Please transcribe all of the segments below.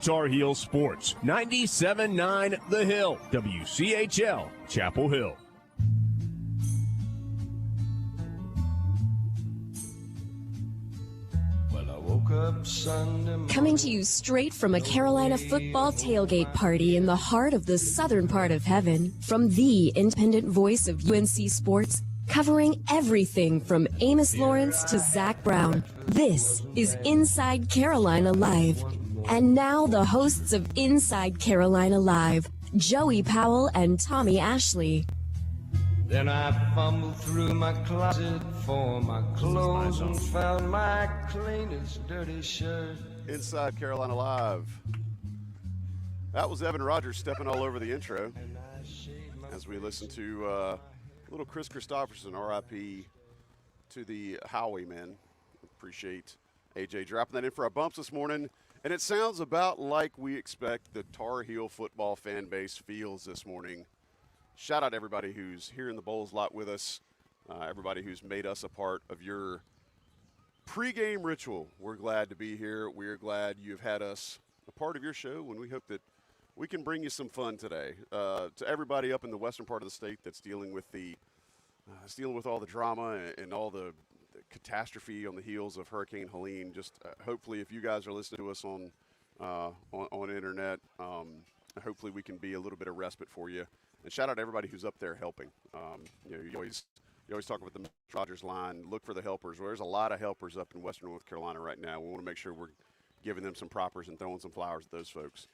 Tar Heel Sports, 97.9 The Hill, WCHL, Chapel Hill. Coming to you straight from a Carolina football tailgate party in the heart of the southern part of heaven, from the independent voice of UNC Sports, covering everything from Amos Lawrence to Zach Brown. This is Inside Carolina Live. And now the hosts of Inside Carolina Live, Joey Powell and Tommy Ashley. Then I fumbled through my closet for my clothes and found my cleanest dirty shirt. Inside Carolina Live. That was Evan Rogers stepping all over the intro as we listen to little Chris Christopherson, RIP to the Howie men. Appreciate AJ dropping that in for our bumps this morning. And it sounds about like we expect the Tar Heel football fan base feels this morning. Shout out to everybody who's here in the Bowls lot with us, everybody who's made us a part of your pregame ritual. We're glad to be here. We're glad you've had us a part of your show, and we hope that we can bring you some fun today. To everybody up in the western part of the state that's dealing with all the drama and all the catastrophe on the heels of Hurricane Helene. Just hopefully, if you guys are listening to us on internet, hopefully we can be a little bit of respite for you. And shout out to everybody who's up there helping. You always talk about the Rogers line. Look for the helpers. Well, there's a lot of helpers up in Western North Carolina right now. We want to make sure we're giving them some propers and throwing some flowers at those folks.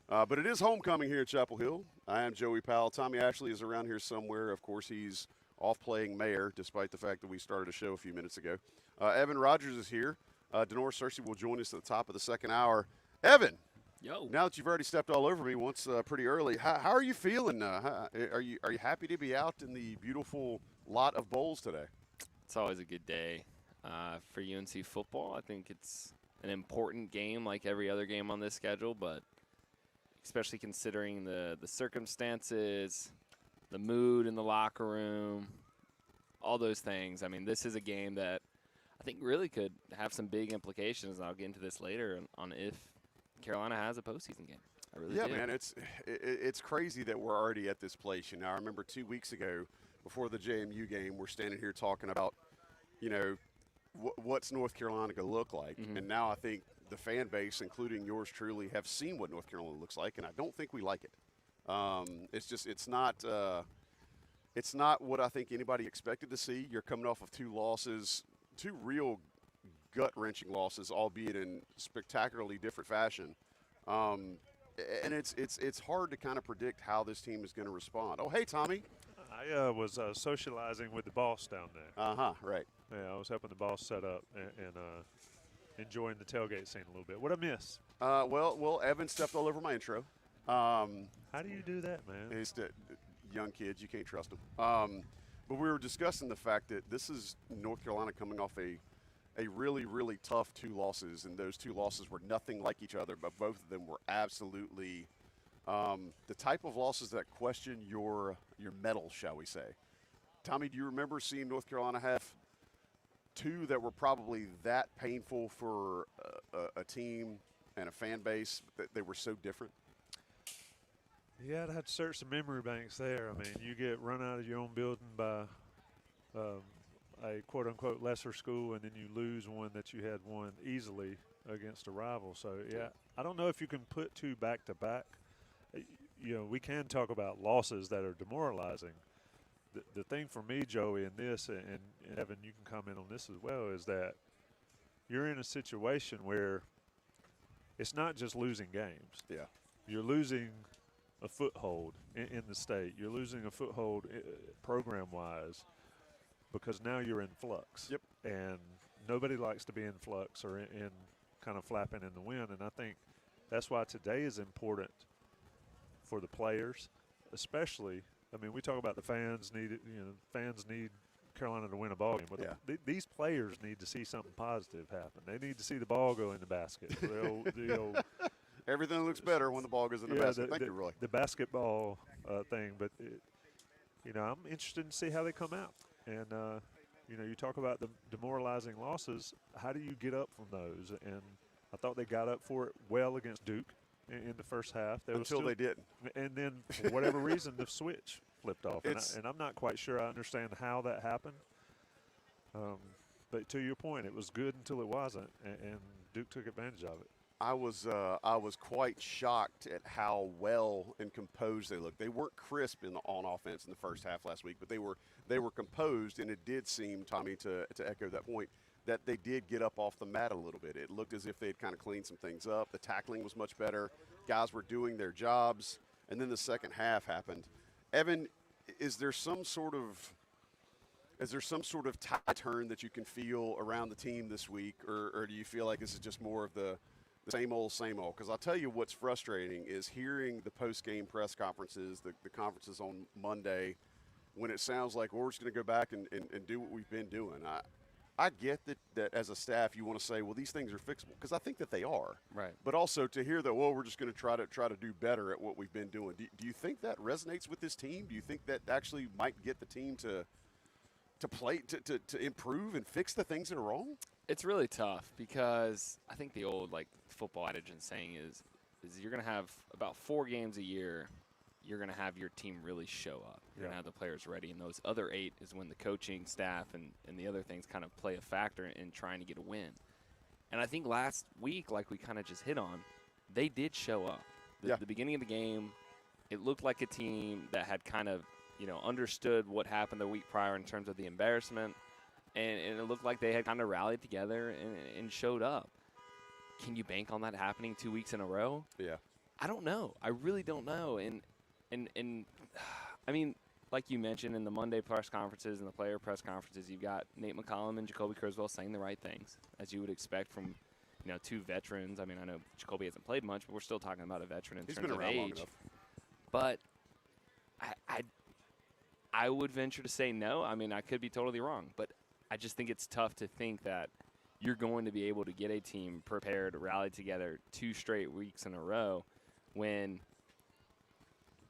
But it is homecoming here at Chapel Hill. I am Joey Powell. Tommy Ashley is around here somewhere. Of course, he's off playing mayor, despite the fact that we started a show a few minutes ago. Evan Rogers is here. Denora Searcy will join us at the top of the second hour. Evan, yo! Now that you've already stepped all over me once pretty early, how are you feeling? Are you happy to be out in the beautiful lot of bowls today? It's always a good day for UNC football. I think it's an important game like every other game on this schedule, but especially considering the circumstances, the mood in the locker room, all those things. I mean, this is a game that I think really could have some big implications, and I'll get into this later on if Carolina has a postseason game. I really do. Man, it's crazy that we're already at this place. You know, I remember 2 weeks ago before the JMU game, we're standing here talking about, what's North Carolina going to look like. Mm-hmm. And now I think the fan base, including yours truly, have seen what North Carolina looks like, and I don't think we like it. It's not what I think anybody expected to see. You're coming off of two real gut-wrenching losses, albeit in spectacularly different fashion. And it's hard to kind of predict how this team is going to respond. Oh, hey, Tommy. I was socializing with the boss down there. Right. Yeah, I was helping the boss set up and enjoying the tailgate scene a little bit. What'd I miss? Well, Evan stepped all over my intro. How do you do that, man? It's young kids. You can't trust them. But we were discussing the fact that this is North Carolina coming off a really, really tough 2 losses, and those 2 losses were nothing like each other, but both of them were absolutely the type of losses that question your mettle, shall we say. Tommy, do you remember seeing North Carolina have 2 that were probably that painful for a team and a fan base that they were so different? Yeah, I'd have to search the memory banks there. I mean, you get run out of your own building by a quote-unquote lesser school, and then you lose one that you had won easily against a rival. So, yeah, I don't know if you can put 2 back-to-back. We can talk about losses that are demoralizing. The thing for me, Joey, in this, and Evan, you can comment on this as well, is that you're in a situation where it's not just losing games. Yeah. You're losing a foothold in the state. You're losing a foothold program-wise because now you're in flux. Yep. And nobody likes to be in flux or in kind of flapping in the wind. And I think that's why today is important for the players, especially. I mean, we talk about the fans need Carolina to win a ball game, but these players need to see something positive happen. They need to see the ball go in the basket. Everything looks better when the ball goes in the basket. Thank you, Roy. The basketball thing, but I'm interested to see how they come out. And you talk about the demoralizing losses. How do you get up from those? And I thought they got up for it well against Duke. in the first half. Until they didn't. And then, for whatever reason, the switch flipped off. And I'm not quite sure I understand how that happened. But to your point, it was good until it wasn't, and Duke took advantage of it. I was quite shocked at how well and composed they looked. They weren't crisp on offense in the first half last week, but they were composed, and it did seem, Tommy, to echo that point, that they did get up off the mat a little bit. It looked as if they had kind of cleaned some things up. The tackling was much better. Guys were doing their jobs, and then the second half happened. Evan, is there some sort of tide turn that you can feel around the team this week, or do you feel like this is just more of the same old, same old? Because I'll tell you what's frustrating is hearing the post-game press conferences, the conferences on Monday, when it sounds like, well, we're just going to go back and do what we've been doing. I get that as a staff you want to say, well, these things are fixable, because I think that they are. Right. But also to hear that, well, we're just going to try to do better at what we've been doing. Do you think that resonates with this team? Do you think that actually might get the team to play, to improve and fix the things that are wrong? It's really tough because I think the old football adage and saying is you're going to have about 4 games a year. You're going to have your team really show up. You're going to have the players ready, and those other 8 is when the coaching staff and the other things kind of play a factor in trying to get a win. And I think last week, like we kind of just hit on, they did show up. The beginning of the game, it looked like a team that had kind of understood what happened the week prior in terms of the embarrassment, and it looked like they had kind of rallied together and showed up. Can you bank on that happening 2 weeks in a row? Yeah. I don't know. I really don't know. And I mean, like you mentioned in the Monday press conferences and the player press conferences, you've got Nate McCollum and Jacoby Criswell saying the right things, as you would expect from 2 veterans. I mean, I know Jacoby hasn't played much, but we're still talking about a veteran in terms of age. Long enough. But I would venture to say no. I mean, I could be totally wrong, but I just think it's tough to think that you're going to be able to get a team prepared, rallied together 2 straight weeks in a row when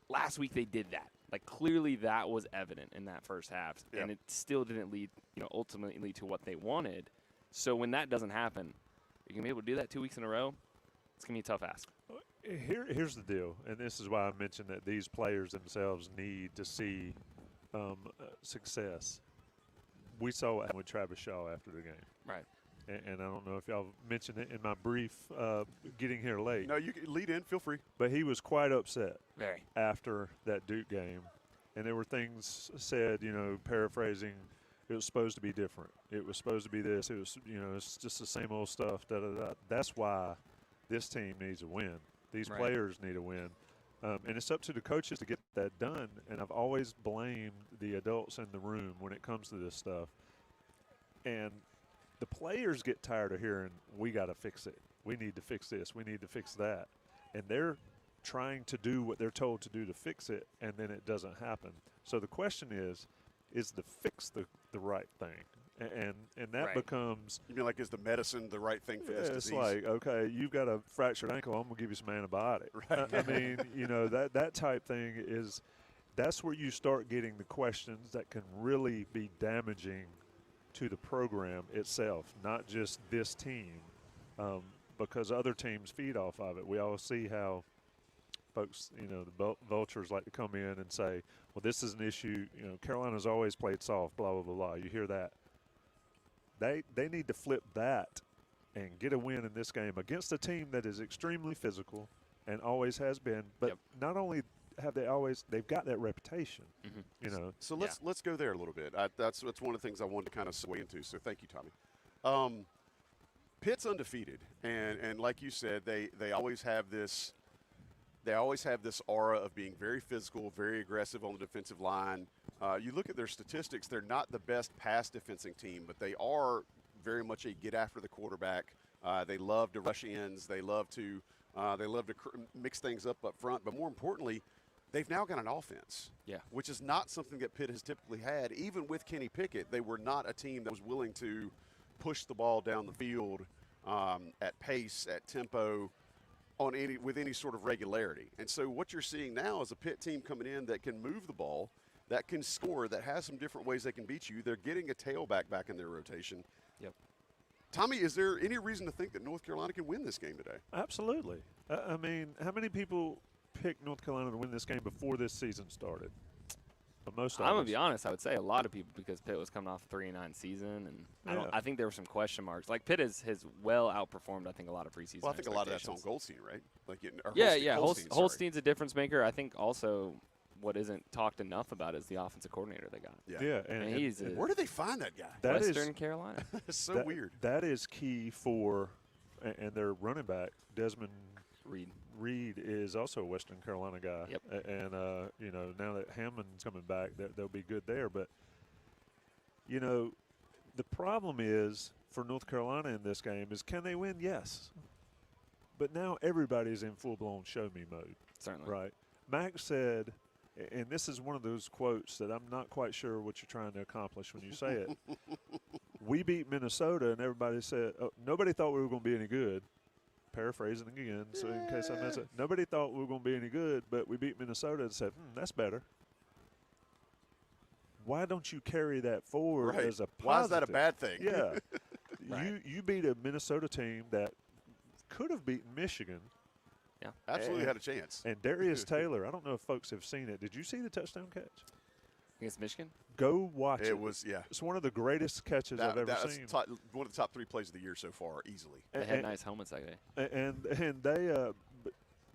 last week they did that. Clearly that was evident in that first half, and it still didn't lead, ultimately to what they wanted. So when that doesn't happen, you're going to be able to do that 2 weeks in a row. It's going to be a tough ask. Here's the deal, and this is why I mentioned that these players themselves need to see success. We saw it with Travis Shaw after the game. Right. And I don't know if y'all mentioned it in my brief getting here late. No, you can lead in. Feel free. But he was quite upset after that Duke game. And there were things said, paraphrasing, it was supposed to be different. It was supposed to be this. It was, it's just the same old stuff. That's why this team needs a win. These players need a win. And it's up to the coaches to get that done. And I've always blamed the adults in the room when it comes to this stuff. And the players get tired of hearing, we got to fix it. We need to fix this. We need to fix that. And they're trying to do what they're told to do to fix it, and then it doesn't happen. So the question is the fix the right thing? And that becomes – You mean is the medicine the right thing for this disease? It's okay, you've got a fractured ankle, I'm going to give you some antibiotic. Right. I mean, that type thing is – that's where you start getting the questions that can really be damaging to the program itself, not just this team, because other teams feed off of it. We all see how folks, the vultures like to come in and say, well, this is an issue. Carolina's always played soft, blah, blah, blah, blah. You hear that. They need to flip that and get a win in this game against a team that is extremely physical and always has been. But not only have they've got that reputation, So let's go there a little bit. That's one of the things I wanted to kind of segue into. So thank you, Tommy. Pitt's undefeated, and like you said, they always have this. They always have this aura of being very physical, very aggressive on the defensive line. You look at their statistics; they're not the best pass defensing team, but they are very much a get after the quarterback. They love to rush ends. They love to mix things up front. But more importantly, they've now got an offense, which is not something that Pitt has typically had. Even with Kenny Pickett, they were not a team that was willing to push the ball down the field at pace, at tempo, with any sort of regularity. And so what you're seeing now is a Pitt team coming in that can move the ball, that can score, that has some different ways they can beat you. They're getting a tailback back in their rotation. Tommy, is there any reason to think that North Carolina can win this game today? Absolutely. I mean, how many people picked North Carolina to win this game before this season started? Most of I'm gonna us. be honest. I would say a lot of people because Pitt was coming off a 3-9 season, and I think there were some question marks. Like Pitt has well outperformed. I think a lot of preseason. Well, I think a lot of that's on expectations. Goldstein, right? Like Holstein, sorry. Holstein's a difference maker. I think also what isn't talked enough about is the offensive coordinator they got. Yeah, And he's a Where do they find that guy? that is- Western Carolina. It's so weird. That is key for, and their running back Desmond Reed. is also a Western Carolina guy. Yep. And you know, now that Hammond's coming back, they'll be good there. But you know, the problem is for North Carolina in this game is can they win? Yes. But now everybody's in full-blown show-me mode. Certainly. Right. Max said, and this is one of those quotes that I'm not quite sure what you're trying to accomplish when you say it. We beat Minnesota, and everybody said, nobody thought we were going to be any good. Paraphrasing again, so in case I mess it. Nobody thought we were going to be any good, but we beat Minnesota and said, that's better. Why don't you carry that forward as a positive? Why is that a bad thing? Yeah. Right. You beat a Minnesota team that could have beaten Michigan. Yeah. Absolutely had a chance. And Darius Taylor, I don't know if folks have seen it. Did you see the touchdown catch? Against Michigan? Go watch it. It was, yeah. It's one of the greatest catches I've ever That's seen. one of the top 3 plays of the year so far, easily. They had nice helmets that day. And they,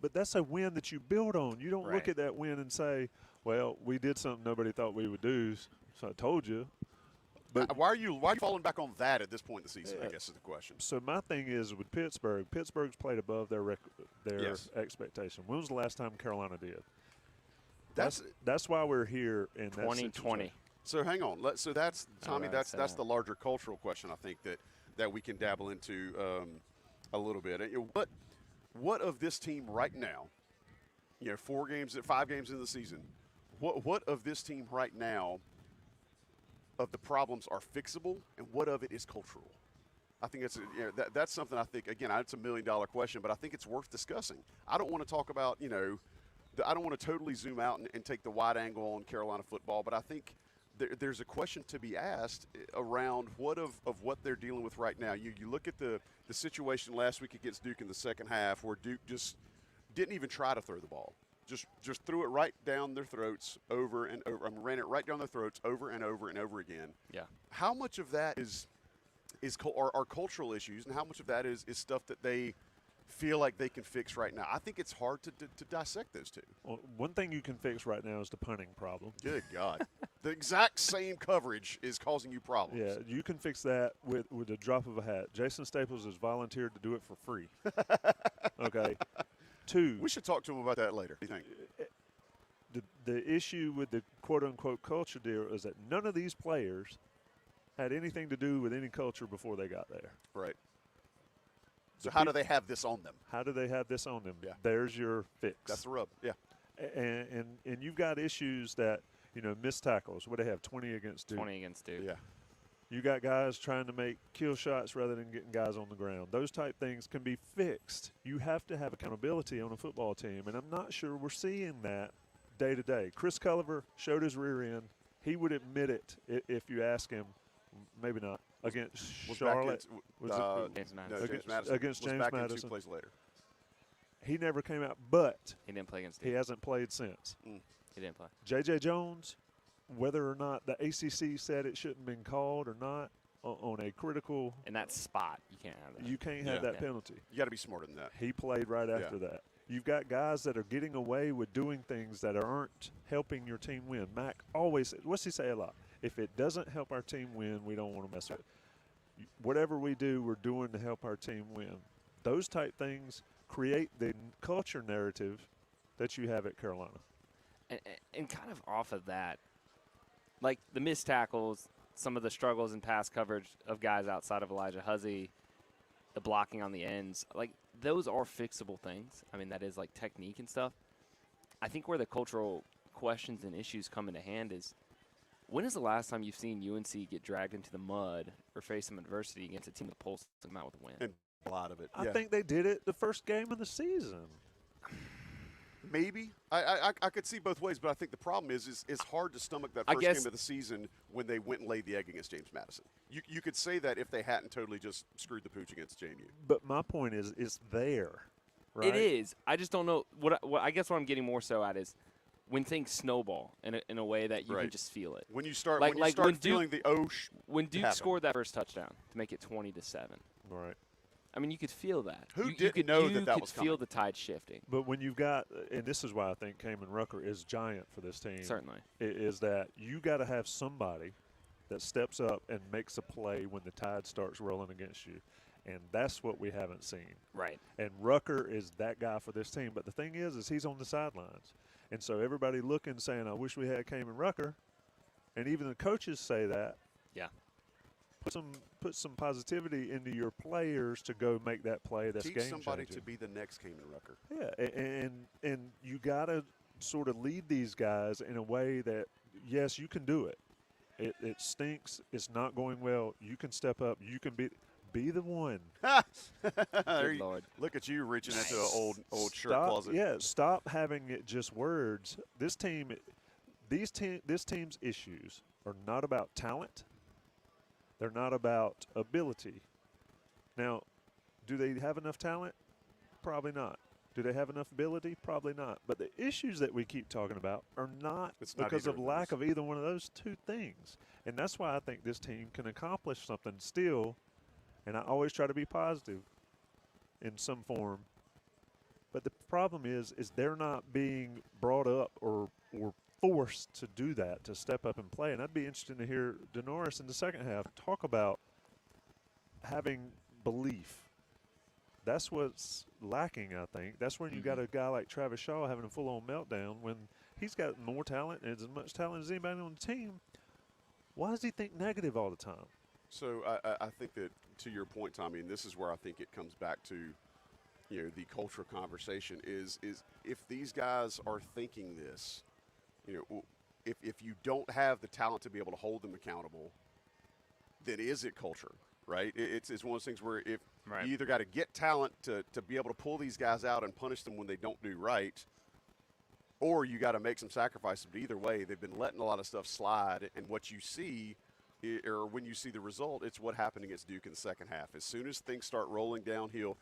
but that's a win that you build on. You don't look Right. at that win and say, well, we did something nobody thought we would do, so I told you. But Why are you falling back on that at this point in the season, I guess is the question. so my thing is with Pittsburgh's played above their Yes. expectation. When was the last time Carolina did? That's why we're here in that 2020. situation. So hang on. So that's Tommy. Right, That's so- the larger cultural question I think that we can dabble into a little bit. What of this team right now? 5 games in the season. What of this team right now? Of the problems are fixable, and what of it is cultural? I think that's something I think. Again, it's $1 million question, but I think it's worth discussing. I don't want to talk about I don't want to totally zoom out and take the wide angle on Carolina football, but I think there's a question to be asked around what they're dealing with right now. You look at the situation last week against Duke in the second half where Duke just didn't even try to throw the ball. Just threw it right down their throats over and over. Ran it right down their throats over and over and over again. Yeah. How much of that are cultural issues, and how much of that is stuff that they feel like they can fix right now? I think it's hard to dissect those two. Well, one thing you can fix right now is the punting problem. Good God. The exact same coverage is causing you problems. Yeah, you can fix that with the drop of a hat. Jason Staples has volunteered to do it for free. Okay. 2. We should talk to him about that later. What do you think? The issue with the quote-unquote culture deal is that none of these players had anything to do with any culture before they got there. Right. So how do they have this on them? How do they have this on them? Yeah. There's your fix. That's the rub. Yeah. And you've got issues that, missed tackles. What do they have, 20 against Duke? 20 against Duke. Yeah. You got guys trying to make kill shots rather than getting guys on the ground. Those type things can be fixed. You have to have accountability on a football team, and I'm not sure we're seeing that day to day. Chris Culliver showed his rear end. He would admit it if you ask him. Maybe not. Against Charlotte. James Madison. James Madison. Against Was James back in Madison. 2 plays later. He never came out, but He didn't play against he Duke. hasn't played since. He didn't play. J.J. Jones, whether or not the ACC said it shouldn't have been called or not, on a critical, In that spot, you can't have that. you can't have that penalty. You got to be smarter than that. He played right after that. You've got guys that are getting away with doing things that aren't helping your team win. Mac always, what's he say a lot? If it doesn't help our team win, we don't want to mess with it. Whatever we do, we're doing to help our team win. Those type things create the culture narrative that you have at Carolina. And kind of off of that, like the missed tackles, some of the struggles in pass coverage of guys outside of Elijah Huzzy, the blocking on the ends, like those are fixable things. I mean, that is like technique and stuff. I think where the cultural questions and issues come into hand is, when is the last time you've seen UNC get dragged into the mud or face some adversity against a team that pulls them out with a win? And a lot of it. I think they did it the first game of the season. maybe. I could see both ways, but I think the problem is it's hard to stomach that first game of the season when they went and laid the egg against James Madison. You could say that if they hadn't totally just screwed the pooch against JMU. But my point is, it's there, right? It is. I just don't know. What I guess what I'm getting more so at is when things snowball in a way that you can just feel it. When you start, when feeling the when Duke happen. Scored that first touchdown to make it 20-7. Right. I mean, you could feel that. Who you didn't could, know you that was could feel the tide shifting. But when you've got, and this is why I think Kamen Rucker is giant for this team. Certainly. Is that you got to have somebody that steps up and makes a play when the tide starts rolling against you. And that's what we haven't seen. Right. And Rucker is that guy for this team. But the thing is he's on the sidelines. And so everybody looking, saying, I wish we had Kamen Rucker. And even the coaches say that. Yeah. Put some positivity into your players to go make that play. That's Teach somebody to be the next Kamen Rucker. Yeah, and you got to sort of lead these guys in a way that, yes, you can do it. It stinks. It's not going well. You can step up. You can be the one. Good Lord. Look at you reaching into an old shirt closet. Yeah, stop having it just words. This team's issues are not about talent. They're not about ability. Now, do they have enough talent? Probably not. Do they have enough ability? Probably not. But the issues that we keep talking about are not because of lack of either one of those two things. And that's why I think this team can accomplish something still. And I always try to be positive in some form. But the problem is they're not being brought up or forced to do that, to step up and play. And I'd be interested to hear Denoris in the second half talk about having belief. That's what's lacking, I think. That's when you got a guy like Travis Shaw having a full-on meltdown when he's got more talent and as much talent as anybody on the team. Why does he think negative all the time? So I think that, to your point, Tommy, and this is where I think it comes back to, the culture conversation is if these guys are thinking this, if you don't have the talent to be able to hold them accountable, then is it culture, right? It's one of those things where if you either got to get talent to be able to pull these guys out and punish them when they don't do right, or you got to make some sacrifices. But either way, they've been letting a lot of stuff slide, and what you see, or when you see the result, it's what happened against Duke in the second half. As soon as things start rolling downhill,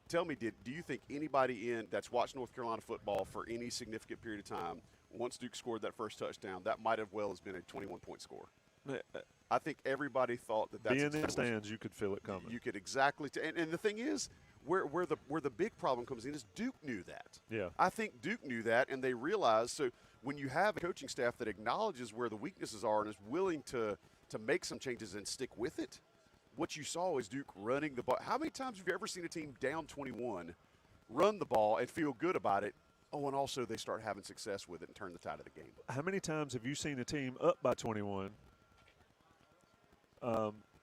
tell me, do you think anybody that's watched North Carolina football for any significant period of time, once Duke scored that first touchdown, that might have well has been a 21-point score? I think everybody thought that's being in the stands, you could feel it coming. You could exactly, and the thing is, where the big problem comes in is Duke knew that. Yeah, I think Duke knew that, and they realized. So when you have a coaching staff that acknowledges where the weaknesses are and is willing to make some changes and stick with it, what you saw is Duke running the ball. How many times have you ever seen a team down 21 run the ball and feel good about it? Oh, and also they start having success with it and turn the tide of the game. How many times have you seen a team up by 21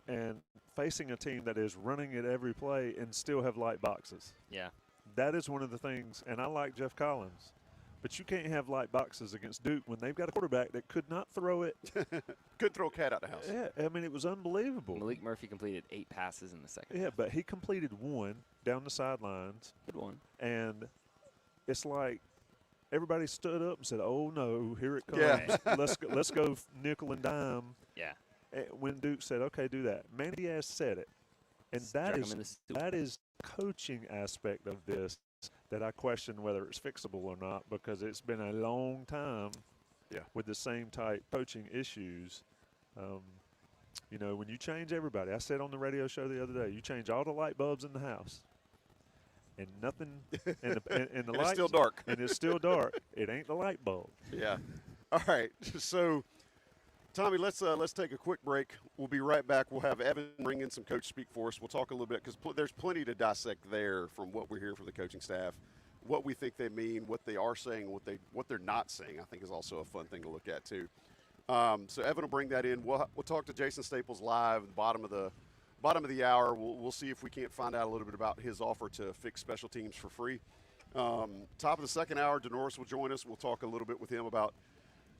and facing a team that is running it every play and still have light boxes? Yeah. That is one of the things, and I like Jeff Collins, but you can't have light boxes against Duke when they've got a quarterback that could not throw it. Could throw a cat out the house. Yeah, I mean, it was unbelievable. Malik Murphy completed 8 passes in the second. Yeah, but he completed 1 down the sidelines. Good one. And it's like everybody stood up and said, "Oh no, here it comes! Yeah. Let's go nickel and dime." Yeah. When Duke said, "Okay, do that," Manny Diaz said it, and that is coaching aspect of this that I question whether it's fixable or not, because it's been a long time with the same type coaching issues. When you change everybody, I said on the radio show the other day, you change all the light bulbs in the house. And nothing, and the lights, it's still dark. And it's still dark. It ain't the light bulb. Yeah. All right. So, Tommy, let's take a quick break. We'll be right back. We'll have Evan bring in some coach speak for us. We'll talk a little bit because there's plenty to dissect there from what we're hearing from the coaching staff, what we think they mean, what they are saying, what they're not saying. I think is also a fun thing to look at too. So Evan will bring that in. We'll talk to Jason Staples live at the bottom of the hour. We'll see if we can't find out a little bit about his offer to fix special teams for free. Top of the second hour, Denoris will join us. We'll talk a little bit with him about,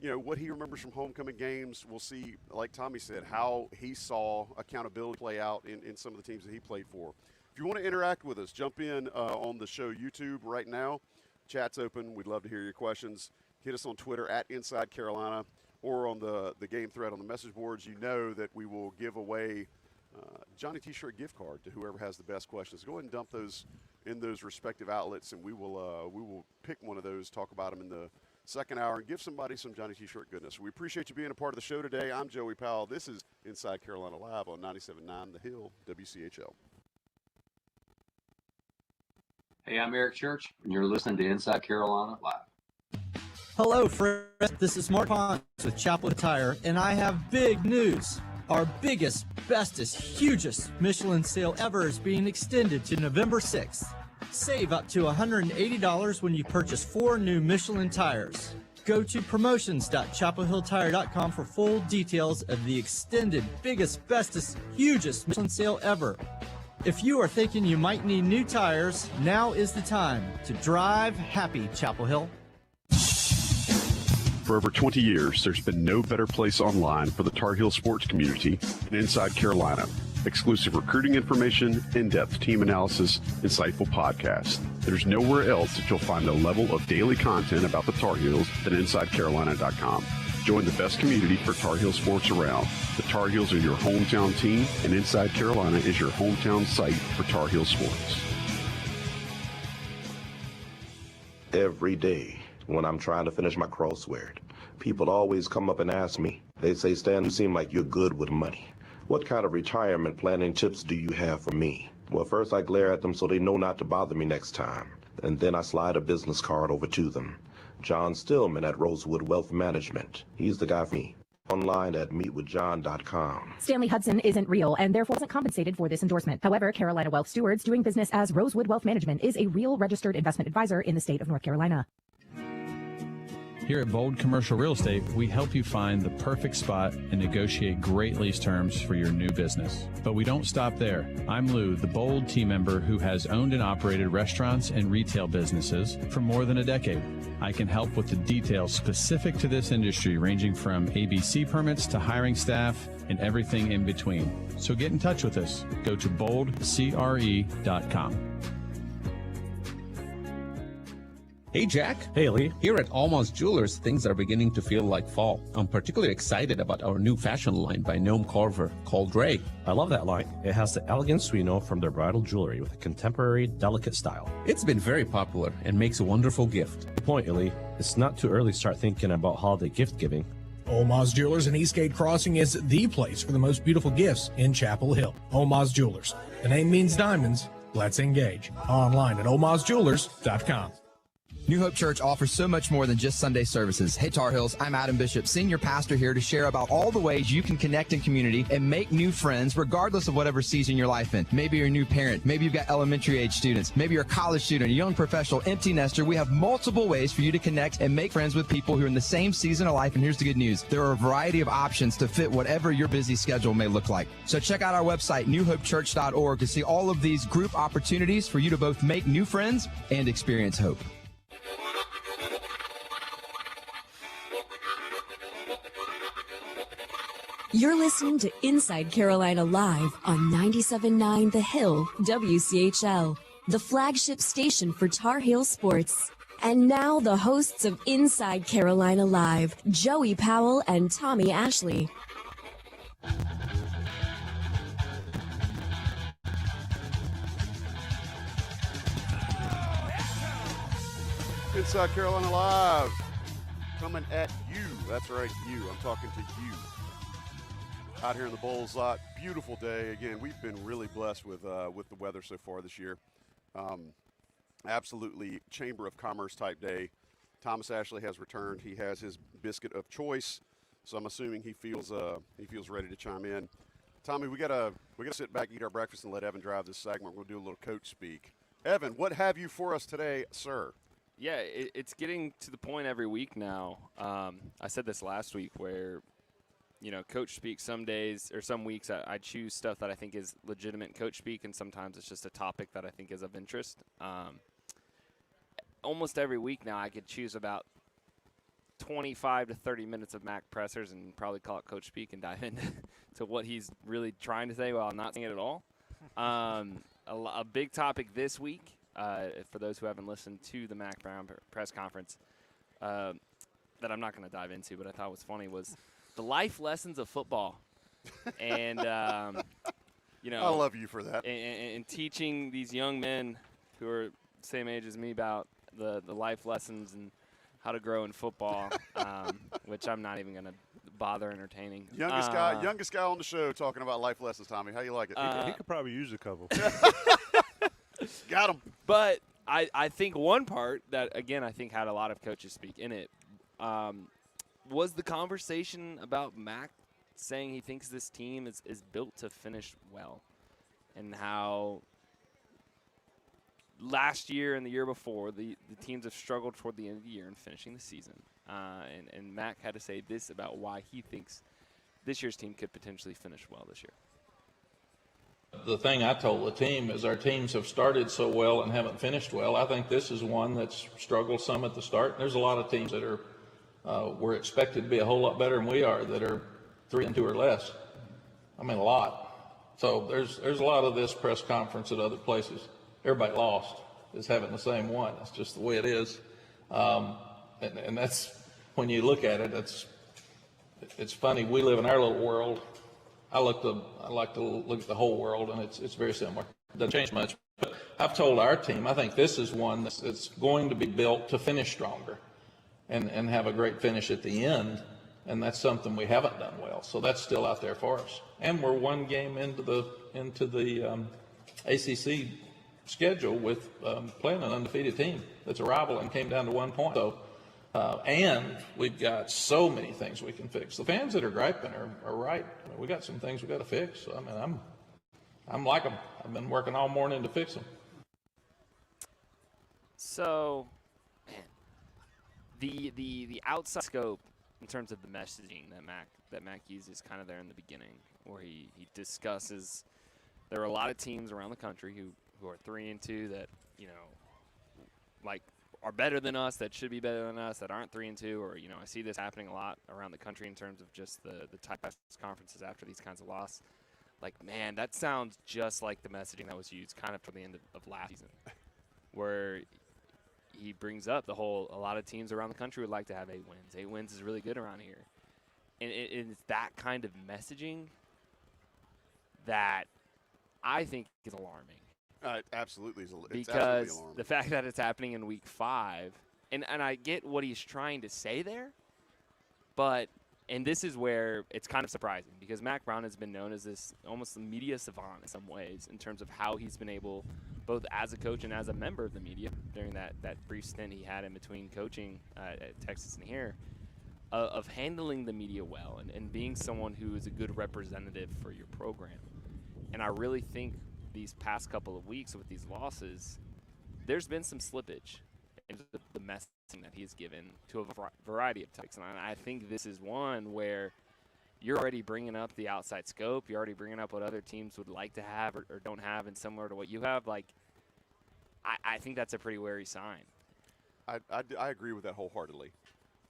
what he remembers from homecoming games. We'll see, like Tommy said, how he saw accountability play out in some of the teams that he played for. If you want to interact with us, jump in on the show YouTube right now. Chat's open. We'd love to hear your questions. Hit us on Twitter at Inside Carolina or on the game thread on the message boards. You know that we will give away Johnny T-shirt gift card to whoever has the best questions. Go ahead and dump those in those respective outlets, and we will pick one of those, talk about them in the second hour, and give somebody some Johnny T-shirt goodness. We appreciate you being a part of the show today. I'm Joey Powell. This is Inside Carolina Live on 97.9 The Hill, WCHL. Hey, I'm Eric Church, and you're listening to Inside Carolina Live. Hello, friends. This is Mark Ponce with Chapel Hill Tire, and I have big news. Our biggest, bestest, hugest Michelin sale ever is being extended to November 6th. Save up to $180 when you purchase 4 new Michelin tires. Go to promotions.chapelhilltire.com for full details of the extended, biggest, bestest, hugest Michelin sale ever. If you are thinking you might need new tires, now is the time to drive happy, Chapel Hill. For over 20 years, there's been no better place online for the Tar Heel sports community than Inside Carolina. Exclusive recruiting information, in-depth team analysis, insightful podcasts. There's nowhere else that you'll find the level of daily content about the Tar Heels than InsideCarolina.com. Join the best community for Tar Heel sports around. The Tar Heels are your hometown team, and Inside Carolina is your hometown site for Tar Heel sports. Every day when I'm trying to finish my crossword, people always come up and ask me. They say, Stan, you seem like you're good with money. What kind of retirement planning tips do you have for me? Well, first I glare at them so they know not to bother me next time. And then I slide a business card over to them. John Stillman at Rosewood Wealth Management. He's the guy for me. Online at meetwithjohn.com. Stanley Hudson isn't real and therefore isn't compensated for this endorsement. However, Carolina Wealth Stewards doing business as Rosewood Wealth Management is a real registered investment advisor in the state of North Carolina. Here at Bold Commercial Real Estate, we help you find the perfect spot and negotiate great lease terms for your new business. But we don't stop there. I'm Lou, the Bold team member who has owned and operated restaurants and retail businesses for more than a decade. I can help with the details specific to this industry, ranging from ABC permits to hiring staff and everything in between. So get in touch with us. Go to boldcre.com. Hey, Jack. Hey, Lee. Here at Alma's Jewelers, things are beginning to feel like fall. I'm particularly excited about our new fashion line by Noam Carver called Ray. I love that line. It has the elegance we know from their bridal jewelry with a contemporary, delicate style. It's been very popular and makes a wonderful gift. Good point, Lee. It's not too early to start thinking about holiday gift giving. Oma's Jewelers in Eastgate Crossing is the place for the most beautiful gifts in Chapel Hill. Oma's Jewelers. The name means diamonds. Let's engage. Online at omasjewelers.com. New Hope Church offers so much more than just Sunday services. Hey Tar Heels, I'm Adam Bishop, senior pastor here to share about all the ways you can connect in community and make new friends regardless of whatever season you're life in. Maybe you're a new parent, maybe you've got elementary age students, maybe you're a college student, a young professional, empty nester. We have multiple ways for you to connect and make friends with people who are in the same season of life, and here's the good news. There are a variety of options to fit whatever your busy schedule may look like. So check out our website, newhopechurch.org, to see all of these group opportunities for you to both make new friends and experience hope. You're listening to Inside Carolina Live on 97.9 The Hill, WCHL, the flagship station for Tar Heel sports. And now the hosts of Inside Carolina Live, Joey Powell and Tommy Ashley. Inside Carolina Live, coming at you. That's right, you. I'm talking to you. Out here in the Bowls lot, beautiful day. Again, we've been really blessed with the weather so far this year. Absolutely Chamber of Commerce type day. Thomas Ashley has returned. He has his biscuit of choice, so I'm assuming he feels ready to chime in. Tommy, we gotta sit back, eat our breakfast, and let Evan drive this segment. We'll do a little coach speak. Evan, what have you for us today, sir? Yeah, it's getting to the point every week now. I said this last week where, coach speak some days or some weeks I choose stuff that I think is legitimate coach speak, and sometimes it's just a topic that I think is of interest. Almost every week now I could choose about 25 to 30 minutes of Mac pressers and probably call it coach speak and dive into to what he's really trying to say while I'm not saying it at all. A big topic this week for those who haven't listened to the Mac Brown press conference, that I'm not going to dive into, but I thought was funny, was the life lessons of football. And, you know. I love you for that. And teaching these young men who are same age as me about the life lessons and how to grow in football, which I'm not even going to bother entertaining. Youngest guy on the show talking about life lessons, Tommy. How you like it? He could probably use a couple. Got him. But I think one part that, again, I think had a lot of coaches speak in it was the conversation about Mac saying he thinks this team is built to finish well, and how last year and the year before, the teams have struggled toward the end of the year in finishing the season. And Mac had to say this about why he thinks this year's team could potentially finish well this year. The thing I told the team is our teams have started so well and haven't finished well. I think this is one that's struggled some at the start. There's a lot of teams that are were expected to be a whole lot better than we are that are 3-2 or less. I mean, a lot. So there's a lot of this press conference at other places. Everybody lost is having the same one. That's just the way it is. And that's, when you look at it, it's funny. We live in our little world. I like to look at the whole world, and it's very similar. It doesn't change much. But I've told our team, I think this is one that's going to be built to finish stronger and have a great finish at the end. And that's something we haven't done well. So that's still out there for us. And we're one game into the ACC schedule with playing an undefeated team that's a rival and came down to 1 point. So, and we've got so many things we can fix. The fans that are griping are right. I mean, we got some things we got to fix. So, I mean, I'm like them. I've been working all morning to fix them. So, man, the outside scope in terms of the messaging that Mac uses kind of there in the beginning, where he discusses there are a lot of teams around the country who are 3-2 that, you know, like are better than us, that should be better than us, that aren't 3-2, or, you know, I see this happening a lot around the country in terms of just the type of conferences after these kinds of losses. Like, man, that sounds just like the messaging that was used kind of toward the end of last season, where he brings up a lot of teams around the country would like to have 8 wins. 8 wins is really good around here. And it's that kind of messaging that I think is alarming. Absolutely. It's because absolutely alarming. The fact that it's happening in week 5, and I get what he's trying to say there, and this is where it's kind of surprising, because Mac Brown has been known as this almost a media savant in some ways in terms of how he's been able, both as a coach and as a member of the media during that brief stint he had in between coaching at Texas and here, of handling the media well and being someone who is a good representative for your program. And I really think these past couple of weeks with these losses, there's been some slippage in the messaging that he's given to a variety of topics. And I think this is one where you're already bringing up the outside scope. You're already bringing up what other teams would like to have or don't have, and similar to what you have. Like, I think that's a pretty wary sign. I agree with that wholeheartedly.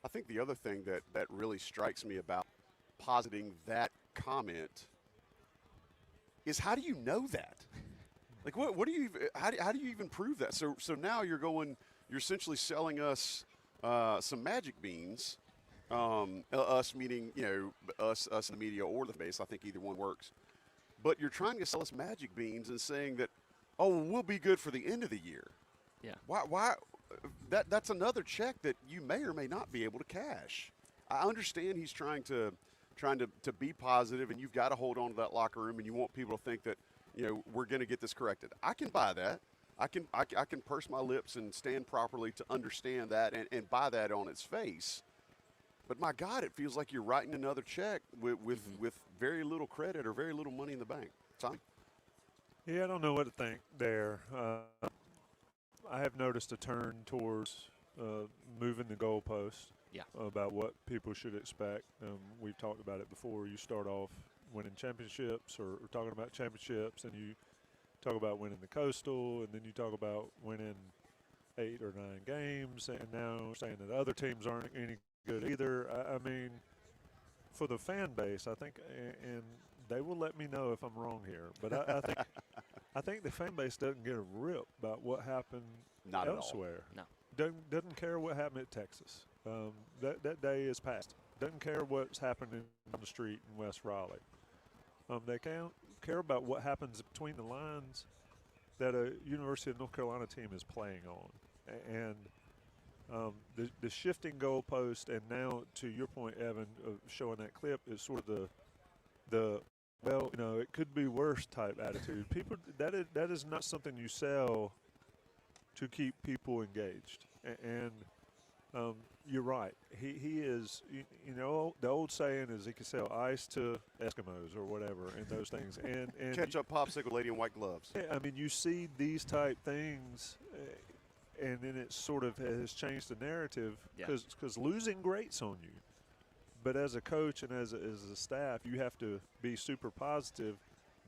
I think the other thing that really strikes me about positing that comment is, how do you know that? Like, what do you how do you even prove that? So now you're essentially selling us some magic beans. Us meaning, you know, us in the media or the base. I think either one works. But you're trying to sell us magic beans and saying that, oh, we'll be good for the end of the year. Yeah. Why? That's another check that you may or may not be able to cash. I understand he's trying to be positive, and you've got to hold on to that locker room, and you want people to think that, you know, we're going to get this corrected. I can buy that. I can purse my lips and stand properly to understand that and buy that on its face. But my God, it feels like you're writing another check with very little credit or very little money in the bank. Tom? Yeah, I don't know what to think there. I have noticed a turn towards moving the goalpost. Yeah. About what people should expect. We've talked about it before. You start off winning championships or talking about championships, and you talk about winning the Coastal, and then you talk about winning 8 or 9 games, and now saying that other teams aren't any good either. I mean, for the fan base, I think, and they will let me know if I'm wrong here, but I think I think the fan base doesn't give a rip about what happened Not elsewhere. at all. No. Doesn't care what happened at Texas. That day is past. Doesn't care what's happening on the street in West Raleigh. They can't care about what happens between the lines that a University of North Carolina team is playing on. And the shifting goalpost, and now to your point, Evan, of showing that clip, is sort of the well, it could be worse type attitude. People, that is not something you sell to keep people engaged. And you're right. He is, the old saying is he can sell ice to Eskimos or whatever, and those things. And Ketchup popsicle lady in white gloves. I mean, you see these type things, and then it sort of has changed the narrative because losing grates on you. But as a coach and as a staff, you have to be super positive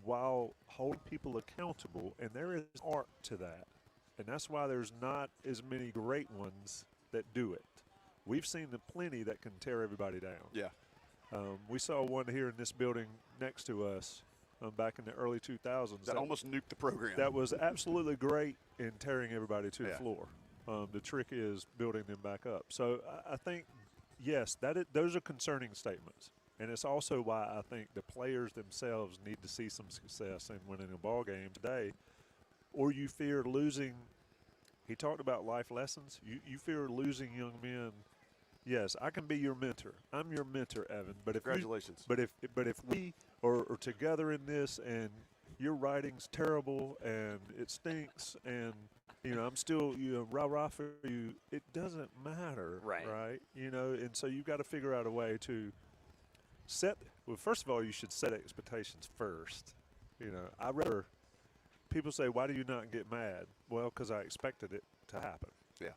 while holding people accountable, and there is art to that. And that's why there's not as many great ones that do it. We've seen the plenty that can tear everybody down. Yeah. We saw one here in this building next to us back in the early 2000s. That almost nuked the program. That was absolutely great in tearing everybody to the floor. The trick is building them back up. So I think, yes, those are concerning statements. And it's also why I think the players themselves need to see some success in winning a ball game today. Or you fear losing. He talked about life lessons. You fear losing young men. Yes, I can be your mentor. I'm your mentor, Evan. But if Congratulations. but if we are together in this, and your writing's terrible and it stinks, and I'm still rah-rah for you, it doesn't matter, right? And so you've got to figure out a way to set. Well, first of all, you should set expectations first. I rather. People say, why do you not get mad? Well, because I expected it to happen. Yeah.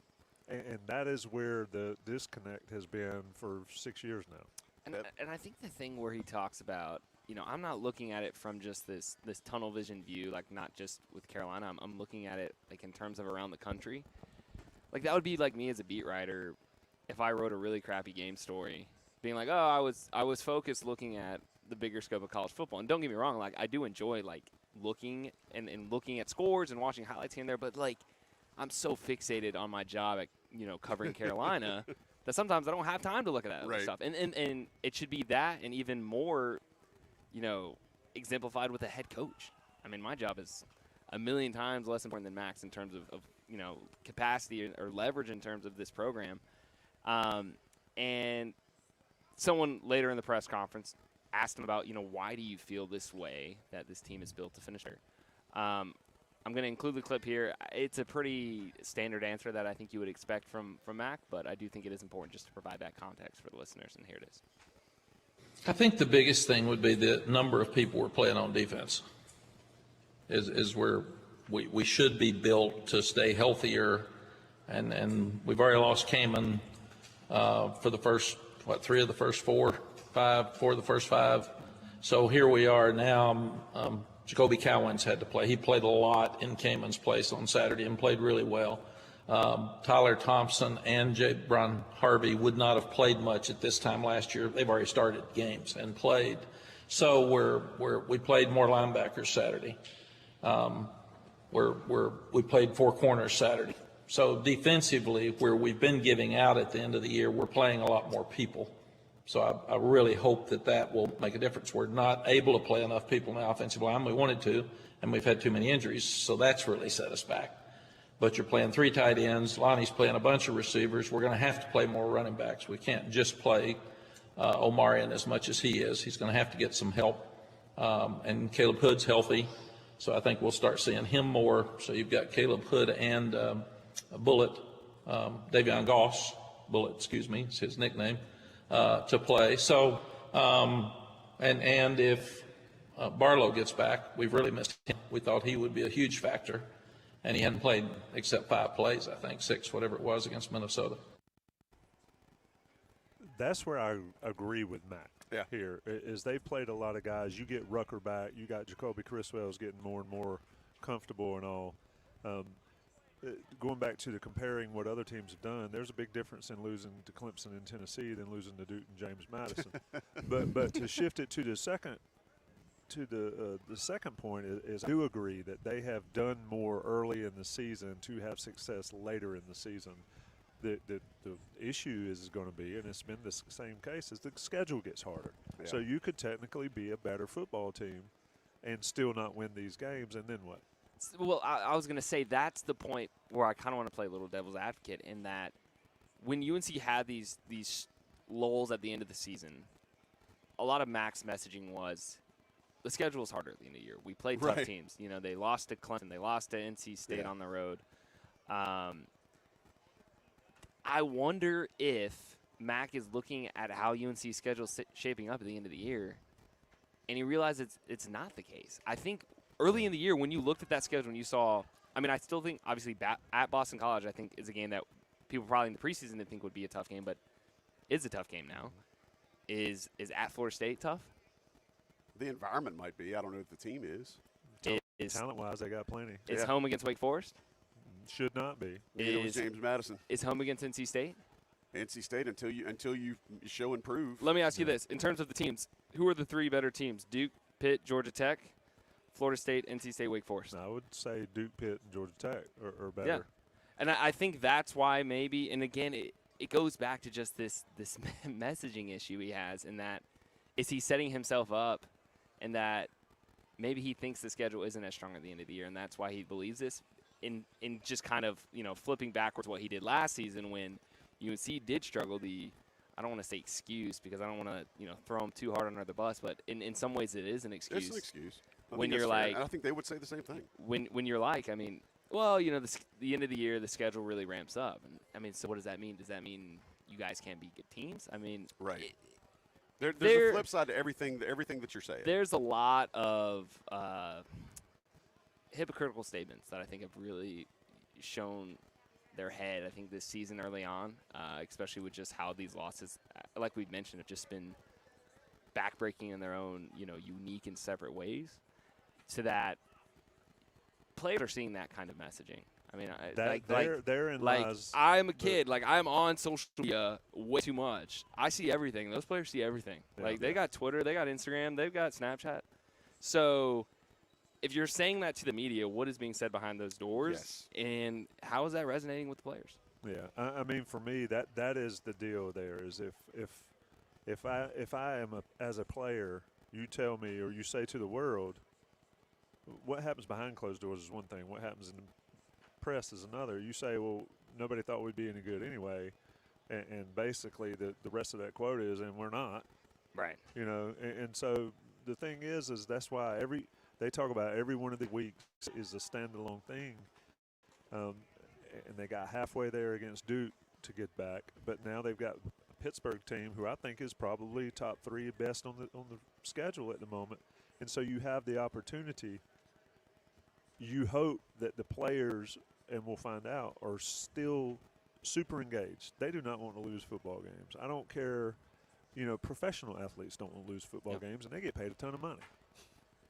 And that is where the disconnect has been for 6 years now. And I think the thing where he talks about, I'm not looking at it from just this tunnel vision view, like not just with Carolina. I'm looking at it like in terms of around the country. Like that would be like me as a beat writer if I wrote a really crappy game story, being like, oh, I was focused looking at the bigger scope of college football. And don't get me wrong, like I do enjoy looking and looking at scores and watching highlights here and there, but I'm so fixated on my job at covering Carolina that sometimes I don't have time to look at that other stuff. And it should be that, and even more exemplified with a head coach. I mean, my job is a million times less important than Max in terms of capacity or leverage in terms of this program. And someone later in the press conference asked him about, why do you feel this way that this team is built to finish there? I'm going to include the clip here. It's a pretty standard answer that I think you would expect from Mac, but I do think it is important just to provide that context for the listeners, and here it is. I think the biggest thing would be the number of people we're playing on defense is where we should be built to stay healthier, and we've already lost Kamen for the first, 3 of the first 4 of the first 5. So here we are now. Jacoby Cowens had to play. He played a lot in Kamen's place on Saturday and played really well. Tyler Thompson and J. Bron Harvey would not have played much at this time last year. They've already started games and played. So we played more linebackers Saturday. We played 4 corners Saturday. So defensively, where we've been giving out at the end of the year, we're playing a lot more people. So I really hope that will make a difference. We're not able to play enough people in the offensive line. We wanted to, and we've had too many injuries, so that's really set us back. But you're playing 3 tight ends. Lonnie's playing a bunch of receivers. We're going to have to play more running backs. We can't just play Omarion as much as he is. He's going to have to get some help. And Caleb Hood's healthy, so I think we'll start seeing him more. So you've got Caleb Hood and Bullet, Davion Goss, Bullet, excuse me, is his nickname, to play. So, and if Barlow gets back, we've really missed him. We thought he would be a huge factor, and he hadn't played except 5 plays, I think, 6, whatever it was, against Minnesota. That's where I agree with Matt. Yeah. Here is they played a lot of guys. You get Rucker back. You got Jacoby Criswell's getting more and more comfortable and all. Going back to the comparing what other teams have done, there's a big difference in losing to Clemson and Tennessee than losing to Duke and James Madison. but to shift it to the second to the second point is I do agree that they have done more early in the season to have success later in the season. The issue is going to be, and it's been the same case, is the schedule gets harder. Yeah. So you could technically be a better football team and still not win these games, and then what? Well, I was going to say that's the point where I kind of want to play a little devil's advocate in that when UNC had these lulls at the end of the season, a lot of Mac's messaging was the schedule is harder at the end of the year. We played tough teams. You know, they lost to Clemson. They lost to NC State on the road. I wonder if Mac is looking at how UNC's schedule is shaping up at the end of the year, and he realizes it's not the case. I think early in the year when you looked at that schedule and you saw – I mean, I still think, obviously, at Boston College, I think is a game that people probably in the preseason didn't think would be a tough game, but it's a tough game now. Is at Florida State tough? The environment might be. I don't know if the team is. Talent-wise, they got plenty. Is home against Wake Forest? Should not be. It was James Madison. Is home against NC State? NC State until you show and prove. Let me ask you this. In terms of the teams, who are the three better teams? Duke, Pitt, Georgia Tech, Florida State, NC State, Wake Forest? I would say Duke, Pitt, and Georgia Tech are better. Yeah. And I think that's why maybe, and again, it goes back to just this messaging issue he has, in that is he setting himself up, and that maybe he thinks the schedule isn't as strong at the end of the year, and that's why he believes this. In just kind of, flipping backwards what he did last season when UNC did struggle, I don't want to say excuse because I don't want to, throw him too hard under the bus, but in some ways it is an excuse. It's an excuse. When you're like, I think they would say the same thing. When you're like, I mean, well, the end of the year, the schedule really ramps up. And I mean, so what does that mean? Does that mean you guys can't be good teams? I mean, right. There's a flip side to everything that you're saying. There's a lot of hypocritical statements that I think have really shown their head, I think, this season early on, especially with just how these losses, like we've mentioned, have just been backbreaking in their own, unique and separate ways, so that players are seeing that kind of messaging. I mean, therein like lies I'm a kid, like I'm on social media way too much. I see everything. Those players see everything. They got Twitter, they got Instagram, they've got Snapchat. So if you're saying that to the media, what is being said behind those doors, and how is that resonating with the players? Yeah, I mean, for me, that is the deal. There is if I am as a player, you tell me or you say to the world, what happens behind closed doors is one thing. What happens in the press is another. You say, well, nobody thought we'd be any good anyway, and basically the rest of that quote is, and we're not. Right. And so the thing is that's why they talk about every one of the weeks is a standalone thing, and they got halfway there against Duke to get back, but now they've got a Pittsburgh team who I think is probably top 3 best on the schedule at the moment, and so you have the opportunity. You hope that the players, and we'll find out, are still super engaged. They do not want to lose football games. I don't care. Professional athletes don't want to lose football games, and they get paid a ton of money.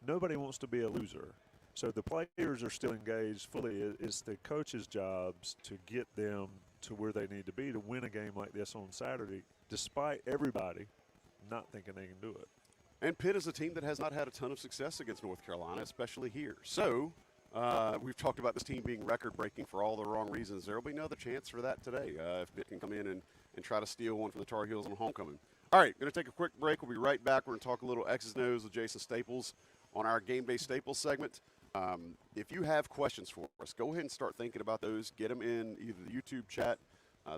Nobody wants to be a loser. So the players are still engaged fully. It's the coaches' jobs to get them to where they need to be to win a game like this on Saturday, despite everybody not thinking they can do it. And Pitt is a team that has not had a ton of success against North Carolina, especially here. So we've talked about this team being record-breaking for all the wrong reasons. There will be another chance for that today if Pitt can come in and try to steal one from the Tar Heels on homecoming. All right, going to take a quick break. We'll be right back. We're going to talk a little X's and O's with Jason Staples on our Game Day Staples segment. If you have questions for us, go ahead and start thinking about those. Get them in either the YouTube chat,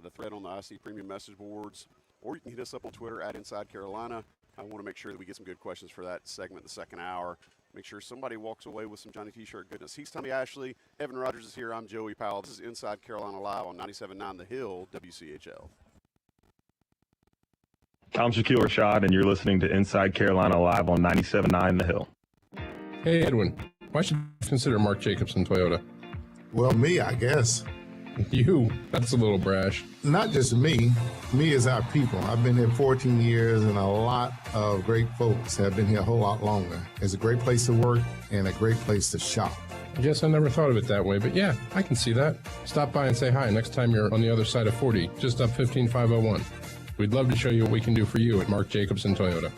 the thread on the IC Premium message boards, or you can hit us up on Twitter at Inside Carolina. I want to make sure that we get some good questions for that segment in the second hour. Make sure somebody walks away with some Johnny T-shirt goodness. He's Tommy Ashley. Evan Rogers is here. I'm Joey Powell. This is Inside Carolina Live on 97.9 The Hill, WCHL. I'm Shaquille Rashad, and you're listening to Inside Carolina Live on 97.9 The Hill. Hey, Edwin. Why should you consider Mark Jacobson Toyota? Well, me, I guess. You? That's a little brash. Not just me. Me is our people. I've been here 14 years, and a lot of great folks have been here a whole lot longer. It's a great place to work and a great place to shop. I guess I never thought of it that way, but yeah, I can see that. Stop by and say hi next time you're on the other side of 40, just up 15501. We'd love to show you what we can do for you at Mark Jacobson Toyota.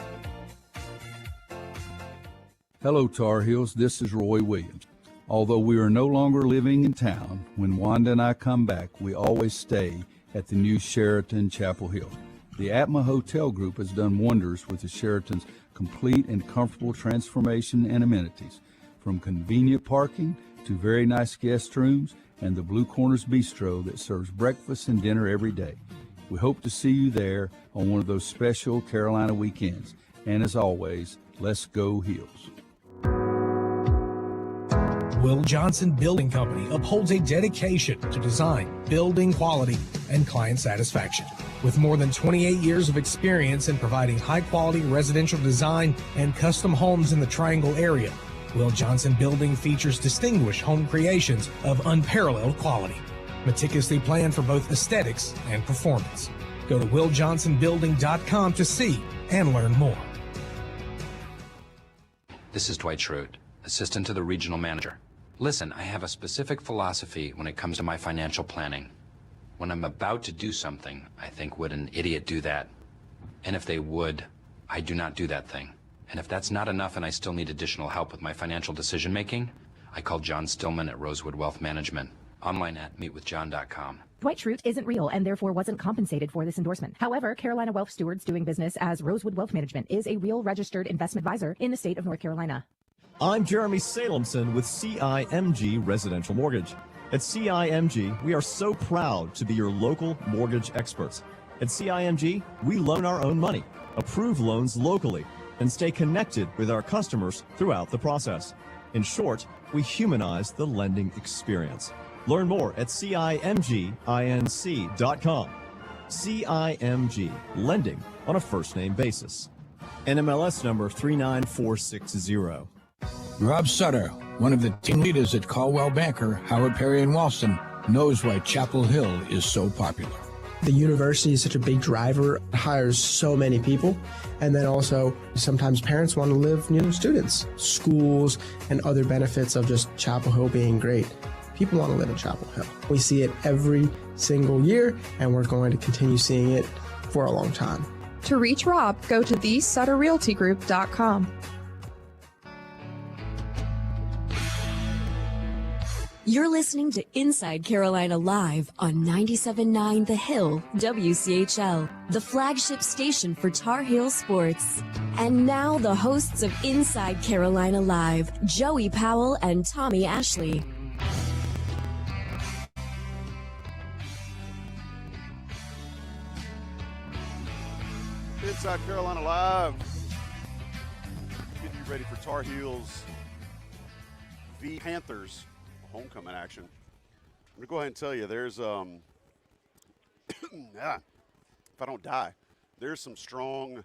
Hello, Tar Heels. This is Roy Williams. Although we are no longer living in town, when Wanda and I come back, we always stay at the new Sheraton Chapel Hill. The Atma Hotel Group has done wonders with the Sheraton's complete and comfortable transformation and amenities, from convenient parking to very nice guest rooms and the Blue Corners Bistro that serves breakfast and dinner every day. We hope to see you there on one of those special Carolina weekends. And as always, let's go Heels. Will Johnson Building Company upholds a dedication to design, building quality, and client satisfaction. With more than 28 years of experience in providing high-quality residential design and custom homes in the Triangle area, Will Johnson Building features distinguished home creations of unparalleled quality, meticulously planned for both aesthetics and performance. Go to willjohnsonbuilding.com to see and learn more. This is Dwight Schrute, assistant to the regional manager. Listen, I have a specific philosophy when it comes to my financial planning. When I'm about to do something, I think, would an idiot do that? And if they would, I do not do that thing. And if that's not enough and I still need additional help with my financial decision making, I call John Stillman at Rosewood Wealth Management. Online at meetwithjohn.com. Dwight Schrute isn't real and therefore wasn't compensated for this endorsement. However, Carolina Wealth Stewards doing business as Rosewood Wealth Management is a real registered investment advisor in the state of North Carolina. I'm Jeremy Salemson with CIMG Residential Mortgage. At CIMG, we are so proud to be your local mortgage experts. At CIMG, we loan our own money, approve loans locally, and stay connected with our customers throughout the process. In short, we humanize the lending experience. Learn more at CIMGINC.com. CIMG, lending on a first-name basis. NMLS number 39460. Rob Sutter, one of the team leaders at Caldwell Banker, Howard Perry and Walston, knows why Chapel Hill is so popular. The university is such a big driver, it hires so many people, and then also sometimes parents want to live near students, schools, and other benefits of just Chapel Hill being great. People want to live in Chapel Hill. We see it every single year, and we're going to continue seeing it for a long time. To reach Rob, go to thesutterrealtygroup.com. You're listening to Inside Carolina Live on 97.9 The Hill, WCHL, the flagship station for Tar Heel sports. And now the hosts of Inside Carolina Live, Joey Powell and Tommy Ashley. Inside Carolina Live. Getting you ready for Tar Heels v. Panthers homecoming action. I'm going to go ahead and tell you there's, if I don't die, there's some strong,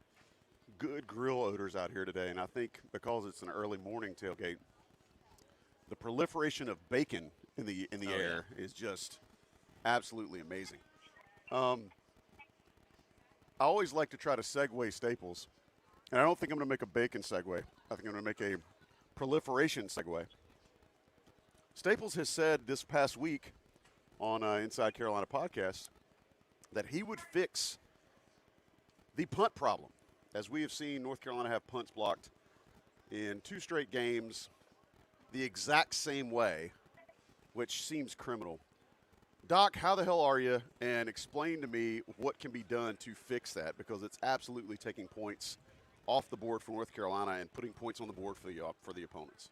good grill odors out here today. And I think because it's an early morning tailgate, the proliferation of bacon in the air is just absolutely amazing. I always like to try to segue Staples, and I don't think I'm going to make a bacon segue. I think I'm going to make a proliferation segue. Staples has said this past week on Inside Carolina podcast that he would fix the punt problem, as we have seen North Carolina have punts blocked in 2 straight games the exact same way, which seems criminal. Doc, how the hell are you? And explain to me what can be done to fix that, because it's absolutely taking points off the board for North Carolina and putting points on the board for the opponents.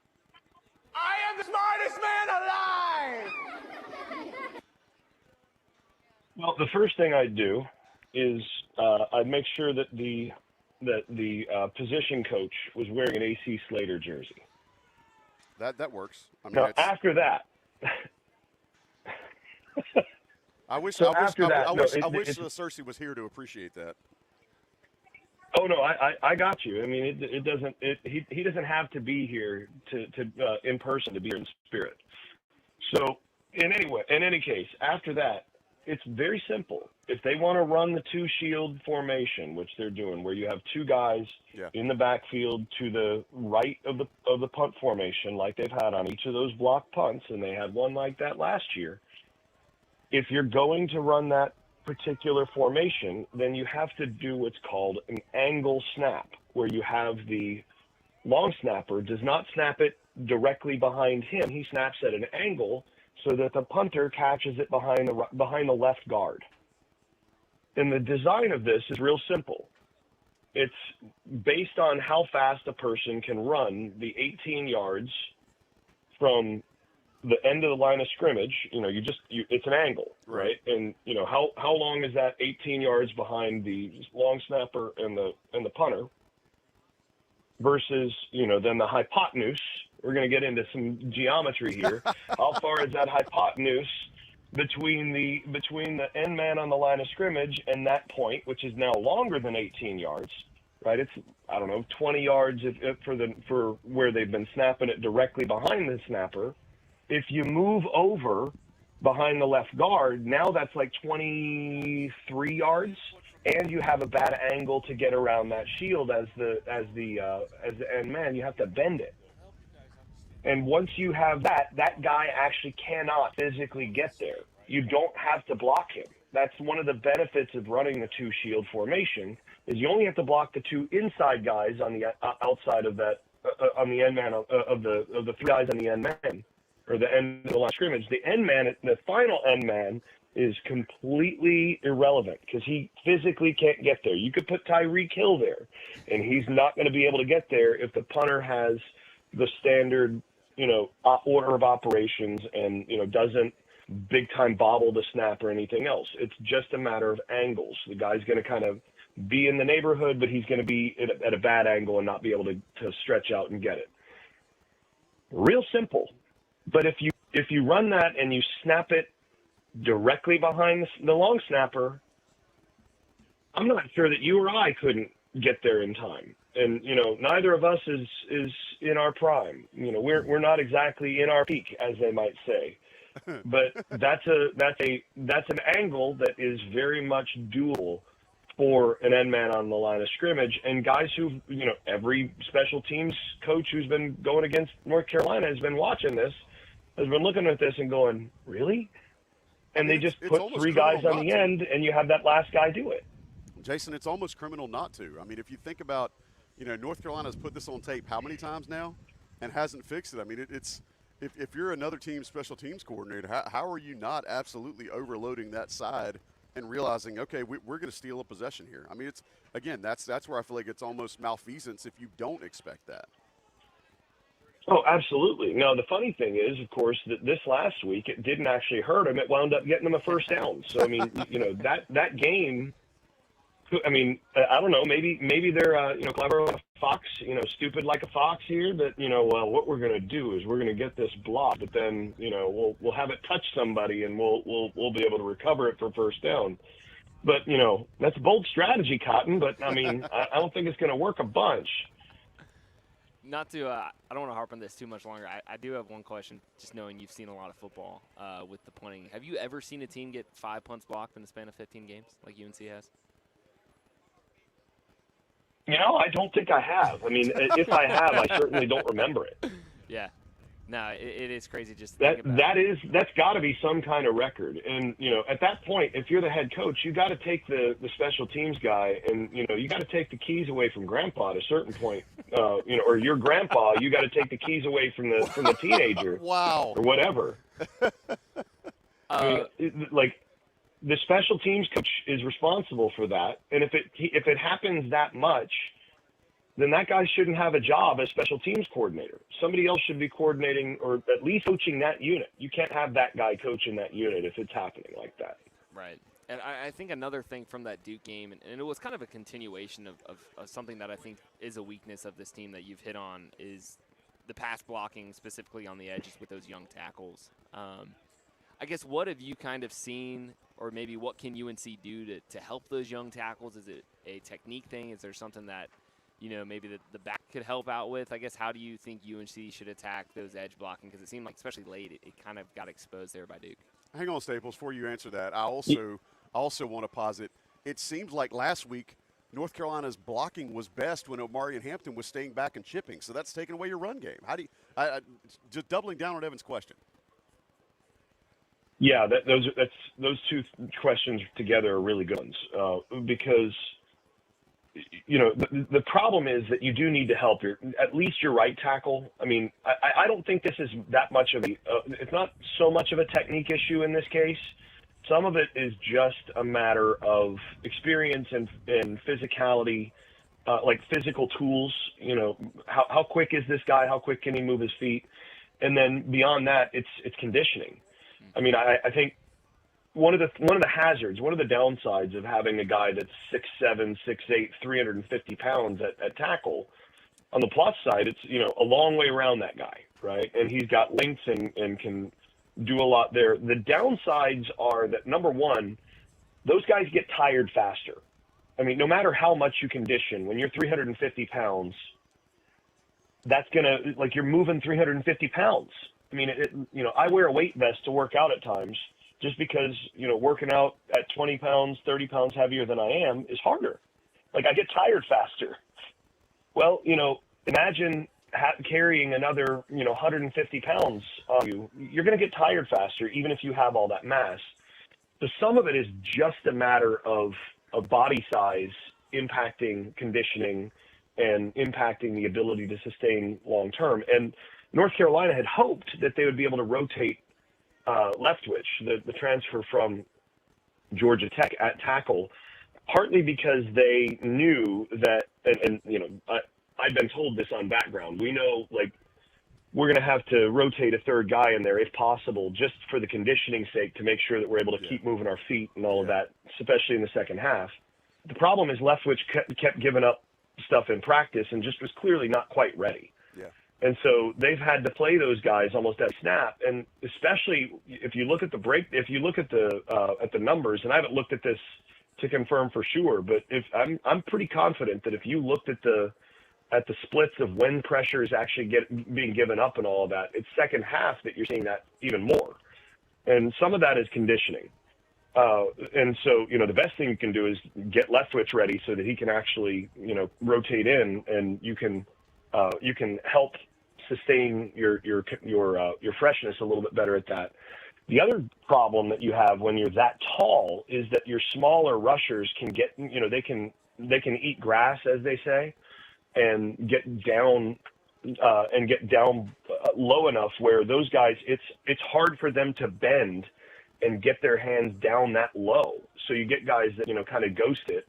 I am the smartest man alive! Well, the first thing I'd do is I'd make sure that the position coach was wearing an AC Slater jersey. That works. I mean, now, after that, I wish Searcy was here to appreciate that. Oh no, I got you. I mean, it doesn't. He doesn't have to be here to in person to be here in spirit. So in any case, after that, it's very simple. If they want to run the 2 shield formation, which they're doing, where you have 2 guys in the backfield to the right of the punt formation, like they've had on each of those block punts, and they had one like that last year. If you're going to run that particular formation, then you have to do what's called an angle snap, where you have the long snapper does not snap it directly behind him. He snaps at an angle so that the punter catches it behind the left guard. And the design of this is real simple. It's based on how fast a person can run the 18 yards from the end of the line of scrimmage. It's an angle, right? And how long is that 18 yards behind the long snapper and the punter versus then the hypotenuse. We're going to get into some geometry here. How far is that hypotenuse between the end man on the line of scrimmage and that point, which is now longer than 18 yards, right? It's 20 yards for where they've been snapping it directly behind the snapper. If you move over behind the left guard, now that's like 23 yards, and you have a bad angle to get around that shield as the end man. You have to bend it. And once you have that guy actually cannot physically get there. You don't have to block him. That's one of the benefits of running the two shield formation, is you only have to block the two inside guys on the outside of that on the end man of the three guys on the end man, or the end of the line of scrimmage. The end man, the final end man, is completely irrelevant because he physically can't get there. You could put Tyreek Hill there, and he's not going to be able to get there if the punter has the standard, order of operations and, doesn't big time bobble the snap or anything else. It's just a matter of angles. The guy's going to kind of be in the neighborhood, but he's going to be at a bad angle and not be able to stretch out and get it. Real simple. But if you run that and you snap it directly behind the long snapper, I'm not sure that you or I couldn't get there in time. And neither of us is in our prime. We're not exactly in our peak, as they might say. But that's an angle that is very much doable for an end man on the line of scrimmage. And guys who, every special teams coach who's been going against North Carolina has been watching this, has been looking at this and going, really? And they just put three guys on the end, and you have that last guy do it. Jason, it's almost criminal not to. I mean, if you think about, North Carolina's put this on tape how many times now and hasn't fixed it? I mean, it's if you're another team special teams coordinator, how are you not absolutely overloading that side and realizing, okay, we're going to steal a possession here? I mean, it's again, that's where I feel like it's almost malfeasance if you don't expect that. Oh, absolutely. Now, the funny thing is, of course, that this last week, it didn't actually hurt him. It wound up getting him a first down. So, I mean, that game, I mean, I don't know, maybe they're, clever like a fox, stupid like a fox here, that, what we're going to do is we're going to get this block, but then, we'll have it touch somebody and we'll be able to recover it for first down. But, that's a bold strategy, Cotton, but, I mean, I don't think it's going to work a bunch. Not to, I don't want to harp on this too much longer. I do have one question, just knowing you've seen a lot of football with the punting. Have you ever seen a team get 5 punts blocked in the span of 15 games like UNC has? I don't think I have. I mean, if I have, I certainly don't remember it. Yeah. No, it is crazy just to think about. That's got to be some kind of record. And, at that point, if you're the head coach, you got to take the special teams guy and, you got to take the keys away from grandpa at a certain point. Or your grandpa, you got to take the keys away from the teenager. Wow. Or whatever. I mean, the special teams coach is responsible for that. And if it happens that much, then that guy shouldn't have a job as special teams coordinator. Somebody else should be coordinating or at least coaching that unit. You can't have that guy coaching that unit if it's happening like that. Right. And I think another thing from that Duke game, and it was kind of a continuation of something that I think is a weakness of this team that you've hit on, is the pass blocking, specifically on the edges with those young tackles. I guess what have you kind of seen, or maybe what can UNC do to help those young tackles? Is it a technique thing? Is there something that maybe the back could help out with? I guess, how do you think UNC should attack those edge blocking? Because it seemed like, especially late, it kind of got exposed there by Duke. Hang on, Staples, before you answer that, I also want to posit, it seems like last week North Carolina's blocking was best when Omari and Hampton was staying back and chipping. So that's taking away your run game. How do you just doubling down on Evan's question? Yeah, those two questions together are really good ones because the problem is that you do need to help at least your right tackle. I mean, I don't think this is that much of it's not so much of a technique issue in this case. Some of it is just a matter of experience and physicality, like physical tools. How quick is this guy? How quick can he move his feet? And then beyond that, it's conditioning. I mean, I think one of the hazards, one of the downsides of having a guy that's 6'7", 6'8", 350 pounds at tackle, on the plus side, it's a long way around that guy, right? And he's got length and can do a lot there. The downsides are that, number one, those guys get tired faster. I mean, no matter how much you condition, when you're 350 pounds, that's gonna, like, you're moving 350 pounds. I mean, I wear a weight vest to work out at times, just because, working out at 20 pounds, 30 pounds heavier than I am is harder. Like, I get tired faster. Well, imagine carrying another, 150 pounds on you. You're going to get tired faster, even if you have all that mass. So some of it is just a matter of body size impacting conditioning and impacting the ability to sustain long term. And North Carolina had hoped that they would be able to rotate Leftwich, the transfer from Georgia Tech at tackle, partly because they knew that, and I've been told this on background. We know, like, we're going to have to rotate a third guy in there if possible, just for the conditioning sake, to make sure that we're able to keep moving our feet and all of that, especially in the second half. The problem is Leftwich kept giving up stuff in practice and just was clearly not quite ready. Yeah. And so they've had to play those guys almost at snap. And especially if you look at the numbers, and I haven't looked at this to confirm for sure, but I'm pretty confident that if you looked at the splits of when pressure is actually being given up and all of that, it's second half that you're seeing that even more. And some of that is conditioning. And so, the best thing you can do is get Leftwich ready so that he can actually, rotate in, and you can help sustain your freshness a little bit better at that. The other problem that you have when you're that tall is that your smaller rushers can get, they can eat grass, as they say, and get down low enough where those guys, it's hard for them to bend and get their hands down that low. So you get guys that, kind of ghost it,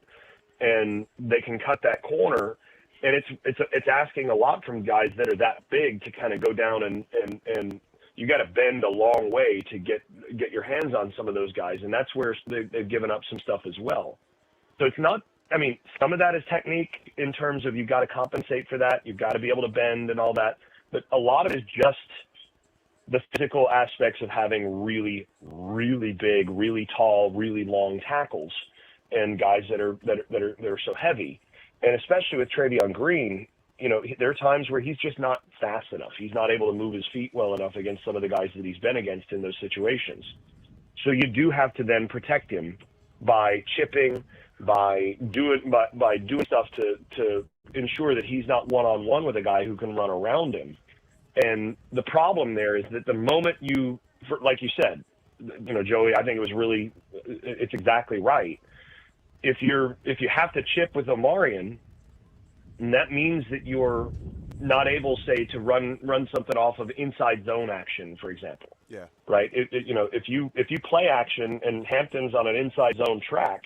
and they can cut that corner. And it's asking a lot from guys that are that big to kind of go down and you got to bend a long way to get your hands on some of those guys. And that's where they've given up some stuff as well. So it's not, some of that is technique in terms of you've got to compensate for that. You've got to be able to bend and all that. But a lot of it is just the physical aspects of having really, really big, really tall, really long tackles and guys that are so heavy. And especially with Travion Green, there are times where he's just not fast enough. He's not able to move his feet well enough against some of the guys that he's been against in those situations. So you do have to then protect him by chipping, by doing stuff to ensure that he's not one-on-one with a guy who can run around him. And the problem there is that the moment like you said, Joey, I think it's exactly right. If you have to chip with Omarion, and that means that you're not able, say, to run something off of inside zone action, for example. Yeah. Right. If you play action and Hampton's on an inside zone track,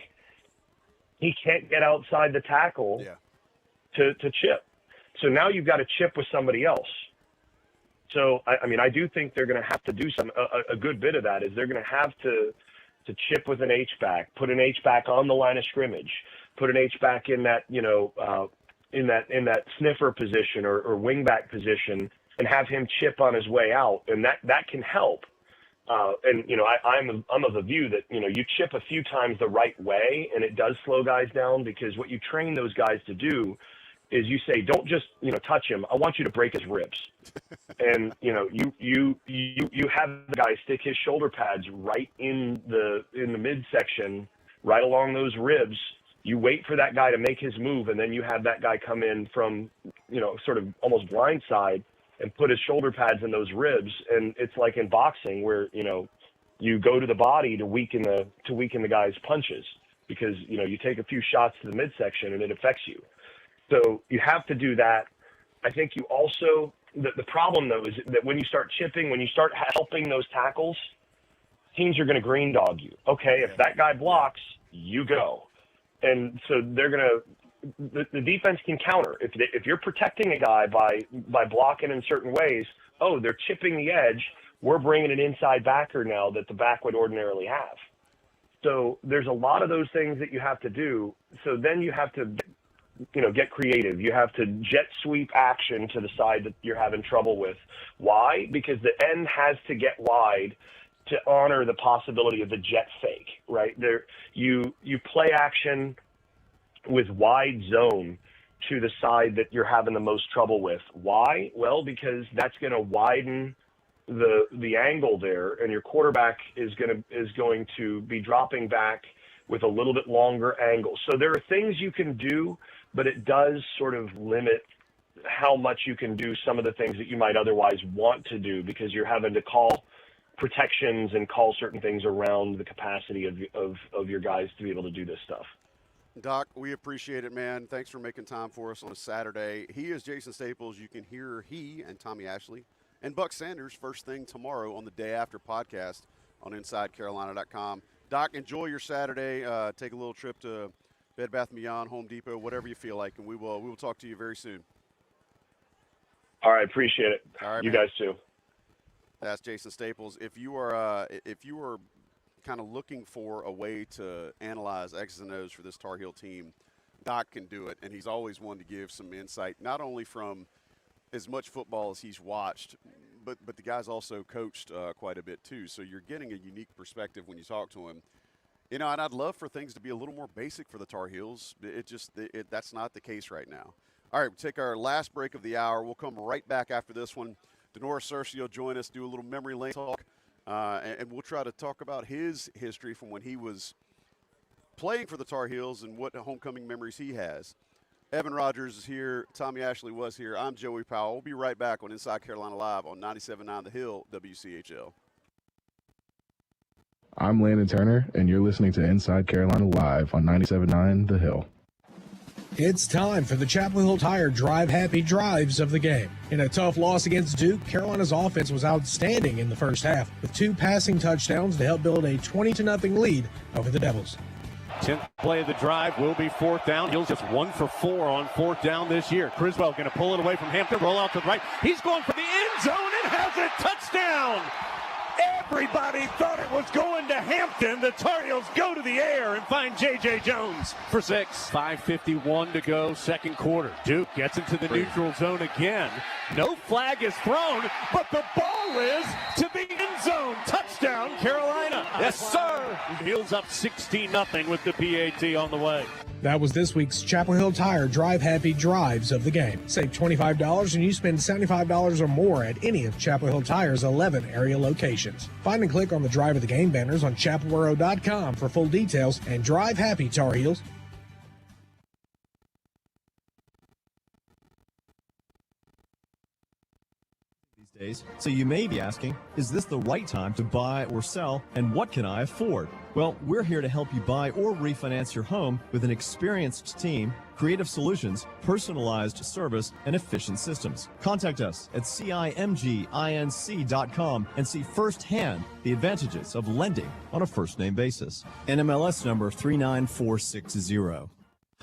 he can't get outside the tackle to chip. So now you've got to chip with somebody else. So I do think they're going to have to do a good bit of that. Is they're going to have to chip with an H-back, put an H-back on the line of scrimmage, put an H-back in that, in that sniffer position or wing-back position, and have him chip on his way out, and that can help. I'm of the view that, you chip a few times the right way, and it does slow guys down, because what you train those guys to do is you say, don't just, touch him. I want you to break his ribs. And, you have the guy stick his shoulder pads right in the midsection, right along those ribs. You wait for that guy to make his move, and then you have that guy come in from, sort of almost blindside and put his shoulder pads in those ribs. And it's like in boxing where, you go to the body to weaken the guy's punches. because, you take a few shots to the midsection and it affects you. So you have to do that. I think you also, the problem though is that when you start chipping, when you start helping those tackles, teams are going to green dog you. Okay, if that guy blocks, you go. And so they're going to, the defense can counter. If you're protecting a guy by blocking in certain ways, they're chipping the edge, we're bringing an inside backer now that the back would ordinarily have. So there's a lot of those things that you have to do. So then you have to, get creative. You have to jet sweep action to the side that you're having trouble with. Why? Because the end has to get wide to honor the possibility of the jet fake, right? You play action with wide zone to the side that you're having the most trouble with. Why? Well, because that's going to widen the angle there, and your quarterback is going to be dropping back with a little bit longer angle. So there are things you can do, but it does sort of limit how much you can do some of the things that you might otherwise want to do, because you're having to call protections and call certain things around the capacity of your guys to be able to do this stuff. Doc, we appreciate it, man. Thanks for making time for us on a Saturday. He is Jason Staples. You can hear he and Tommy Ashley and Buck Sanders first thing tomorrow on the Day After podcast on InsideCarolina.com. Doc, enjoy your Saturday. Take a little trip to Bed Bath & Beyond, Home Depot, whatever you feel like, and we will talk to you very soon. All right, appreciate it. All right, you man. guys too. That's Jason Staples. If you are kind of looking for a way to analyze X's and O's for this Tar Heel team, Doc can do it, and he's always one to give some insight, not only from as much football as he's watched, but the guy's also coached quite a bit too. So you're getting a unique perspective when you talk to him. And I'd love for things to be a little more basic for the Tar Heels. That's not the case right now. All right, we'll take our last break of the hour. We'll come right back after this one. Denora Searcy will join us, do a little memory lane talk, and we'll try to talk about his history from when he was playing for the Tar Heels and what homecoming memories he has. Evan Rogers is here. Tommy Ashley was here. I'm Joey Powell. We'll be right back on Inside Carolina Live on 97.9 The Hill, WCHL. I'm Landon Turner, and you're listening to Inside Carolina Live on 97.9 The Hill. It's time for the Chapel Hill Tire Drive Happy Drives of the game. In a tough loss against Duke, Carolina's offense was outstanding in the first half, with 2 passing touchdowns to help build a 20-0 lead over the Devils. 10th play of the drive will be 4th down. Heels just 1 for 4 on 4th down this year. Criswell going to pull it away from Hampton, roll out to the right. He's going for the end zone and has it. Touchdown! Everybody thought it was going to Hampton. The Tar Heels go to the air and find J.J. Jones for 6. 5:51 to go, second quarter. Duke gets into the neutral zone again. No flag is thrown, but the ball is to the end zone. Touchdown, Carolina. Yes, sir. Heels up 16-0 with the PAT on the way. That was this week's Chapel Hill Tire Drive Happy Drives of the game. Save $25 and you spend $75 or more at any of Chapel Hill Tire's 11 area locations. Find and click on the Drive of the Game banners on chapelboro.com for full details, and drive happy, Tar Heels. Days. So you may be asking, is this the right time to buy or sell, and what can I afford? Well, we're here to help you buy or refinance your home with an experienced team, creative solutions, personalized service, and efficient systems. Contact us at CIMGINC.com and see firsthand the advantages of lending on a first-name basis. NMLS number 39460.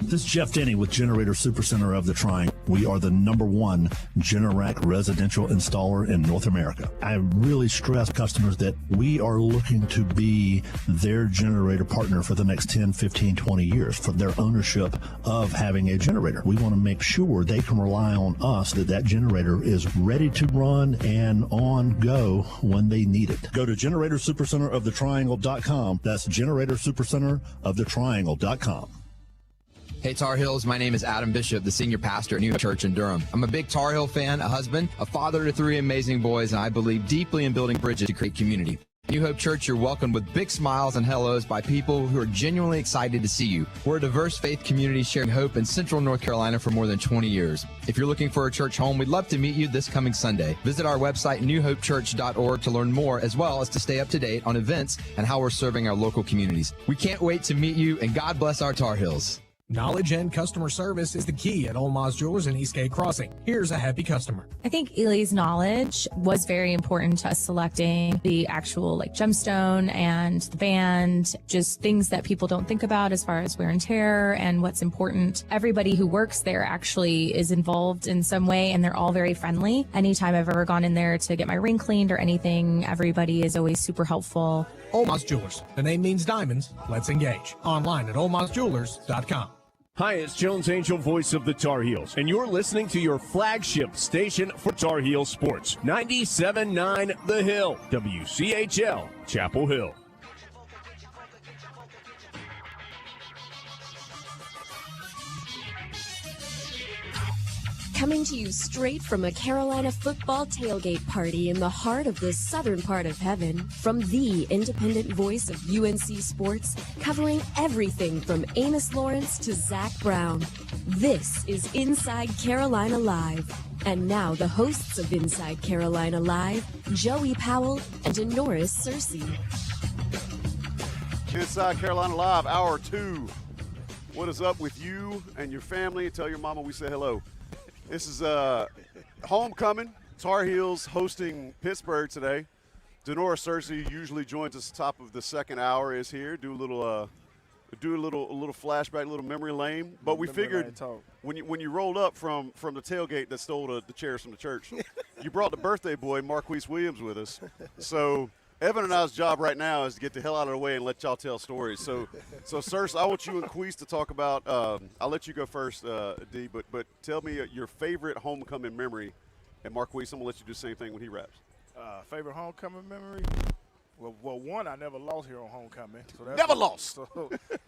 This is Jeff Denny with Generator Supercenter of the Triangle. We are the #1 Generac residential installer in North America. I really stress customers that we are looking to be their generator partner for the next 10, 15, 20 years for their ownership of having a generator. We want to make sure they can rely on us that that generator is ready to run and on go when they need it. Go to GeneratorSupercenterOfTheTriangle.com. That's GeneratorSupercenterOfTheTriangle.com. Hey, Tar Heels, my name is Adam Bishop, the senior pastor at New Church in Durham. I'm a big Tar Heel fan, a husband, a father to 3 amazing boys, and I believe deeply in building bridges to create community. New Hope Church, you're welcomed with big smiles and hellos by people who are genuinely excited to see you. We're a diverse faith community sharing hope in Central North Carolina for more than 20 years. If you're looking for a church home, we'd love to meet you this coming Sunday. Visit our website, newhopechurch.org, to learn more, as well as to stay up to date on events and how we're serving our local communities. We can't wait to meet you, and God bless our Tar Heels. Knowledge and customer service is the key at Old Moss Jewelers in Eastgate Crossing. Here's a happy customer. I think Ely's knowledge was very important to us selecting the actual gemstone and the band, just things that people don't think about as far as wear and tear and what's important. Everybody who works there actually is involved in some way, and they're all very friendly. Anytime I've ever gone in there to get my ring cleaned or anything, everybody is always super helpful. Old Moss Jewelers. The name means diamonds. Let's engage. Online at oldmossjewelers.com. Hi, it's Jones Angel, voice of the Tar Heels, and you're listening to your flagship station for Tar Heel sports, 97.9 The Hill, WCHL, Chapel Hill. Coming to you straight from a Carolina football tailgate party in the heart of the southern part of heaven, from the independent voice of UNC sports, covering everything from Amos Lawrence to Zach Brown. This is Inside Carolina Live. And now the hosts of Inside Carolina Live, Joey Powell and Denoris Searcy. Inside Carolina Live, Hour 2. What is up with you and your family? Tell your mama we say hello. This is homecoming. Tar Heels hosting Pittsburgh today. Denoris Searcy usually joins us top of the second hour. Is here. Do a little flashback, a little memory lane. But we figured when you rolled up from the tailgate that stole the chairs from the church, you brought the birthday boy Marquise Williams with us. So Evan and I's job right now is to get the hell out of the way and let y'all tell stories. So Searcy, I want you and Queese to talk about. I'll let you go first, D. But tell me your favorite homecoming memory, and Marquise, I'm gonna let you do the same thing when he raps. Favorite homecoming memory? Well, one, I never lost here on homecoming. So that's never lost.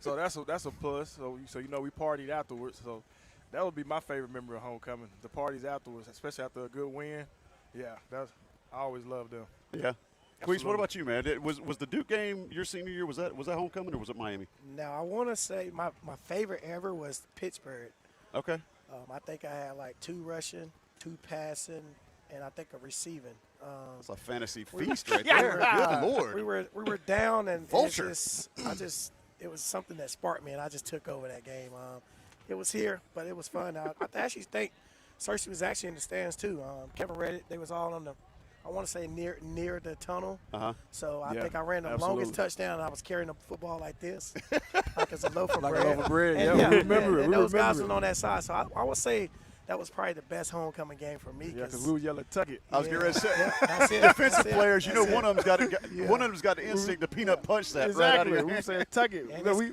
So that's a plus. So you know we partied afterwards. So that would be my favorite memory of homecoming. The parties afterwards, especially after a good win. Yeah, I always loved them. Yeah. Queese, what about you, man? Was the Duke game your senior year? Was that homecoming or was it Miami? Now, I want to say my favorite ever was Pittsburgh. Okay. I think I had like 2 rushing, 2 passing, and I think a receiving. It's a fantasy feast right there. Good Lord. We were down, and Vulture. it was something that sparked me, and I just took over that game. It was here, but it was fun. I actually think Searcy was actually in the stands too. Kevin read it. They was all on the, I want to say near the tunnel. So I think I ran the longest touchdown. And I was carrying the football like this, like it's a loaf of bread. Yeah, remember it. And those guys were on that side. So I would say that was probably the best homecoming game for me. Yeah, because we were yelling "tuck it." I was getting ready to say, defensive players. You know, one of them's got the instinct to peanut punch that. Exactly. Right we were saying "tuck it."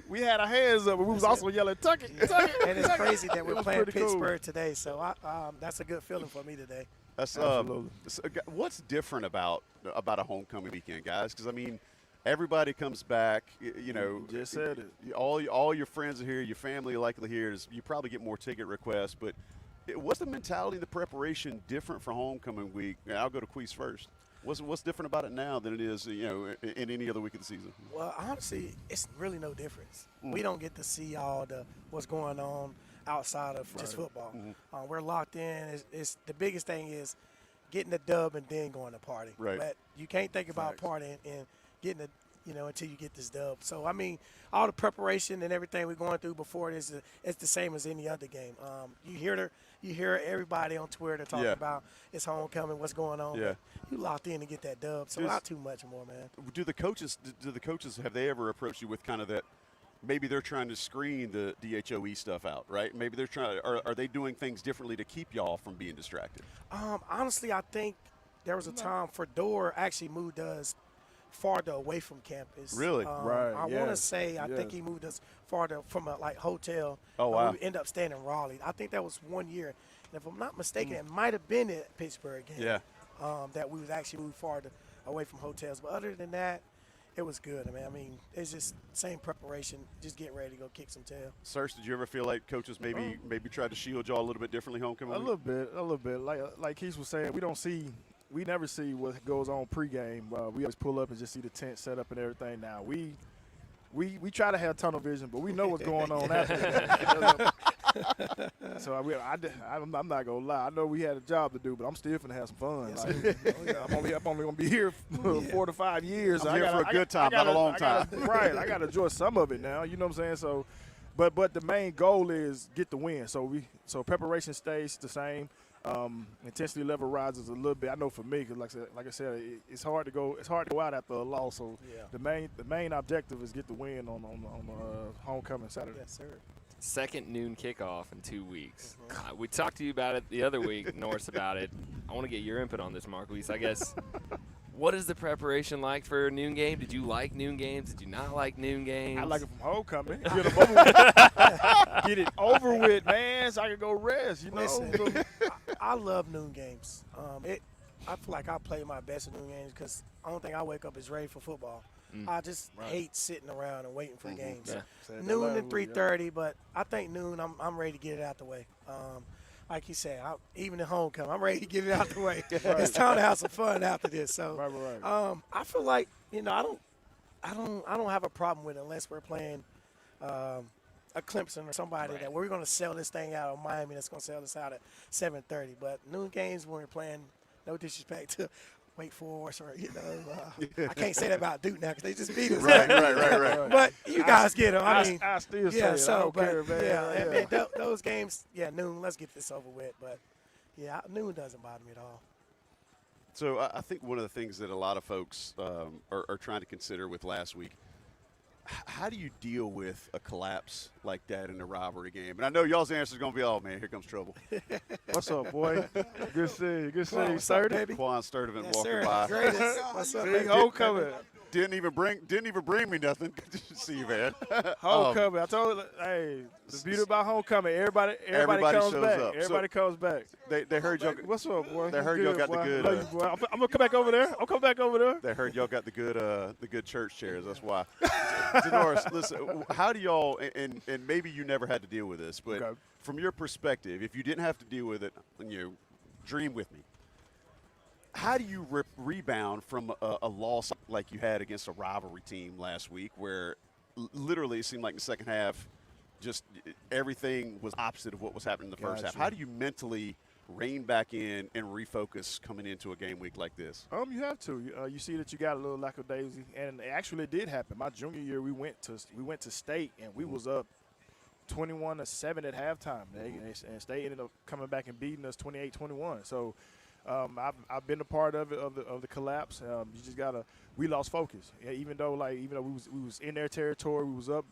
We had our hands up, but we was also yelling "tuck it, tuck it." And it's crazy that we're playing Pittsburgh today. So that's a good feeling for me today. That's what's different about a homecoming weekend, guys? Because I mean, everybody comes back. You know, you just said it. All your friends are here. Your family are likely here. You probably get more ticket requests. But what's the mentality, the preparation different for homecoming week? I'll go to Queese first. What's different about it now than it is, in any other week of the season? Well, honestly, it's really no difference. We don't get to see all what's going on outside of just football. We're locked in. It's the biggest thing is getting the dub and then going to party. Right. But you can't think about partying and getting until you get this dub. So, I mean, all the preparation and everything we're going through before this, it's the same as any other game. You hear everybody on Twitter talking about it's homecoming, what's going on. Yeah. You locked in to get that dub, so not too much more, man. Do the coaches have they ever approached you with kind of that? Maybe they're trying to screen the DHOE stuff out, right? Maybe they're trying. Are they doing things differently to keep y'all from being distracted? Honestly, I think there was a time Fedor actually moved us farther away from campus. Really? Right. I want to say I think he moved us farther from a hotel. Oh wow. We ended up staying in Raleigh. I think that was 1 year, and if I'm not mistaken, it might have been at Pittsburgh game. Yeah. That we was actually moved farther away from hotels. But other than that, it was good. I mean, it's just same preparation, just getting ready to go kick some tail. Searcy, did you ever feel like coaches maybe tried to shield y'all a little bit differently homecoming? A little bit. Like Keith was saying, we don't see we never see what goes on pregame. We always pull up and just see the tent set up and everything. Now we try to have tunnel vision, but we know what's going on after that. So I'm not gonna lie. I know we had a job to do, but I'm still finna have some fun. I'm only gonna be here for 4 to 5 years. I'm here for a good time, not a long time. Right. I gotta enjoy some of it now. You know what I'm saying? So, but the main goal is get the win. So preparation stays the same. Intensity level rises a little bit. I know for me, because like I said, it's hard to go out after a loss. So the main objective is get the win on homecoming Saturday. Yes, sir. Second noon kickoff in 2 weeks. We talked to you about it the other week, Norris, about it. I want to get your input on this, Marquise. I guess, what is the preparation like for a noon game? Did you like noon games? Did you not like noon games? I like it from homecoming. Get them over with. Get it over with, man, so I can go rest, you know. Listen, I love noon games. I feel like I play my best in noon games because I don't think I wake up as ready for football. I just hate sitting around and waiting for games. Yeah. Noon and 3:30, but I think noon, I'm ready to get it out the way. Like you said, even at homecoming, I'm ready to get it out the way. It's time to have some fun after this. So I feel like, I don't have a problem with it unless we're playing a Clemson or somebody that we're going to sell this thing out, or Miami that's going to sell this out at 7:30. But noon games when we're playing, no disrespect to Wake Forest or, I can't say that about Duke now because they just beat us. Right. But you guys get them. I mean, I still say it. I don't care, man. Those games, noon, let's get this over with. But, noon doesn't bother me at all. So I think one of the things that a lot of folks are trying to consider with last week, how do you deal with a collapse like that in a rivalry game? And I know y'all's answer is going to be, oh, man, here comes trouble. What's up, boy? Good to see you. Good to see you, Sturdy. Quan Sturdivant Yes, walking sir. by. Greatest. What's up, baby? Homecoming. Didn't even bring me nothing. Good to see you, man. Homecoming. I told you, hey, the beauty about homecoming, everybody comes shows back. up. Everybody comes back. They heard y'all. What's up, boy? They heard y'all got the good. I'm gonna come back over there. I'll come back over there. They heard y'all got the good church chairs. That's why. Denoris, listen, how do y'all, and maybe you never had to deal with this, but from your perspective, if you didn't have to deal with it, dream with me. How do you rebound from a loss like you had against a rivalry team last week, where literally it seemed like the second half, just everything was opposite of what was happening in the first half? How do you mentally rein back in and refocus coming into a game week like this? You have to. You see that you got a little lackadaisy, and actually it did happen. My junior year, we went to state, and we was up 21-7 at halftime. And state ended up coming back and beating us 28-21. So. I've been a part of it, of the collapse. You just gotta. We lost focus. Even though we was in their territory, we was up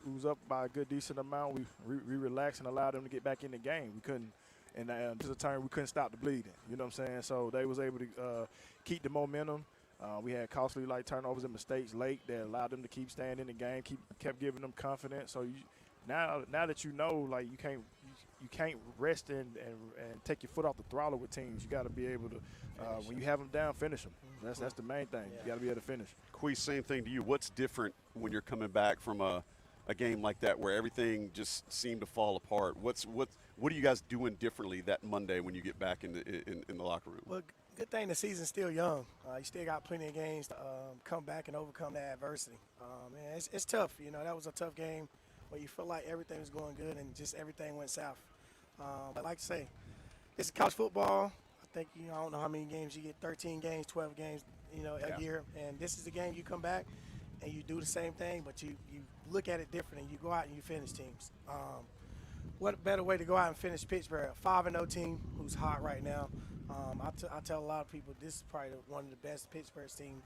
by a good decent amount. We relaxed and allowed them to get back in the game. We couldn't, and to the turn we couldn't stop the bleeding. You know what I'm saying? So they was able to keep the momentum. We had costly turnovers and mistakes late that allowed them to keep staying in the game. Kept giving them confidence. So now that you know, you can't rest and take your foot off the throttle with teams. You got to be able to, when you have them down, finish them. That's the main thing. You got to be able to finish. Queese, same thing to you. What's different when you're coming back from a game like that where everything just seemed to fall apart? What are you guys doing differently that Monday when you get back in the locker room? Well, good thing the season's still young. You still got plenty of games to come back and overcome that adversity. Man, it's tough. That was a tough game. But you feel like everything was going good and just everything went south. But like I say, it's college football. I think, I don't know how many games you get, 13 games, 12 games, a year. And this is the game you come back and you do the same thing, but you look at it different and you go out and you finish teams. What better way to go out and finish Pittsburgh? A 5-0 team who's hot right now. I tell a lot of people this is probably one of the best Pittsburgh teams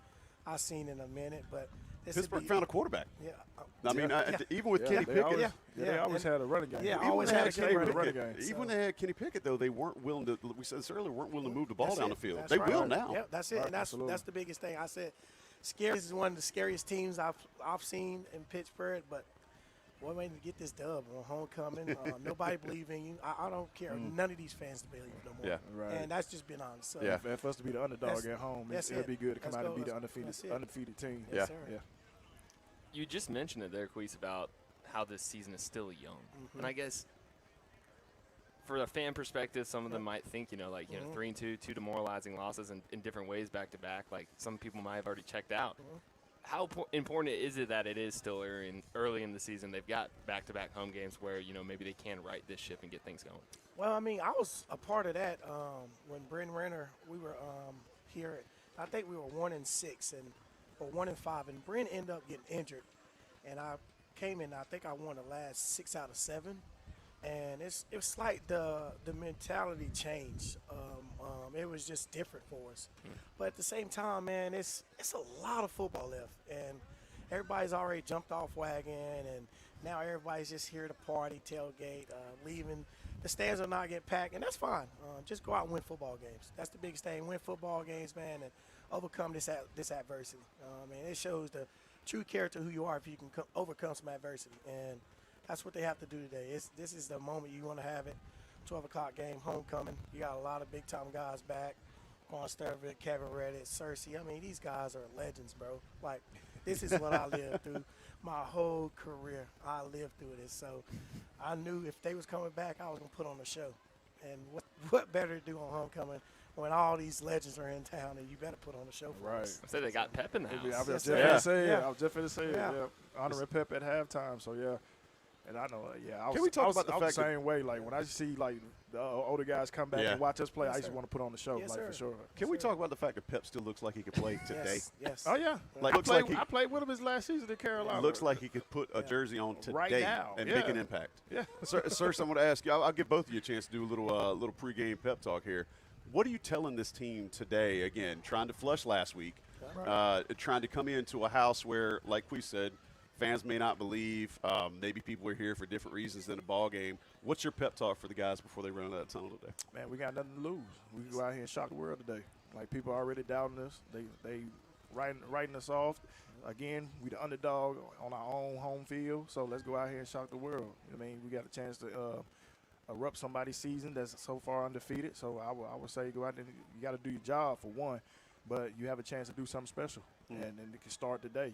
I've seen in a minute, but Pittsburgh found a quarterback. Yeah. I mean, even with Kenny Pickett. They always had a running game. Yeah, always had a running game. Even when they had Kenny Pickett, though, they weren't willing to. We said this earlier, weren't willing to move the ball down the field. That's they right. will now. Yep, that's it. Right, and that's the biggest thing. I said, this is one of the scariest teams I've seen in Pittsburgh, but what way to get this dub on homecoming? Nobody believe in you. I don't care. None of these fans believe no more. Yeah, right. And that's just been honest. So for us to be the underdog at home, it'd be good to come out and be the undefeated team. Yes, sir. Yeah. You just mentioned it there, Queese, about how this season is still young. And I guess for a fan perspective, some of them might think, 3-2, 2 demoralizing losses in different ways back-to-back. Like, some people might have already checked out. How important is it that it is still early in the season? They've got back-to-back home games where, maybe they can right this ship and get things going. Well, I mean, I was a part of that when Bryn Renner, we were here. I think we were 1-6 or 1-5, and Bryn ended up getting injured. And I came in, I think I won the last 6 out of 7. And it's like the mentality changed. It was just different for us. But at the same time, man, it's a lot of football left. And everybody's already jumped off wagon, and now everybody's just here to party, tailgate, leaving. The stands are not getting packed, and that's fine. Just go out and win football games. That's the biggest thing. Win football games, man, and overcome this adversity. And it shows the true character who you are if you can overcome some adversity. And that's what they have to do today. This is the moment you want to have it. 12 o'clock game, homecoming. You got a lot of big-time guys back. Quan Sturvik, Kevin Redditt, Searcy. I mean, these guys are legends, bro. Like, this is what I lived through my whole career. I lived through this. So I knew if they was coming back, I was going to put on a show. And what better to do on homecoming when all these legends are in town, and you better put on a show for us. I said they got Pep in the house. I was just going to say it. Honoring Pep at halftime. So, yeah. And I know, Can we talk about the fact the same way? Like, when I see, like, the older guys come back and watch us play, I used to want to put on the show, for sure. Can we talk about the fact that Pep still looks like he could play today? Yes. Oh, yeah. Like, I played with him his last season in Carolina. Looks like he could put a jersey on today right now. and make an impact. Yeah. Sir, I'm going to ask you, I'll give both of you a chance to do a little pregame pep talk here. What are you telling this team today, again, trying to flush last week, trying to come into a house where, like we said, fans may not believe, maybe people are here for different reasons than a ball game. What's your pep talk for the guys before they run out of that tunnel today? Man, we got nothing to lose. We can go out here and shock the world today. Like, people are already doubting us. They writing us off. Again, we the underdog on our own home field, so let's go out here and shock the world. I mean, we got a chance to erupt somebody's season that's so far undefeated. So I would say go out there. You got to do your job for one, but you have a chance to do something special, and it can start today.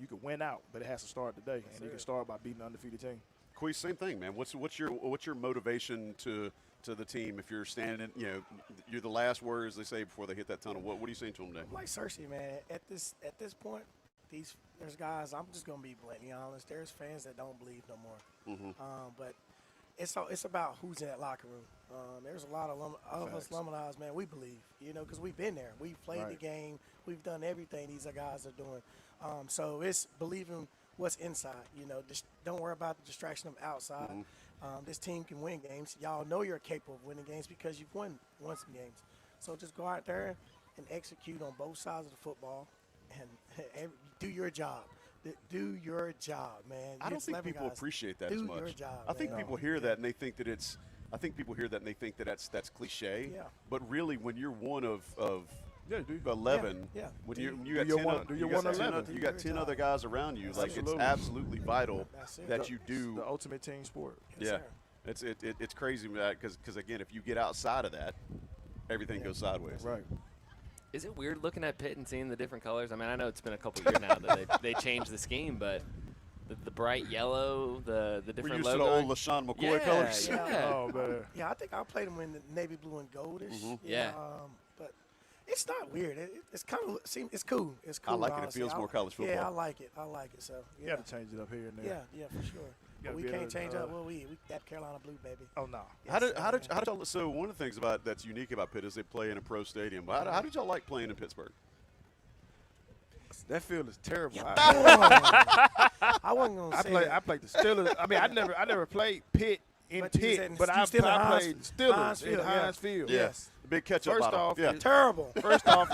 You could win out, but it has to start today, and you can start by beating an undefeated team. Quee, same thing, man. What's your motivation to the team if you're standing? You're the last word, as they say, before they hit that tunnel. What are you saying to them today? Like Searcy, man. At this point, there's guys. I'm just gonna be blatantly honest. There's fans that don't believe no more. But it's about who's in that locker room. There's a lot of us alumni, man. We believe, because we've been there. We've played the game. We've done everything these guys are doing. So it's believing what's inside. Just don't worry about the distraction of outside. This team can win games. Y'all know you're capable of winning games because you've won some games. So just go out there and execute on both sides of the football and do your job. Do your job, man. I don't think people appreciate that as much. Do your job. I think people hear that and they think that it's. I think people hear that and they think that that's cliche. Yeah. But really, when you're one of 11, when you got 10 other guys around you, like it's absolutely vital that you do the ultimate team sport. Yes, it's crazy because again, if you get outside of that, everything goes sideways. Right. Is it weird looking at Pitt and seeing the different colors? I mean, I know it's been a couple years now that they changed the scheme, but the bright yellow, the different logo. We're used to the old LaShawn McCoy colors. Yeah. Oh, man. Yeah, I think I played them in the navy blue and goldish. Yeah. But it's not weird. It's kind of it's cool. It's cool. I like honestly. it. It feels more college football. Yeah, I like it. So you got to change it up here and there. Yeah, for sure. But we can't change up. Well, we got Carolina blue, baby. Oh no. Yes, how did y'all? So one of the things that's unique about Pitt is they play in a pro stadium. How did y'all like playing in Pittsburgh? That field is terrible. I wasn't gonna say. I played the Steelers. I mean, I never played Pitt in Pitt, but I played Steelers in Heinz Field. Yes. The big catch-up. First off, terrible. First off,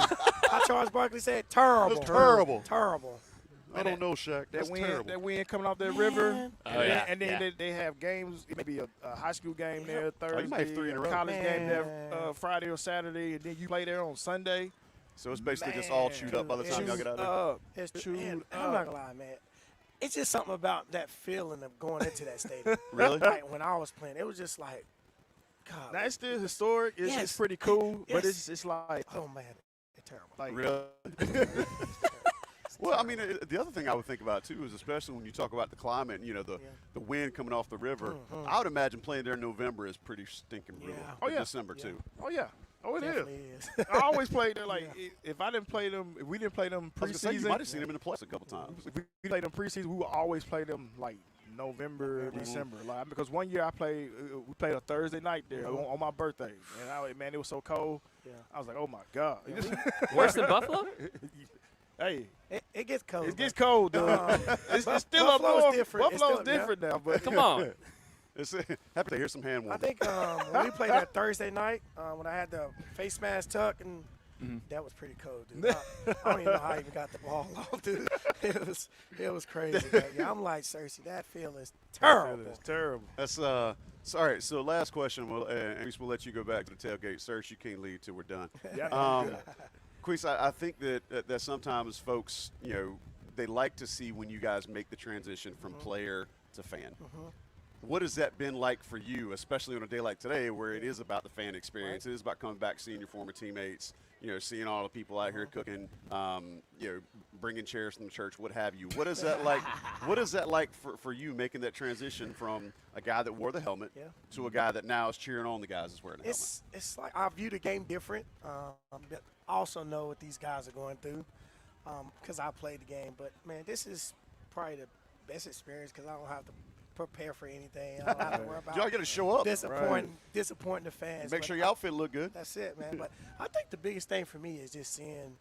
how Charles Barkley said, terrible. Terrible. I don't know, Shaq. That's terrible. That win coming off that river. And then Yeah. they have games, maybe a high school game there Thursday, you might have 3 in a row. college game there Friday or Saturday, and then you play there on Sunday. So it's basically just all chewed up by the time y'all get out there. It's chewed up. I'm not gonna lie, man. It's just something about that feeling of going into that stadium. Really? Like when I was playing, it was just like, God. Now, it's still historic. It's pretty cool, but it's like, oh man, it's terrible. Like, Really? Well, I mean, the other thing I would think about, too, is especially when you talk about the climate, you know, the wind coming off the river, I would imagine playing there in November is pretty stinking brutal. Oh, yeah. December, too. Oh, yeah. Oh, it is. I always played there. Like, if I didn't play them, if we didn't play them I was gonna say, preseason. you might have seen them in the playoffs a couple times. If we played them preseason, we would always play them, like, November, December. Like, because one year we played a Thursday night there on my birthday. And, man, it was so cold. Yeah. I was like, oh, my God. Worse than Buffalo? Hey. It gets cold. It gets cold, though. It's still up north. Buffalo's different now. But come on. Happy to hear some hand warming. I think when we played that Thursday night, when I had the face mask tuck, and that was pretty cold, dude. I don't even know how I even got the ball off, dude. It was crazy. But yeah, I'm like, Searcy, that field is terrible. It's terrible. That's all right. So last question, and we'll let you go back to the tailgate. Searcy, you can't leave till we're done. Queese, I think that sometimes folks, you know, they like to see when you guys make the transition from player to fan. What has that been like for you, especially on a day like today where it is about the fan experience? It is about coming back, seeing your former teammates, you know, seeing all the people out here cooking, you know, bringing chairs from the church, what have you. What is that like? What is that like for you making that transition from a guy that wore the helmet to a guy that now is cheering on the guys that's wearing the helmet? It's like I view the game different. But I also know what these guys are going through because I played the game. But, man, this is probably the best experience because I don't have to prepare for anything. I don't have to worry about y'all got to show up. Disappointing the fans. Make sure your outfit look good. That's it, man. But I think the biggest thing for me is just seeing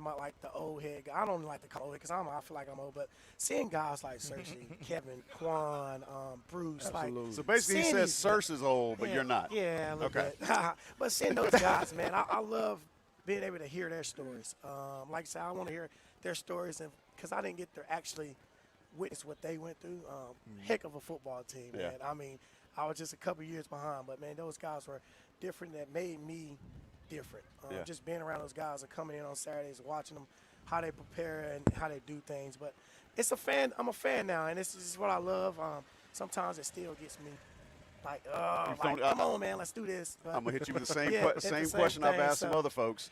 my, like, the old head guy. I don't like to call it because I feel like I'm old, but seeing guys like Searcy, Kevin, Quan, Bruce. Absolutely. Like, so basically he says Searcy's old, but you're not. Yeah, a little bit. But seeing those guys, man, I love being able to hear their stories. Like I said, I want to hear their stories because I didn't get to actually witness what they went through. Heck of a football team, man. I mean, I was just a couple years behind, but, man, those guys were different. That made me different. Just being around those guys and coming in on Saturdays, watching them, how they prepare and how they do things. But I'm a fan now, and this is what I love. Sometimes it still gets me like, come on, man, let's do this. But I'm going to hit you with the same question I've asked some other folks.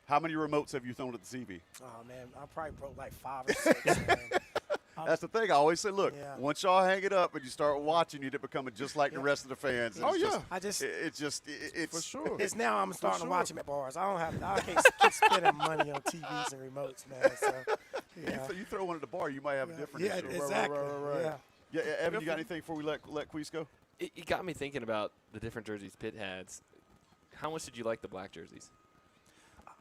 How many remotes have you thrown at the TV? Oh, man, I probably broke like 5 or 6, man. That's the thing. I always say, look, once y'all hang it up and you start watching it, becoming just like the rest of the fans. Oh, yeah. It's for sure. It's now I'm starting to watch them at bars. I can't keep spending money on TVs and remotes, man. So, you throw one at the bar, you might have a different issue. Exactly. Right. Yeah, Evan, you got anything before we let Queese go? It got me thinking about the different jerseys Pitt had. How much did you like the black jerseys?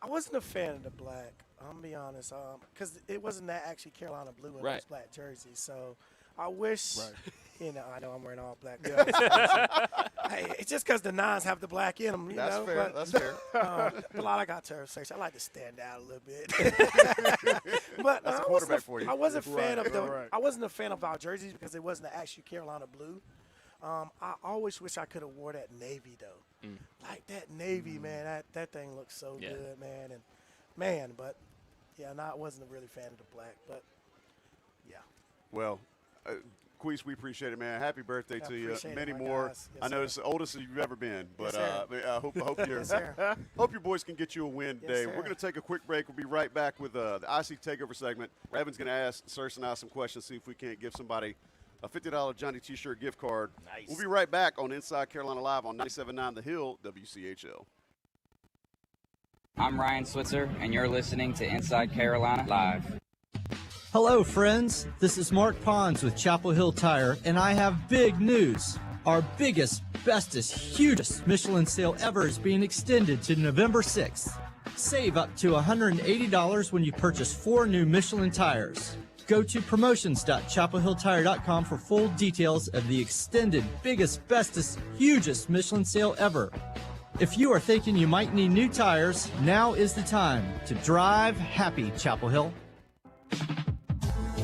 I wasn't a fan of the black. I'm going to be honest, because it wasn't that actually Carolina blue in those black jerseys. So I wish, you know, I know I'm wearing all black. Hey, it's just because the nines have the black in them. That's know, fair. But, that's fair. A lot I got to Searcy. I like to stand out a little bit. But that's a quarterback for you. I wasn't a fan of I wasn't a fan of our jerseys because it wasn't the actual Carolina blue. I always wish I could have wore that navy though. Like that navy, man. That thing looks so good, man. But yeah, I wasn't really a fan of the black, but yeah. Well, Queese, we appreciate it, man. Happy birthday to you. Many it, more. Yes, I know it's the oldest you've ever been, but I hope hope your boys can get you a win today. We're going to take a quick break. We'll be right back with the IC Takeover segment. Evan's going to ask Searcy and I some questions, see if we can't give somebody a $50 Johnny T-shirt gift card. Nice. We'll be right back on Inside Carolina Live on 97.9 The Hill, WCHL. I'm Ryan Switzer, and you're listening to Inside Carolina Live. Hello, friends. This is Mark Pons with Chapel Hill Tire, and I have big news. Our biggest, bestest, hugest Michelin sale ever is being extended to November 6th. Save up to $180 when you purchase 4 new Michelin tires. Go to promotions.chapelhilltire.com for full details of the extended, biggest, bestest, hugest Michelin sale ever. If you are thinking you might need new tires, now is the time to drive happy, Chapel Hill.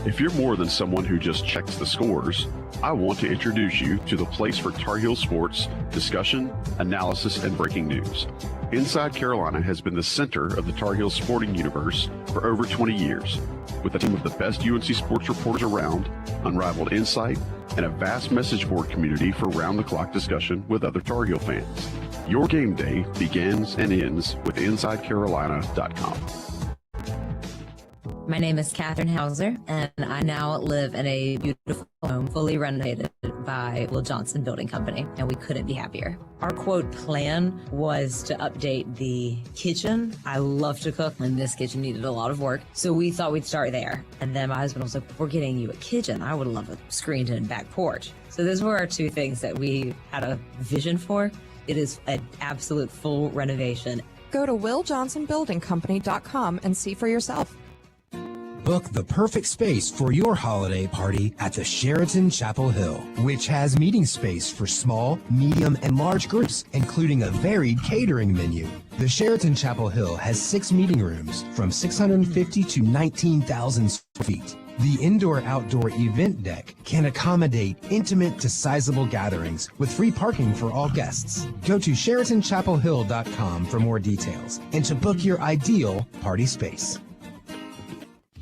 If you're more than someone who just checks the scores, I want to introduce you to the place for Tar Heel sports, discussion, analysis, and breaking news. Inside Carolina has been the center of the Tar Heel sporting universe for over 20 years, with a team of the best UNC sports reporters around, unrivaled insight, and a vast message board community for round-the-clock discussion with other Tar Heel fans. Your game day begins and ends with InsideCarolina.com. My name is Katherine Hauser, and I now live in a beautiful home fully renovated by Will Johnson Building Company, and we couldn't be happier. Our quote plan was to update the kitchen. I love to cook, and this kitchen needed a lot of work, so we thought we'd start there. And then my husband was like, we're getting you a kitchen. I would love a screened-in back porch. So those were our two things that we had a vision for. It is an absolute full renovation. Go to willjohnsonbuildingcompany.com and see for yourself. Book the perfect space for your holiday party at the Sheraton Chapel Hill, which has meeting space for small, medium, and large groups, including a varied catering menu. The Sheraton Chapel Hill has 6 meeting rooms from 650 to 19,000 square feet. The indoor-outdoor event deck can accommodate intimate to sizable gatherings with free parking for all guests. Go to SheratonChapelHill.com for more details and to book your ideal party space.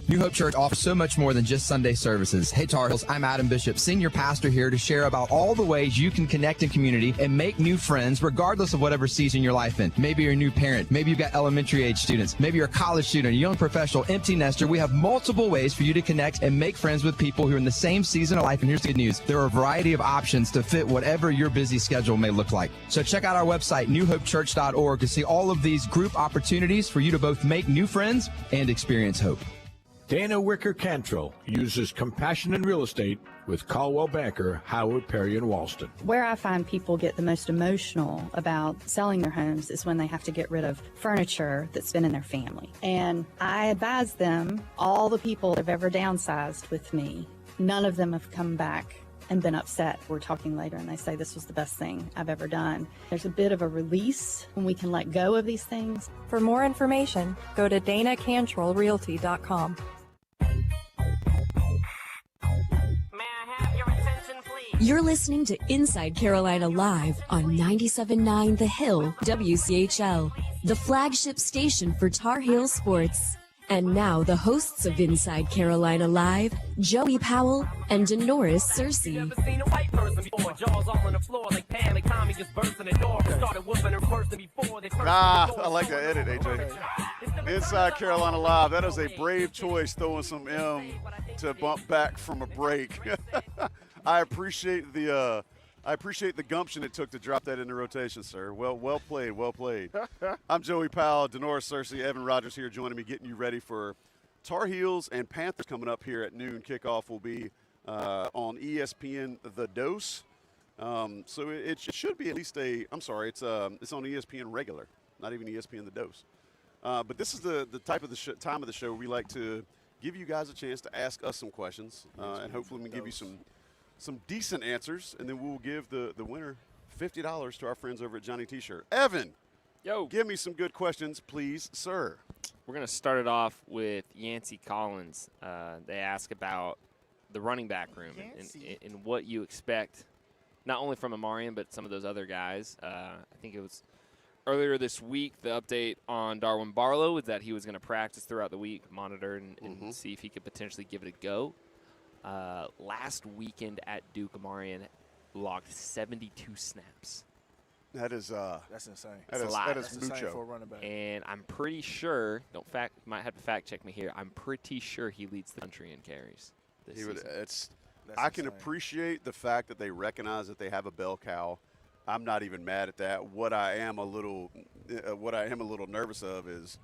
New Hope Church offers so much more than just Sunday services. Hey Tar Heels, I'm Adam Bishop, senior pastor here to share about all the ways you can connect in community and make new friends regardless of whatever season you're life in. Maybe you're a new parent, maybe you've got elementary age students, maybe you're a college student, a young professional, empty nester. We have multiple ways for you to connect and make friends with people who are in the same season of life. And here's the good news. There are a variety of options to fit whatever your busy schedule may look like. So check out our website, newhopechurch.org, to see all of these group opportunities for you to both make new friends and experience hope. Dana Wicker Cantrell uses compassion in real estate with Caldwell Banker, Howard, Perry, and Walston. Where I find people get the most emotional about selling their homes is when they have to get rid of furniture that's been in their family. And I advise them, all the people that have ever downsized with me, none of them have come back and been upset. We're talking later and they say this was the best thing I've ever done. There's a bit of a release when we can let go of these things. For more information, go to DanaCantrellRealty.com. You're listening to Inside Carolina Live on 97.9 The Hill, WCHL, the flagship station for Tar Heel sports. And now the hosts of Inside Carolina Live, Joey Powell and Denoris Searcy. I like that edit, AJ. Inside Carolina Live. That is a brave choice, throwing some M to bump back from a break. I appreciate the gumption it took to drop that into rotation, sir. Well played, well played. I'm Joey Powell, Denoris Searcy, Evan Rogers here joining me, getting you ready for Tar Heels and Panthers coming up here at noon. Kickoff will be on ESPN The Dose. So it should be at least it's on ESPN Regular, not even ESPN The Dose. But this is the type of time of the show where we like to give you guys a chance to ask us some questions, and hopefully we can give you some decent answers, and then we'll give the winner $50 to our friends over at Johnny T-Shirt. Evan, give me some good questions, please, sir. We're going to start it off with Yancey Collins. They ask about the running back room and what you expect, not only from Amarian, but some of those other guys. I think it was earlier this week, the update on Darwin Barlow was that he was going to practice throughout the week, monitor, and see if he could potentially give it a go. Last weekend at Duke, Amarian logged 72 snaps. That's insane. That's a lot. That's insane for a running back. And I'm pretty sure, might have to fact check me here, I'm pretty sure he leads the country in carries this season. I can appreciate the fact that they recognize that they have a bell cow. I'm not even mad at that. What I am a little nervous of is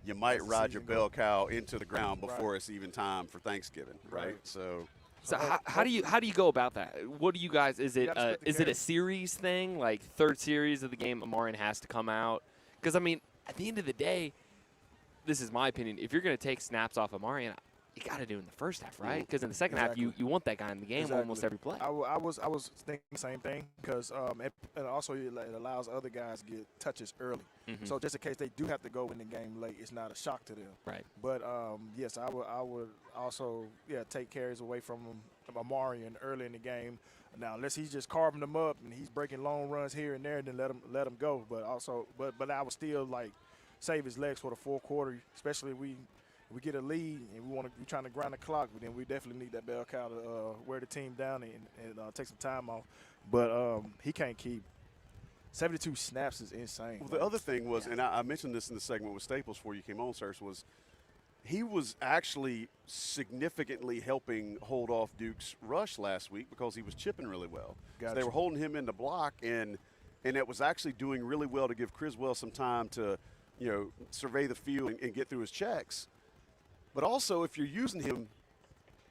you might ride your bell cow into the ground before it's even time for Thanksgiving, right? So how do you go about that? What do you guys? Is it a series thing, like third series of the game? Amarian has to come out because I mean, at the end of the day, this is my opinion. If you're going to take snaps off Amarian, you got to do it in the first half, right? Because in the second half, you want that guy in the game almost every play. I was thinking the same thing because and also it allows other guys to get touches early. So just in case they do have to go in the game late, it's not a shock to them. Right. But yes, I would also take carries away from Amarian early in the game. Now, unless he's just carving them up and he's breaking long runs here and there, then let him go. But I would still save his legs for the fourth quarter, especially if we get a lead and we're trying to grind the clock, but then we definitely need that bell cow to wear the team down and take some time off. But he can't keep 72 snaps is insane. Well, the other thing was, and I mentioned this in the segment with Staples before you came on, Sirs, was he was actually significantly helping hold off Duke's rush last week because he was chipping really well. So they were holding him in the block, and it was actually doing really well to give Criswell some time to, survey the field and get through his checks. But also, if you're using him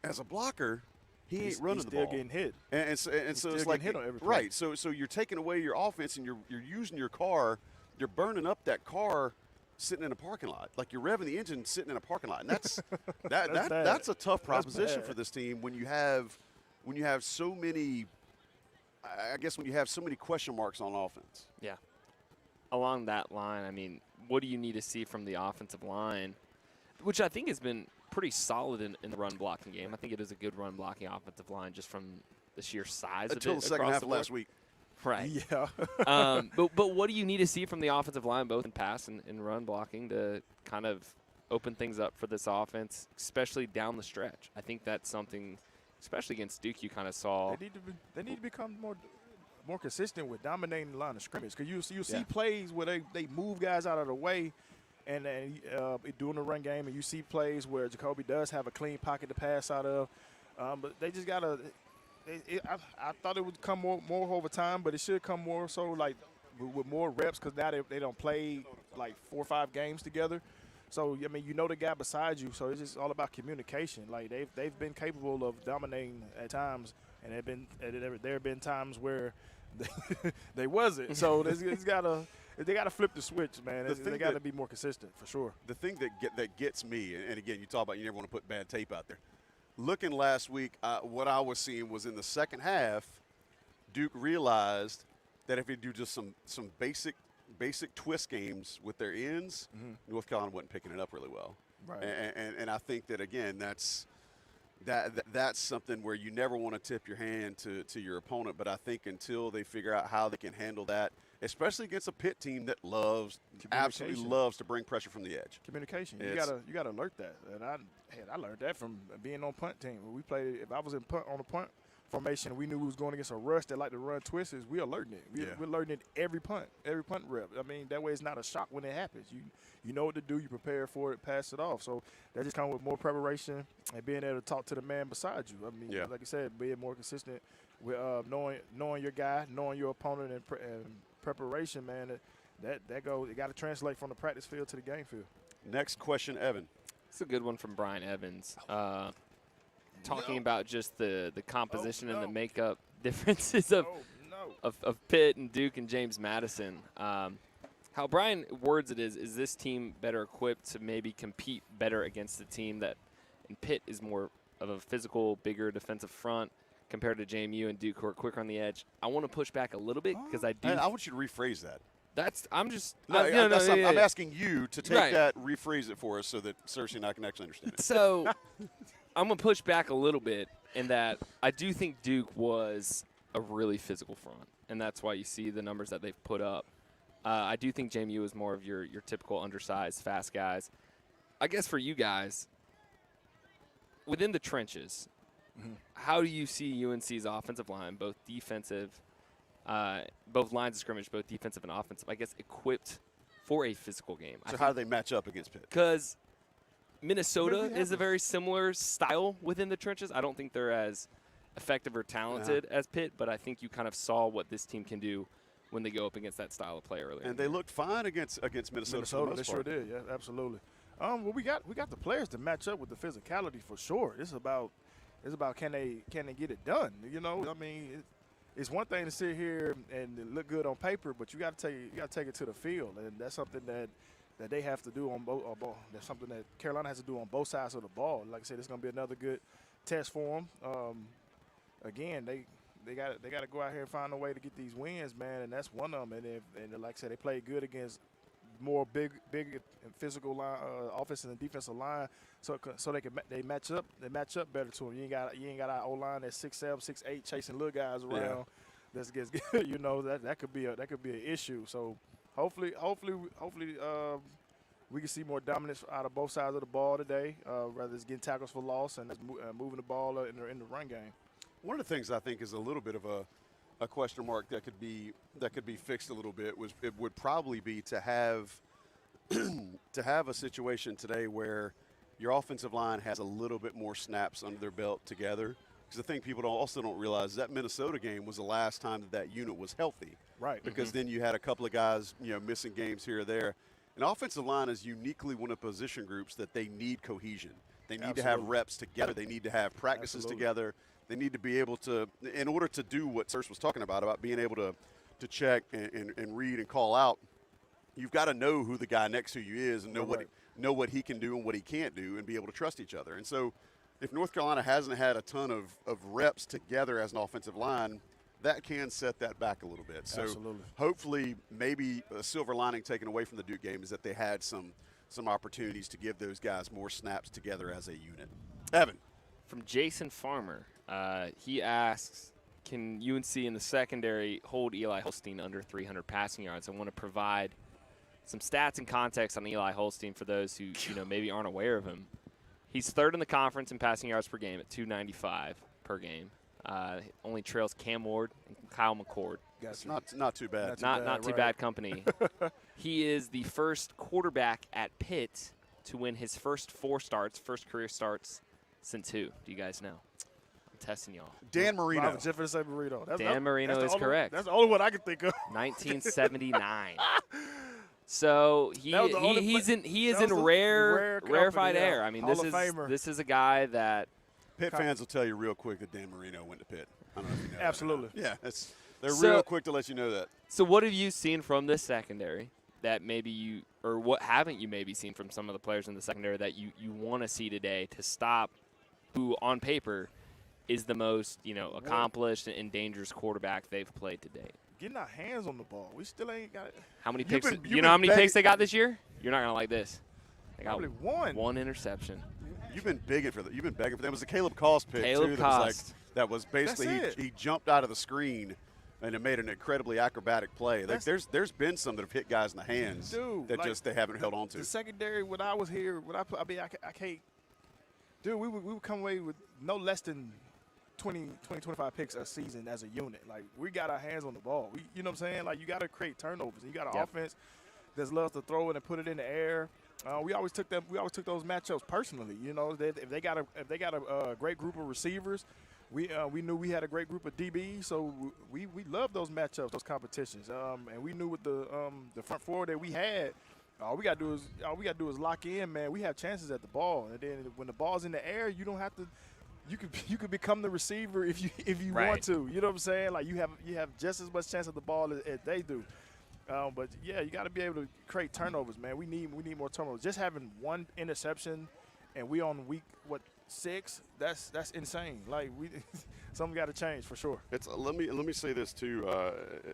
as a blocker, he's running the ball. He's still getting hit. And so it's like hit on every play. Right. So you're taking away your offense, and you're using your car. You're burning up that car sitting in a parking lot. Like you're revving the engine sitting in a parking lot. And that's that's a tough proposition for this team when you have so many when you have so many question marks on offense. Yeah. Along that line, I mean, what do you need to see from the offensive line, which I think has been pretty solid in the run blocking game. I think it is a good run blocking offensive line just from the sheer size of it. Until the second half of last week. Right. Yeah. But what do you need to see from the offensive line, both in pass and run blocking, to kind of open things up for this offense, especially down the stretch? I think that's something, especially against Duke, you kind of saw. They need to become more consistent with dominating the line of scrimmage, because you see plays where they move guys out of the way and doing the run game, and you see plays where Jacoby does have a clean pocket to pass out of, but they just gotta. I thought it would come more over time, but it should come more so like with more reps, because now they don't play like 4 or 5 games together. So I mean, the guy beside you, so it's just all about communication. Like they've been capable of dominating at times, and there have been times where they wasn't. So they gotta flip the switch, man. They got to be more consistent for sure. The thing that gets me, and again, you talk about you never want to put bad tape out there. Looking last week, what I was seeing was in the second half, Duke realized that if you do just some basic twist games with their ends, North Carolina wasn't picking it up really well. Right. And I think that, again, that's something where you never want to tip your hand to your opponent. But I think until they figure out how they can handle that, especially against a Pitt team that absolutely loves to bring pressure from the edge. Communication. You gotta alert that. And I learned that from being on punt team. When we played, if I was on a punt formation, we knew we was going against a rush that like to run twists. We alerting it. We're alerting it every punt rep. I mean, that way it's not a shock when it happens. You know what to do. You prepare for it, pass it off. So that just comes with more preparation and being able to talk to the man beside you. I mean, like I said, being more consistent with knowing your guy, knowing your opponent, and preparation, man. That goes. It got to translate from the practice field to the game field. Next question, Evan. It's a good one from Brian Evans. Talking about just the composition and the makeup differences of Pitt and Duke and James Madison. How Brian words it is this team better equipped to maybe compete better against the team that in Pitt is more of a physical, bigger defensive front compared to JMU and Duke, who are quicker on the edge? I want to push back a little bit because I do. I want you to rephrase that. I'm just. I'm asking you to take that, rephrase it for us so that Searcy and I can actually understand it. So I'm going to push back a little bit in that I do think Duke was a really physical front, and that's why you see the numbers that they've put up. I do think JMU is more of your typical undersized, fast guys. I guess for you guys, within the trenches, how do you see UNC's offensive line, both defensive, both lines of scrimmage, both defensive and offensive, I guess, equipped for a physical game? So how do they match up against Pitt? Because Minnesota is a very similar style within the trenches. I don't think they're as effective or talented as Pitt, but I think you kind of saw what this team can do when they go up against that style of play earlier. And they looked fine against Minnesota. They sure did. Yeah, absolutely. Well, we got the players to match up with the physicality for sure. It's about can they get it done? I mean, it's one thing to sit here and look good on paper, but you got to take it to the field, and that's something that they have to do on both. That's something that Carolina has to do on both sides of the ball. Like I said, it's going to be another good test for them. Again, they got to go out here and find a way to get these wins, man, and that's one of them. And like I said, they played good against more big and physical line, offensive and defensive line, so they match up. They match up better to them. You ain't got our O-line that's 6'7", 6'8", chasing little guys around. Yeah. That gets that could be an issue. So hopefully we can see more dominance out of both sides of the ball today. Rather it's getting tackles for loss and moving the ball in the run game. One of the things I think is a little bit of a question mark that could be fixed a little bit would probably be to have a situation today where your offensive line has a little bit more snaps under their belt together. Because the thing people also don't realize is that Minnesota game was the last time that unit was healthy. Right. Because then you had a couple of guys, missing games here or there. An offensive line is uniquely one of the position groups that they need cohesion. They need to have reps together. They need to have practices together. They need to be able to, in order to do what Searcy was talking about being able to check and read and call out, you've got to know who the guy next to you is and know what he can do and what he can't do and be able to trust each other. And so if North Carolina hasn't had a ton of reps together as an offensive line, that can set that back a little bit. So hopefully maybe a silver lining taken away from the Duke game is that they had some opportunities to give those guys more snaps together as a unit. Evan. From Jason Farmer, he asks, can UNC in the secondary hold Eli Holstein under 300 passing yards? I want to provide some stats and context on Eli Holstein for those who maybe aren't aware of him. He's third in the conference in passing yards per game at 295 per game. Only trails Cam Ward and Kyle McCord. That's not too bad. Not too bad company. He is the first quarterback at Pitt to win his first career starts since who? Do you guys know? I'm testing y'all. Dan Marino. Dan Marino is correct. That's the only one I can think of. 1979. So he is in rarefied air. I mean, this is a guy that Pitt fans will tell you real quick that Dan Marino went to Pitt. I don't know if you know. Absolutely. Yeah, they're real quick to let you know that. So what have you seen from this secondary that maybe what haven't you maybe seen from some of the players in the secondary that you want to see today to stop who on paper is the most accomplished and dangerous quarterback they've played to date? Getting our hands on the ball. We still ain't got it. How many picks? You know how many picks they got this year? You're not gonna like this. They got probably one interception. You've been begging for that. You've been begging for that. It was a Caleb Cost pick too. That was basically he jumped out of the screen and it made an incredibly acrobatic play. There's been some that have hit guys in the hands they haven't held on to. The secondary when I was here, I can't. Dude, we would come away with no less than 25 picks a season as a unit. Like, we got our hands on the ball. You know what I'm saying? Like, you got to create turnovers. You got an offense that loves to throw it and put it in the air. We always took those matchups personally. If they got a great group of receivers, we knew we had a great group of DBs, so we loved those matchups, those competitions. And we knew with the front four that we had, all we got to do is lock in, man. We have chances at the ball, and then when the ball's in the air, you don't have to. You could become the receiver if you want to. You know what I'm saying? Like you have just as much chance at the ball as they do. But yeah, you got to be able to create turnovers, man. We need more turnovers. Just having one interception, and we on week 6. That's insane. Like something got to change for sure. Let me say this too,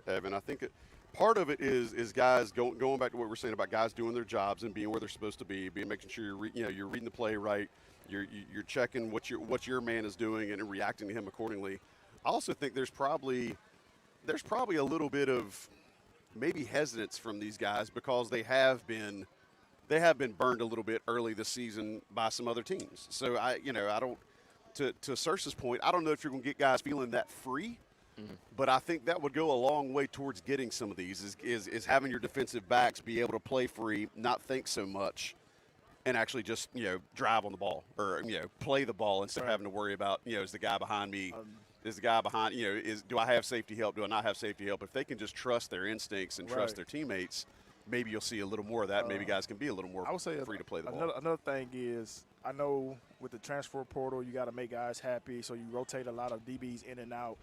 Evan. I think part of it is guys going back to what we're saying about guys doing their jobs and being where they're supposed to be, making sure you're reading the play right. You're checking what your man is doing and reacting to him accordingly. I also think there's probably a little bit of maybe hesitance from these guys because they have been burned a little bit early this season by some other teams. So I don't to Searcy's point, I don't know if you're going to get guys feeling that free. Mm-hmm. But I think that would go a long way towards getting some of these is having your defensive backs be able to play free, not think so much. And actually just, drive on the ball or, play the ball instead of having to worry about, is the guy behind me, do I have safety help? Do I not have safety help? If they can just trust their instincts and trust their teammates, maybe you'll see a little more of that. Maybe guys can be a little more free to play the ball. Another thing is I know with the transfer portal, you got to make guys happy. So you rotate a lot of DBs in and out,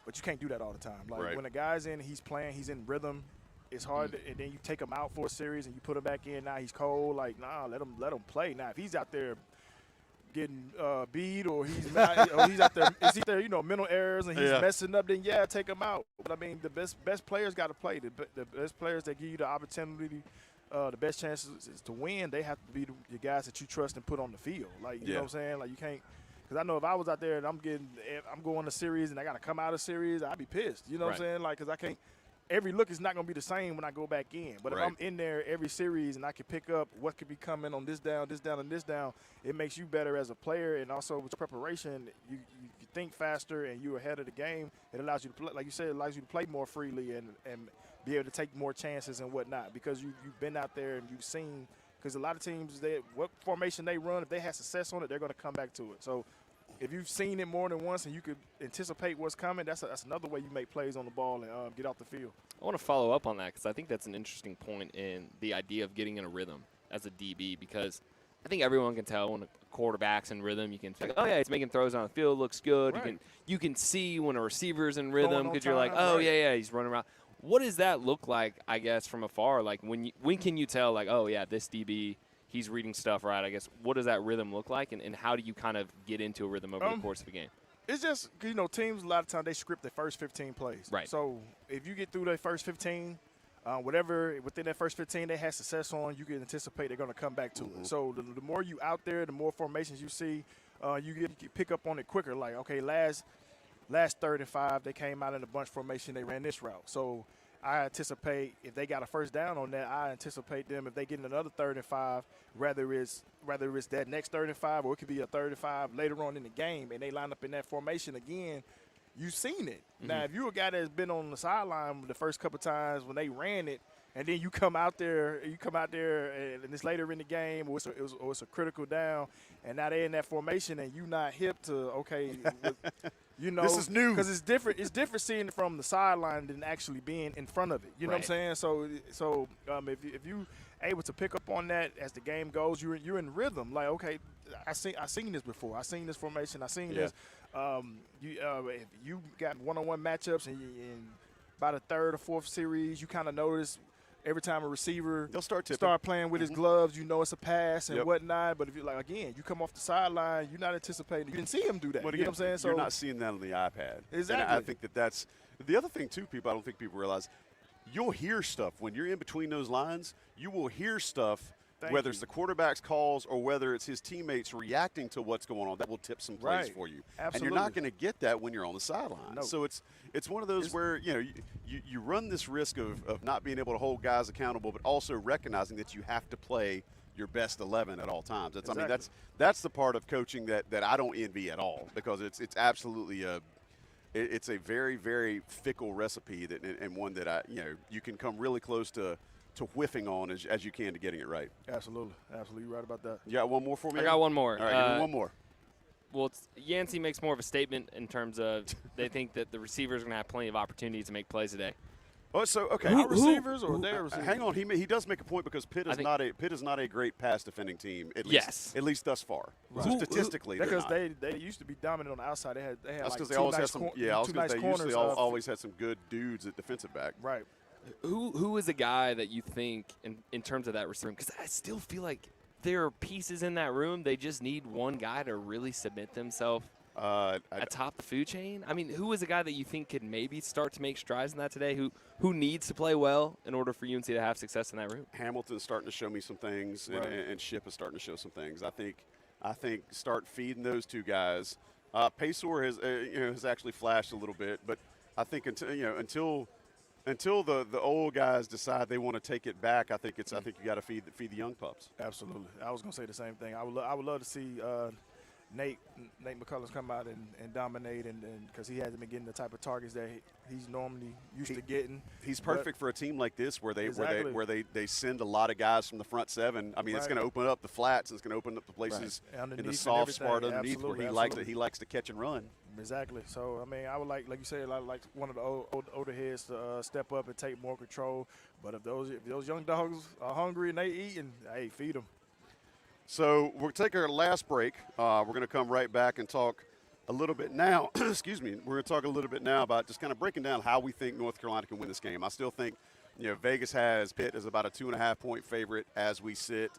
but you can't do that all the time. Like when a guy's in, he's playing, he's in rhythm. It's hard, and then you take him out for a series and you put him back in. Now he's cold. Like, nah, let him play. Now if he's out there getting beat or he's out there, is he there? Mental errors and he's messing up. Then take him out. But I mean, the best players got to play. The best players that give you the opportunity, the best chances is to win. They have to be the guys that you trust and put on the field. Like you know what I'm saying? Like you can't. Because I know if I was out there and I'm going to series and I got to come out of series, I'd be pissed. You know what I'm saying? Like because I can't. Every look is not going to be the same when I go back in. But if I'm in there every series and I can pick up what could be coming on this down, and this down, it makes you better as a player. And also with preparation, you think faster and you're ahead of the game. It allows you to play, like you said, it allows you to play more freely and be able to take more chances and whatnot because you've been out there and you've seen because a lot of teams, what formation they run, if they have success on it, they're going to come back to it. So if you've seen it more than once and you could anticipate what's coming, that's another way you make plays on the ball and get off the field. I want to follow up on that because I think that's an interesting point in the idea of getting in a rhythm as a DB, because I think everyone can tell when a quarterback's in rhythm. You can say, oh, yeah, he's making throws on the field, looks good. Right. You can see when a receiver's in rhythm because you're like, time, oh, yeah, he's running around. What does that look like, I guess, from afar? Like, when can you tell, like, oh, yeah, this DB, he's reading stuff right, I guess. What does that rhythm look like, and how do you kind of get into a rhythm over the course of a game? It's just, teams, a lot of times, they script their first 15 plays. Right. So if you get through their first 15, whatever within that first 15 they had success on, you can anticipate they're going to come back to it. So the more you out there, the more formations you see, you pick up on it quicker. Like, okay, last 3rd and 5, they came out in a bunch formation, they ran this route. So I anticipate if they got a first down on that, I anticipate them if they get another 3rd and 5, whether it's that next 3rd and 5 or it could be a 3rd and 5 later on in the game, and they line up in that formation again, you've seen it. Mm-hmm. Now, if you're a guy that's been on the sideline the first couple times when they ran it, and then you come out there, and it's later in the game, or it's a critical down, and now they're in that formation, and you're not hip to, okay, this is new. Because it's different. It's different seeing it from the sideline than actually being in front of it. You know what I'm saying? So if you able to pick up on that as the game goes, you're in rhythm. Like, okay, I seen this before. I seen this formation. I seen this. If you got one-on-one matchups and by the 3rd or 4th series, you kind of notice every time a receiver they'll start playing with his gloves, it's a pass and whatnot. But if you you come off the sideline, you're not anticipating. You didn't see him do that. But you know what I'm saying? So you're not seeing that on the iPad. Exactly. And I think that's the other thing too. I don't think people realize. You'll hear stuff when you're in between those lines. You will hear stuff. Whether it's the quarterback's calls or whether it's his teammates reacting to what's going on, that will tip some plays for you. Absolutely. And you're not going to get that when you're on the sideline. No. So it's one of those where you run this risk of not being able to hold guys accountable, but also recognizing that you have to play your best 11 at all times. I mean, that's the part of coaching that I don't envy at all, because it's absolutely it's a very, very fickle recipe and one that you can come really close to whiffing on as you can to getting it right. Absolutely. You're right about that. You got one more for me? I got one more. All right, give me one more. Well, Yancey makes more of a statement in terms of they think that the receivers are going to have plenty of opportunities to make plays today. Oh, so okay. Our receivers or their receivers? Hang on, he does make a point, because Pitt is not a great pass defending team. At least thus far. Right. So statistically, because they used to be dominant on the outside. They had that's because like they always had some. they usually always had some good dudes at defensive back. Right. Who is a guy that you think in terms of that receiver? Because I still feel like there are pieces in that room. They just need one guy to really submit themselves atop the food chain. I mean, who is a guy that you think could maybe start to make strides in that today? Who needs to play well in order for UNC to have success in that room? Hamilton's starting to show me some things, and Ship is starting to show some things. I think start feeding those two guys. Paysor has actually flashed a little bit, but I think until the old guys decide they want to take it back, I think you got to feed the young pups. Absolutely. I was going to say the same thing. I would love to see Nate McCullers come out and dominate, and because he hasn't been getting the type of targets that he's normally used to getting. He's perfect for a team like this where they send a lot of guys from the front seven. I mean, it's going to open up the flats. It's going to open up the places in the soft spot underneath where he likes to catch and run. Exactly. So, I mean, I would like you said, like one of the older heads to step up and take more control. But if those young dogs are hungry and they eat, hey, feed them. So we'll take our last break. We're going to come right back and talk a little bit now. Excuse me. We're going to talk a little bit now about just kind of breaking down how we think North Carolina can win this game. I still think, Vegas has Pitt as about a 2.5-point favorite as we sit.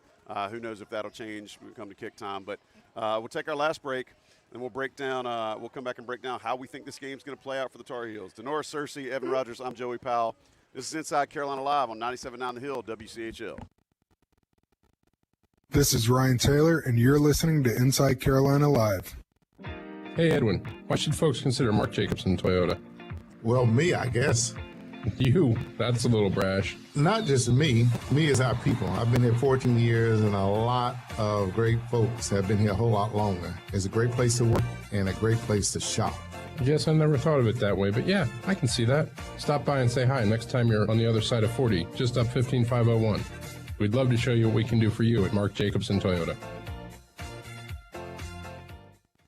Who knows if that'll change when we come to kick time. But we'll take our last break. And we'll break down. We'll come back and break down how we think this game's going to play out for the Tar Heels. Denora, Searcy, Evan Rogers. I'm Joey Powell. This is Inside Carolina Live on 97.9 The Hill, WCHL. This is Ryan Taylor, and you're listening to Inside Carolina Live. Hey, Edwin. Why should folks consider Mark Jacobson Toyota? Well, me, I guess. You? That's a little brash. Not just me. Me is our people. I've been here 14 years, and a lot of great folks have been here a whole lot longer. It's a great place to work and a great place to shop. Yes, I never thought of it that way, but yeah, I can see that. Stop by and say hi next time you're on the other side of 40, just up 15501. We'd love to show you what we can do for you at Mark Jacobson Toyota.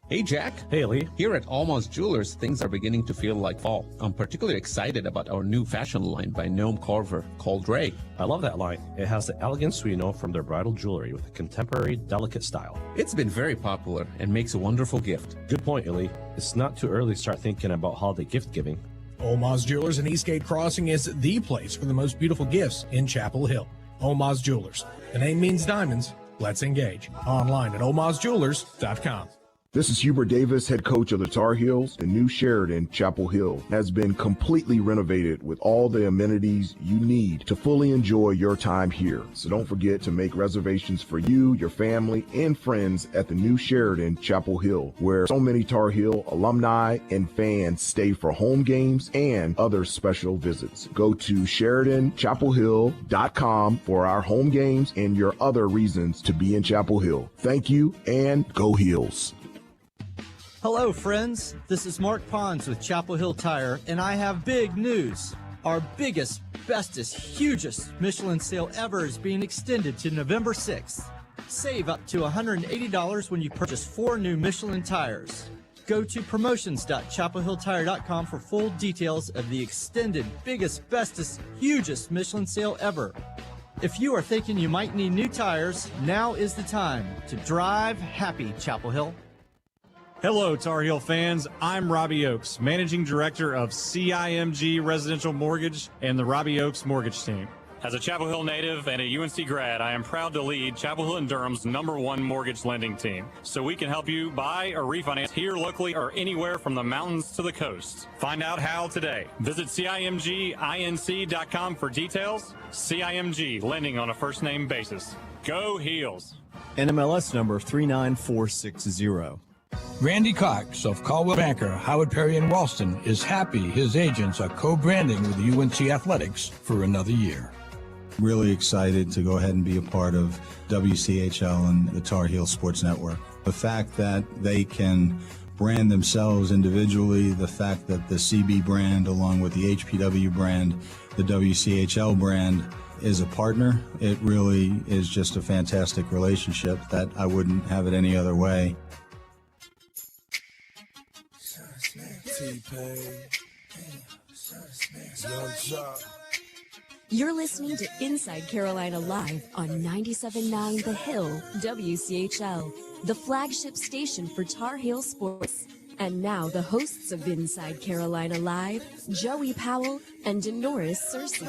Hey, Jack. Hey, Lee. Here at Almost Jewelers, things are beginning to feel like fall. I'm particularly excited about our new fashion line by Noam Carver called Ray. I love that line. It has the elegance we know from their bridal jewelry with a contemporary, delicate style. It's been very popular and makes a wonderful gift. Good point, Illy. It's not too early to start thinking about holiday gift giving. Oma's Jewelers in Eastgate Crossing is the place for the most beautiful gifts in Chapel Hill. Oma's Jewelers. The name means diamonds. Let's engage. Online at omasjewelers.com. This is Hubert Davis, head coach of the Tar Heels. The new Sheridan Chapel Hill has been completely renovated with all the amenities you need to fully enjoy your time here. So don't forget to make reservations for you, your family, and friends at the new Sheridan Chapel Hill, where so many Tar Heel alumni and fans stay for home games and other special visits. Go to SheridanChapelHill.com for our home games and your other reasons to be in Chapel Hill. Thank you, and go Heels. Hello, friends. This is Mark Pons with Chapel Hill Tire, and I have big news. Our biggest, bestest, hugest Michelin sale ever is being extended to November 6th. Save up to $180 when you purchase 4 new Michelin tires. Go to promotions.chapelhilltire.com for full details of the extended, biggest, bestest, hugest Michelin sale ever. If you are thinking you might need new tires, now is the time to drive happy, Chapel Hill. Hello, Tar Heel fans. I'm Robbie Oakes, Managing Director of CIMG Residential Mortgage and the Robbie Oakes Mortgage Team. As a Chapel Hill native and a UNC grad, I am proud to lead Chapel Hill and Durham's #1 mortgage lending team. So we can help you buy or refinance here locally or anywhere from the mountains to the coast. Find out how today. Visit CIMGINC.com for details. CIMG, lending on a first name basis. Go Heels. NMLS number 39460. Randy Cox of Caldwell Banker, Howard Perry and Ralston is happy his agents are co-branding with UNC Athletics for another year. Really excited to go ahead and be a part of WCHL and the Tar Heel Sports Network. The fact that they can brand themselves individually, the fact that the CB brand along with the HPW brand, the WCHL brand is a partner, it really is just a fantastic relationship that I wouldn't have it any other way. You're listening to Inside Carolina Live on 97.9 The Hill, WCHL, the flagship station for Tar Heel sports. And now the hosts of Inside Carolina Live, Joey Powell and Denoris Searcy.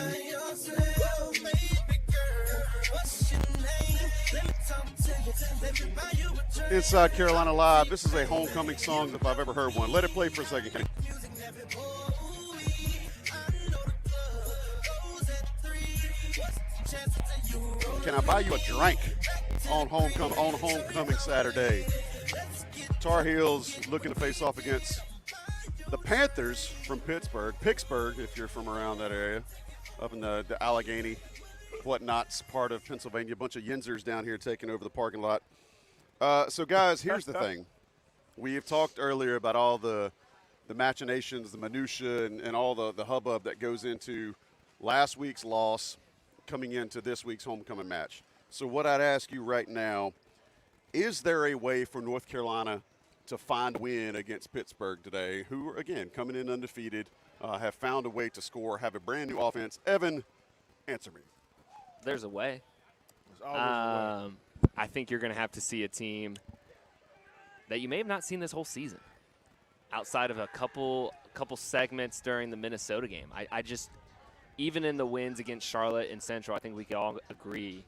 Inside Carolina Live. This is a homecoming song if I've ever heard one. Let it play for a second. Can I buy you a drink on homecoming Saturday? Tar Heels looking to face off against the Panthers from Pittsburgh, if you're from around that area, up in the Allegheny, whatnot's part of Pennsylvania. A bunch of Yinzers down here taking over the parking lot. So, guys, here's the thing. We have talked earlier about all the machinations, the minutia, and all the hubbub that goes into last week's loss coming into this week's homecoming match. So what I'd ask you right now, is there a way for North Carolina to find a win against Pittsburgh today, who, again, coming in undefeated, have found a way to score, have a brand-new offense? Evan, answer me. There's a way. There's always a way. I think you're going to have to see a team that you may have not seen this whole season, outside of a couple segments during the Minnesota game. I just, even in the wins against Charlotte and Central, I think we could all agree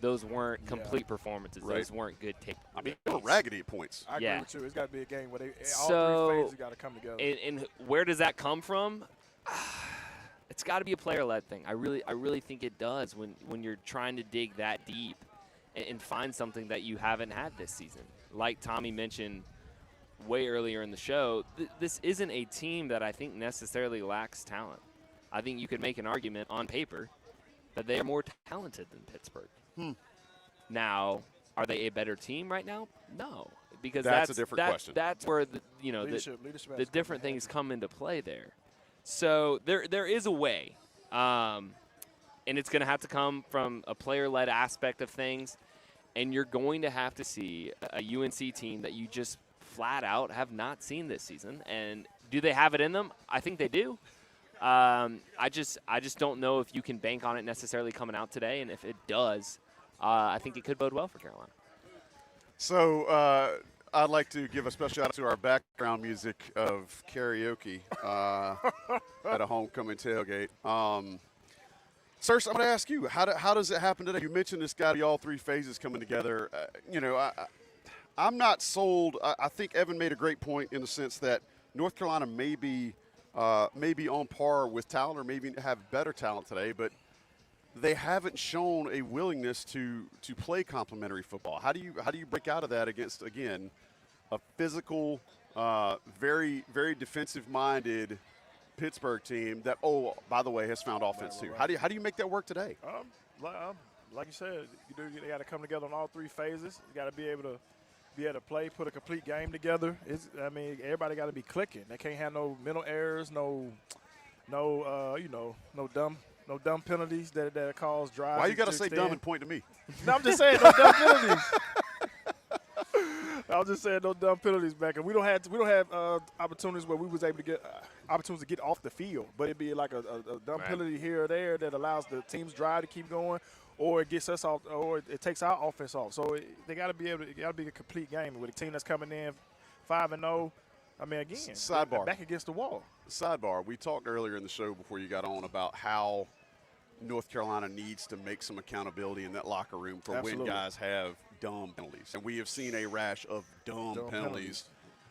those weren't complete performances. Right. Those weren't good take. I mean, they were raggedy at points. I agree with you. It's got to be a game where all so, three phases got to come together. And where does that come from? It's got to be a player-led thing. I really think it does when you're trying to dig that deep and find something that you haven't had this season. Like Tommy mentioned way earlier in the show, this isn't a team that I think necessarily lacks talent. I think you could make an argument on paper that they are more talented than Pittsburgh. Now, are they a better team right now? No, because that's a different question. That's where the different things come into play there. So there is a way. and it's going to have to come from a player-led aspect of things, and you're going to have to see a UNC team that you just flat out have not seen this season. And do they have it in them? I think they do. I just don't know if you can bank on it necessarily coming out today, and if it does, I think it could bode well for Carolina. So I'd like to give a special shout out to our background music of karaoke at a homecoming tailgate. Searcy, I'm going to ask you, how does it happen today? You mentioned it's got to be all three phases coming together. I'm not sold. I think Evan made a great point in the sense that North Carolina may be on par with talent or maybe have better talent today, but they haven't shown a willingness to play complementary football. How do you break out of that against, again, a physical, very, very defensive-minded Pittsburgh team that, oh, by the way, has found offense too? How do you make that work today? Like you said, they got to come together on all three phases. You got to be able to play, put a complete game together. Everybody got to be clicking. They can't have no mental errors, no dumb penalties that cause drives. Why you got to say dumb and point to me? No, I'm just saying no dumb penalties. I was just saying no dumb penalties back, and we don't have opportunities where we was able to get opportunities to get off the field, but it'd be like a dumb penalty here or there that allows the team's drive to keep going, or it gets us off, or it takes our offense off. So they got to be able to. It got to be a complete game with a team that's coming in 5-0. I mean, again, sidebar, back against the wall. Sidebar. We talked earlier in the show before you got on about how North Carolina needs to make some accountability in that locker room for when guys have dumb penalties. And we have seen a rash of dumb penalties.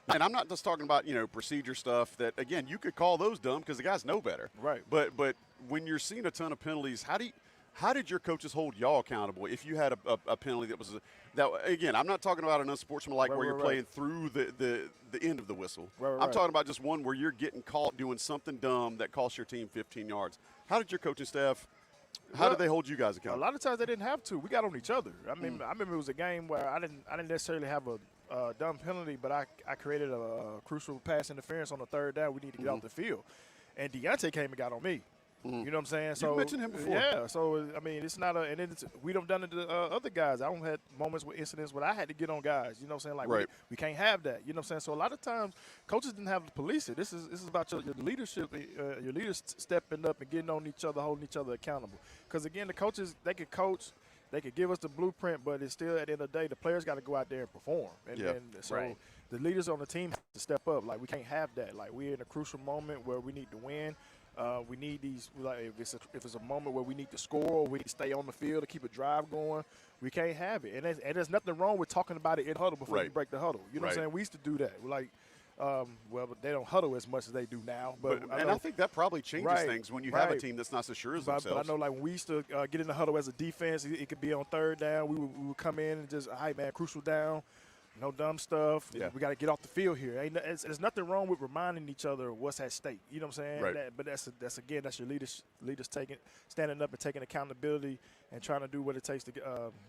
And I'm not just talking about, procedure stuff that, again, you could call those dumb because the guys know better. Right. But when you're seeing a ton of penalties, how did your coaches hold y'all accountable if you had a penalty that was again, I'm not talking about an unsportsmanlike where you're playing through the end of the whistle. I'm talking about just one where you're getting caught doing something dumb that costs your team 15 yards. How did your coaching staff How did they hold you guys accountable? A lot of times they didn't have to. We got on each other. I mean, I remember it was a game where I didn't necessarily have a dumb penalty, but I created a crucial pass interference on the third down. We need to get off the field. And Deontay came and got on me. You know what I'm saying? So you mentioned him before. Yeah. So I mean, it's not and then we don't done it to other guys. I don't had moments with incidents where I had to get on guys. You know what I'm saying? Like we can't have that. You know what I'm saying? So a lot of times coaches didn't have to police it. This is about your leadership, your leaders stepping up and getting on each other, holding each other accountable. Because again, the coaches, they could coach, they could give us the blueprint, but it's still at the end of the day, the players got to go out there and perform. And so the leaders on the team have to step up. Like we can't have that. Like we're in a crucial moment where we need to win. We need these. Like if it's a moment where we need to score, or we need to stay on the field to keep a drive going, we can't have it. And there's nothing wrong with talking about it in huddle before you break the huddle. You know what I'm saying? We used to do that. We're like, but they don't huddle as much as they do now. But I think that probably changes things when you have a team that's not so sure as themselves. But I know, like when we used to get in the huddle as a defense, it could be on third down. We would come in and just, hey man, crucial down. No dumb stuff. Yeah. We got to get off the field here. There's nothing wrong with reminding each other what's at stake. You know what I'm saying? Right. But that's your leaders standing up and taking accountability and trying to do what it takes to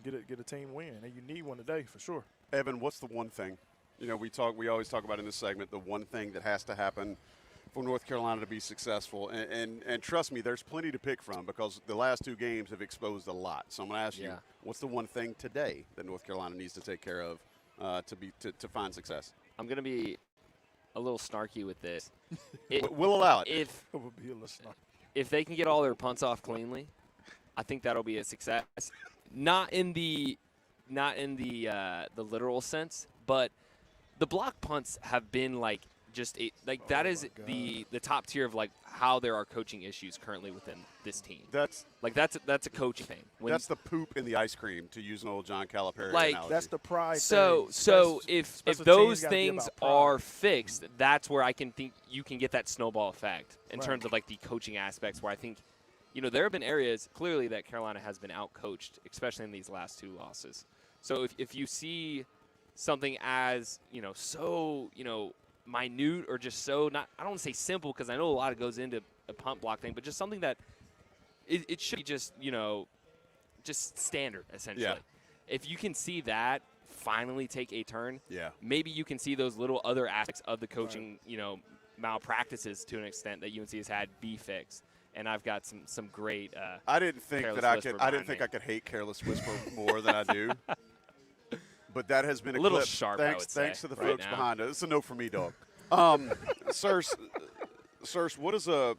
get a team win. And you need one today for sure. Evan, what's the one thing? We always talk about in this segment the one thing that has to happen for North Carolina to be successful. And trust me, there's plenty to pick from because the last two games have exposed a lot. So I'm going to ask you, what's the one thing today that North Carolina needs to take care of to find success? I'm going to be a little snarky with this. We'll allow it. If they can get all their punts off cleanly, I think that'll be a success. Not in the literal sense, but the block punts have been that is the top tier of how there are coaching issues currently within this team. That's a coaching thing. That's the poop in the ice cream, to use an old John Calipari analogy. That's the pride. So if those things are fixed, that's where I can think you can get that snowball effect in terms of the coaching aspects. Where I think, there have been areas clearly that Carolina has been outcoached, especially in these last two losses. So if you see something as so minute or just so not, I don't want to say simple because I know a lot goes into a punt block thing, but just something that it should be just just standard essentially. Yeah. If you can see that finally take a turn, maybe you can see those little other aspects of the coaching malpractices to an extent that UNC has had be fixed. and I've got some great. I didn't think Careless that I Whisper could. I didn't behind think me. I could hate Careless Whisper more than I do. But that has been A little eclipsed. sharp, I would say, Thanks to the right folks now. behind us. It's a no for me, dog. Sirs, what is a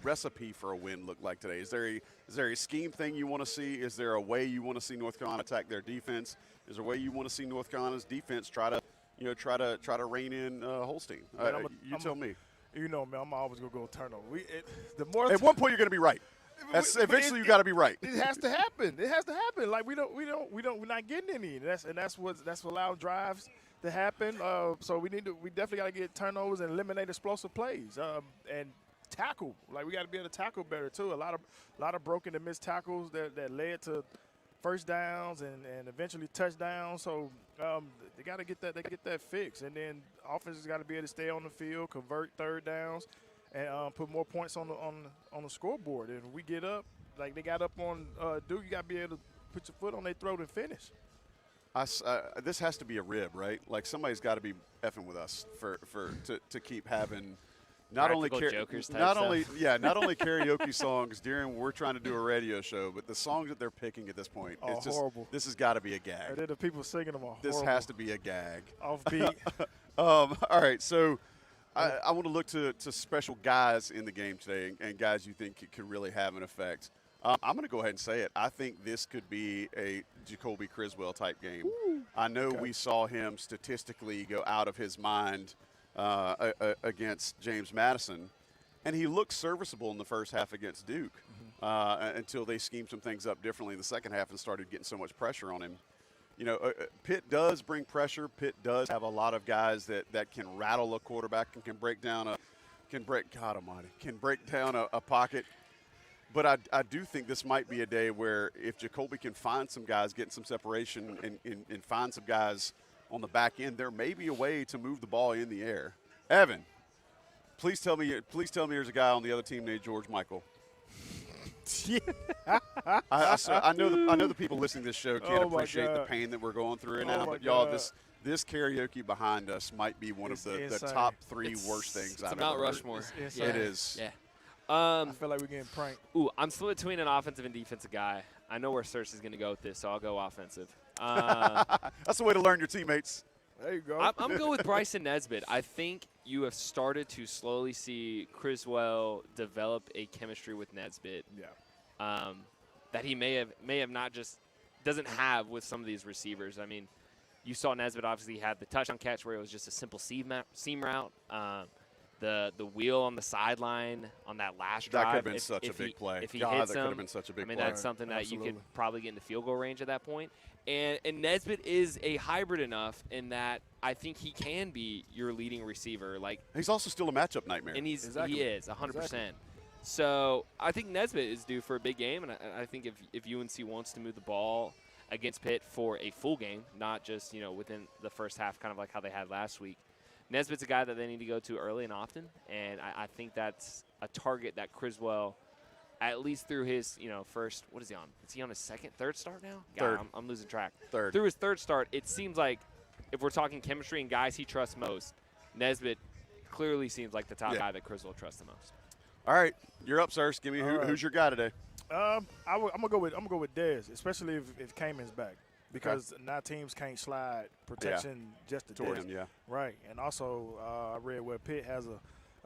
recipe for a win look like today? Is there a scheme thing you want to see? Is there a way you want to see North Carolina attack their defense? Is there a way you want to see North Carolina's defense try to rein in Holstein? You tell me. You know, man, I'm always gonna go turnover. At one point, you're gonna be right. Eventually, you got to be right. It has to happen. It has to happen. Like we're not getting any. That's what allows drives to happen. So we definitely got to get turnovers and eliminate explosive plays. And tackle. Like we got to be able to tackle better too. A lot of broken and missed tackles that led to first downs and eventually touchdowns. So they got to get that fixed. And then offense has got to be able to stay on the field, convert third downs, and put more points on the scoreboard. And we get up like they got up on Duke. You got to be able to put your foot on their throat and finish. This has to be a rib, right? Like somebody's got to be effing with us to keep having not only karaoke songs during when we're trying to do a radio show, but the songs that they're picking at this point. It's just horrible. This has got to be a gag. And then the people singing them are This horrible. has to be a gag. Offbeat. All right, so I want to look to special guys in the game today and guys you think could really have an effect. I'm going to go ahead and say it. I think this could be a Jacoby Criswell type game. I know we saw him statistically go out of his mind against James Madison, and he looked serviceable in the first half against Duke until they schemed some things up differently in the second half and started getting so much pressure on him. You know, Pitt does bring pressure. Pitt does have a lot of guys that can rattle a quarterback and can break down a pocket. But I do think this might be a day where if Jacoby can find some guys, getting some separation and find some guys on the back end, there may be a way to move the ball in the air. Evan, please tell me there's a guy on the other team named George Michael. I know the people listening to this show can't appreciate the pain that we're going through right now, but y'all, this karaoke behind us might be one of the top three worst things I've ever heard. Mount Rushmore. It is. Yeah. I feel like we're getting pranked. Ooh, I'm split between an offensive and defensive guy. I know where Searcy's going to go with this, so I'll go offensive. That's the way to learn your teammates. There you go. I'm going with Bryson Nesbitt. I think you have started to slowly see Criswell develop a chemistry with Nesbitt. Yeah. That he may have not just doesn't have with some of these receivers. I mean, you saw Nesbitt obviously had the touchdown catch where it was just a simple seam route. The wheel on the sideline on that last drive. That could have been such a big play. If he God, hits that could him, have been such a big play. That's something that you could probably get into field goal range at that point. And Nesbitt is a hybrid enough in that I think he can be your leading receiver. Like he's also still a matchup nightmare. And he is 100%. So I think Nesbitt is due for a big game, and I think if UNC wants to move the ball against Pitt for a full game, not just within the first half, kind of like how they had last week. Nesbitt's a guy that they need to go to early and often, and I think that's a target that Criswell, at least through his first, what is he on? Is he on his third start now? Third. God, I'm losing track. Third. Through his third start, it seems like if we're talking chemistry and guys he trusts most, Nesbitt clearly seems like the top guy that Criswell trusts the most. All right, you're up, sirs. Give me who's your guy today. I'm gonna go with Dez, especially if Cayman's back. Because now teams can't slide protection just to toward Dez. him, Right, and also I read where Pitt has a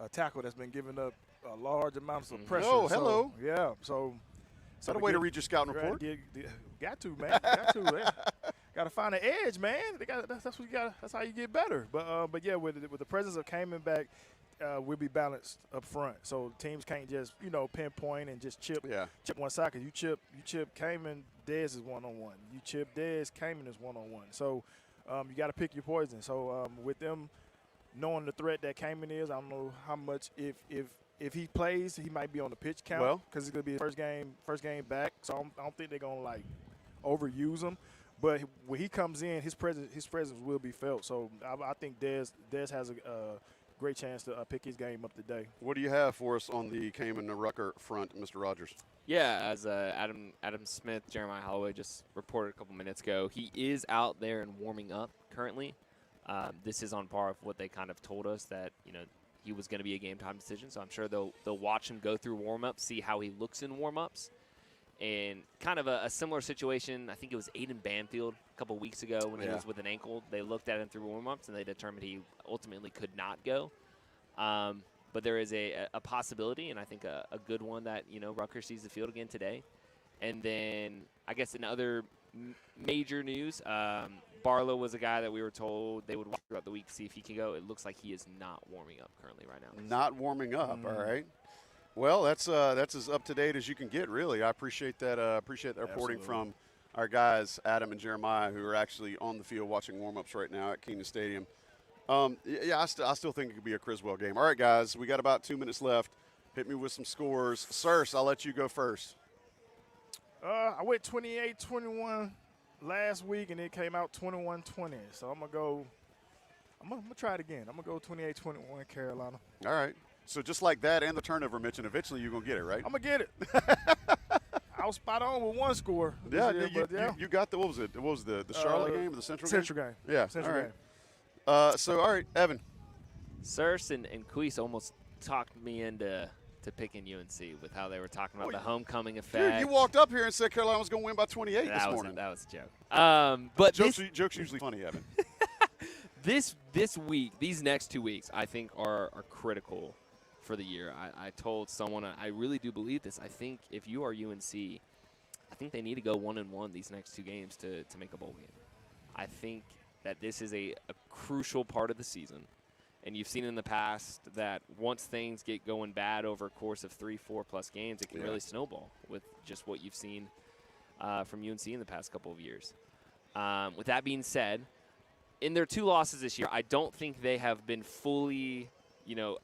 tackle that's been giving up a large amounts of pressure. Oh, hello. Yeah, so is that a way to read your scouting report? Got to, man. Got to find an edge, man. That's what you got. That's how you get better. But yeah, with the presence of Cayman back, we'll be balanced up front. So teams can't just pinpoint and just chip one side. Cause you chip Cayman, Dez is one-on-one. You chip Dez, Cayman is one-on-one. So you got to pick your poison. So with them knowing the threat that Cayman is, I don't know how much if he plays, he might be on the pitch count because it's gonna be his first game back. So I don't think they're gonna overuse him. But when he comes in, his presence will be felt. So I think Dez has a great chance to pick his game up today. What do you have for us on the Cayman Rucker front, Mr. Rogers? Yeah, as Adam Smith, Jeremiah Holloway just reported a couple minutes ago, he is out there and warming up currently. This is on par with what they kind of told us that he was going to be a game-time decision. So I'm sure they'll watch him go through warm-ups, see how he looks in warm-ups. And kind of a similar situation, I think it was Aiden Banfield a couple weeks ago when he was with an ankle. They looked at him through warm-ups, and they determined he ultimately could not go. But there is a possibility, and I think a good one, that, Rutgers sees the field again today. And then I guess in other major news, Barlow was a guy that we were told they would watch throughout the week to see if he can go. It looks like he is not warming up currently right now. Not warming up, all right. Well, that's as up-to-date as you can get, really. I appreciate that reporting from our guys, Adam and Jeremiah, who are actually on the field watching warm-ups right now at Keenan Stadium. I still think it could be a Criswell game. All right, guys, we got about 2 minutes left. Hit me with some scores. Searce, I'll let you go first. I went 28-21 last week, and it came out 21-20. So I'm gonna try it again. I'm gonna go 28-21 Carolina. All right. So just like that and the turnover mention, eventually you're gonna get it, right? I'm gonna get it. I was spot on with one score. Yeah, you got the, what was it? What was the Charlotte game or the Central game? Central game. Yeah. Central game. All right, Evan. Searce and Queese almost talked me into picking UNC with how they were talking about the homecoming effect. Dude, you walked up here and said Carolina was going to win by 28 this morning. That was a joke. But jokes usually funny, Evan. This week, these next 2 weeks, I think are critical for the year. I told someone, I really do believe this. I think if you are UNC, I think they need to go 1-1 these next 2 games to make a bowl game. I think that this is a crucial part of the season. And you've seen in the past that once things get going bad over a course of 3-4+ games, it can really snowball with just what you've seen from UNC in the past couple of years. With that being said, in their 2 losses this year, I don't think they have been fully,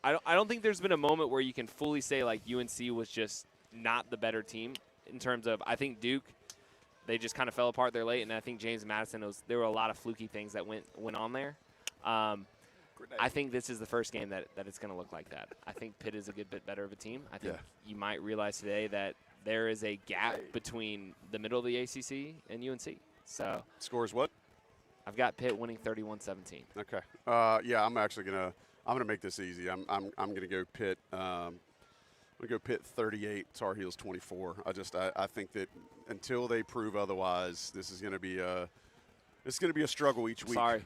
I don't think there's been a moment where you can fully say, like, UNC was just not the better team in terms of, I think Duke, they just kind of fell apart there late, and I think James Madison, there were a lot of fluky things that went on there. I think this is the first game that it's going to look like that. I think Pitt is a good bit better of a team. I think you might realize today that there is a gap between the middle of the ACC and UNC. So scores what? I've got Pitt winning 31-17. Okay. I'm actually gonna make this easy. I'm gonna go Pitt. I'm gonna go Pitt 38, Tar Heels 24. I think that until they prove otherwise, this is gonna be a struggle each week. Sorry.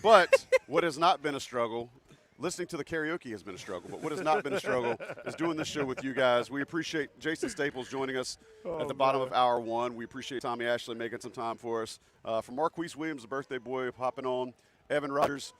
But what has not been a struggle, listening to the karaoke has been a struggle, but what has not been a struggle is doing this show with you guys. We appreciate Jason Staples joining us at the bottom of hour 1. We appreciate Tommy Ashley making some time for us. For Marquise Williams, the birthday boy, hopping on, Evan Rogers,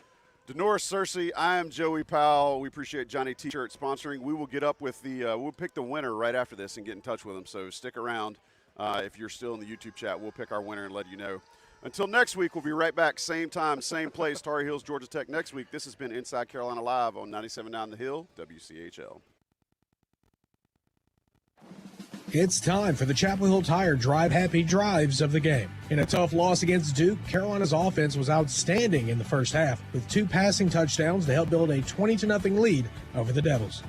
Denoris Searcy, I am Joey Powell. We appreciate Johnny T-Shirt sponsoring. We will get up with we'll pick the winner right after this and get in touch with them, so stick around. If you're still in the YouTube chat, we'll pick our winner and let you know. Until next week, we'll be right back. Same time, same place, Tar Heels, Georgia Tech next week. This has been Inside Carolina Live on 97.9 The Hill, WCHL. It's time for the Chapel Hill Tire Drive Happy Drives of the game. In a tough loss against Duke, Carolina's offense was outstanding in the first half, with 2 passing touchdowns to help build a 20-0 lead over the Devils.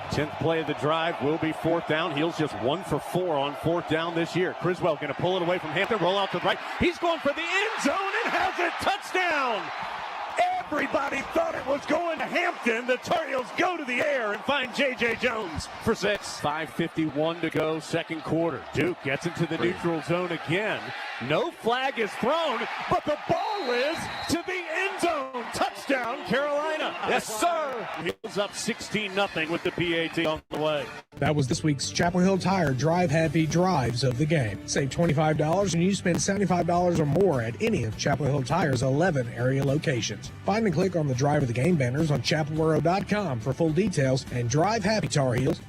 10th play of the drive will be 4th down. Heels just 1 for 4 on 4th down this year. Criswell going to pull it away from Hampton, roll out to the right. He's going for the end zone and has it. Touchdown! Everybody thought it was going to Hampton. The Tar Heels go to the air and find J.J. Jones for 6. 5:51 to go, second quarter. Duke gets into the neutral zone again. No flag is thrown, but the ball is to the end zone. Touchdown, Carolina. Yes, sir. Heels up 16-0 with the PAT on the way. That was this week's Chapel Hill Tire Drive Happy Drives of the game. Save $25 when you spend $75 or more at any of Chapel Hill Tire's 11 area locations. Find and click on the Drive of the Game banners on chapelboro.com for full details, and drive happy, Tar Heels.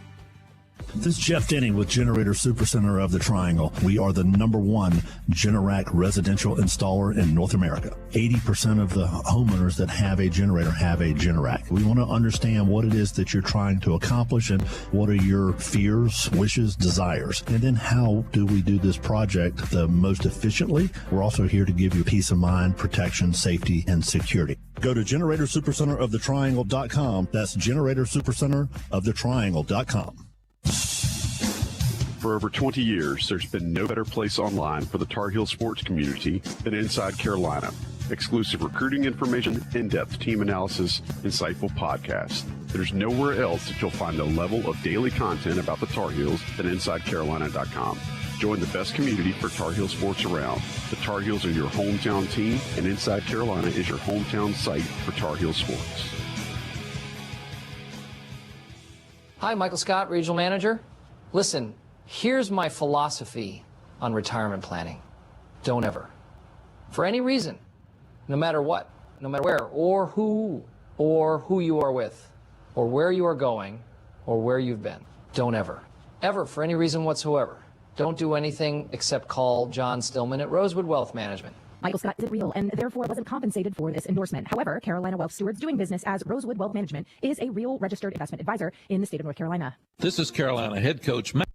This is Jeff Denning with Generator Supercenter of the Triangle. We are the #1 Generac residential installer in North America. 80% of the homeowners that have a generator have a Generac. We want to understand what it is that you're trying to accomplish and what are your fears, wishes, desires. And then how do we do this project the most efficiently? We're also here to give you peace of mind, protection, safety, and security. Go to GeneratorSuperCenterOfTheTriangle.com. That's GeneratorSuperCenterOfTheTriangle.com. For over 20 years, there's been no better place online for the Tar Heel sports community than Inside Carolina. exclusive recruiting information, in-depth team analysis, insightful podcasts. There's nowhere else that you'll find the level of daily content about the Tar Heels than InsideCarolina.com. Join the best community for Tar Heel sports around. The Tar Heels are your hometown team, and Inside Carolina is your hometown site for Tar Heel sports. Hi, Michael Scott, Regional Manager. Listen, here's my philosophy on retirement planning. Don't ever, for any reason, no matter what, no matter where, or who you are with, or where you are going, or where you've been, don't ever, for any reason whatsoever, don't do anything except call John Stillman at Rosewood Wealth Management. Michael Scott isn't real and therefore wasn't compensated for this endorsement. However, Carolina Wealth Stewards doing business as Rosewood Wealth Management is a real registered investment advisor in the state of North Carolina. This is Carolina head coach Matt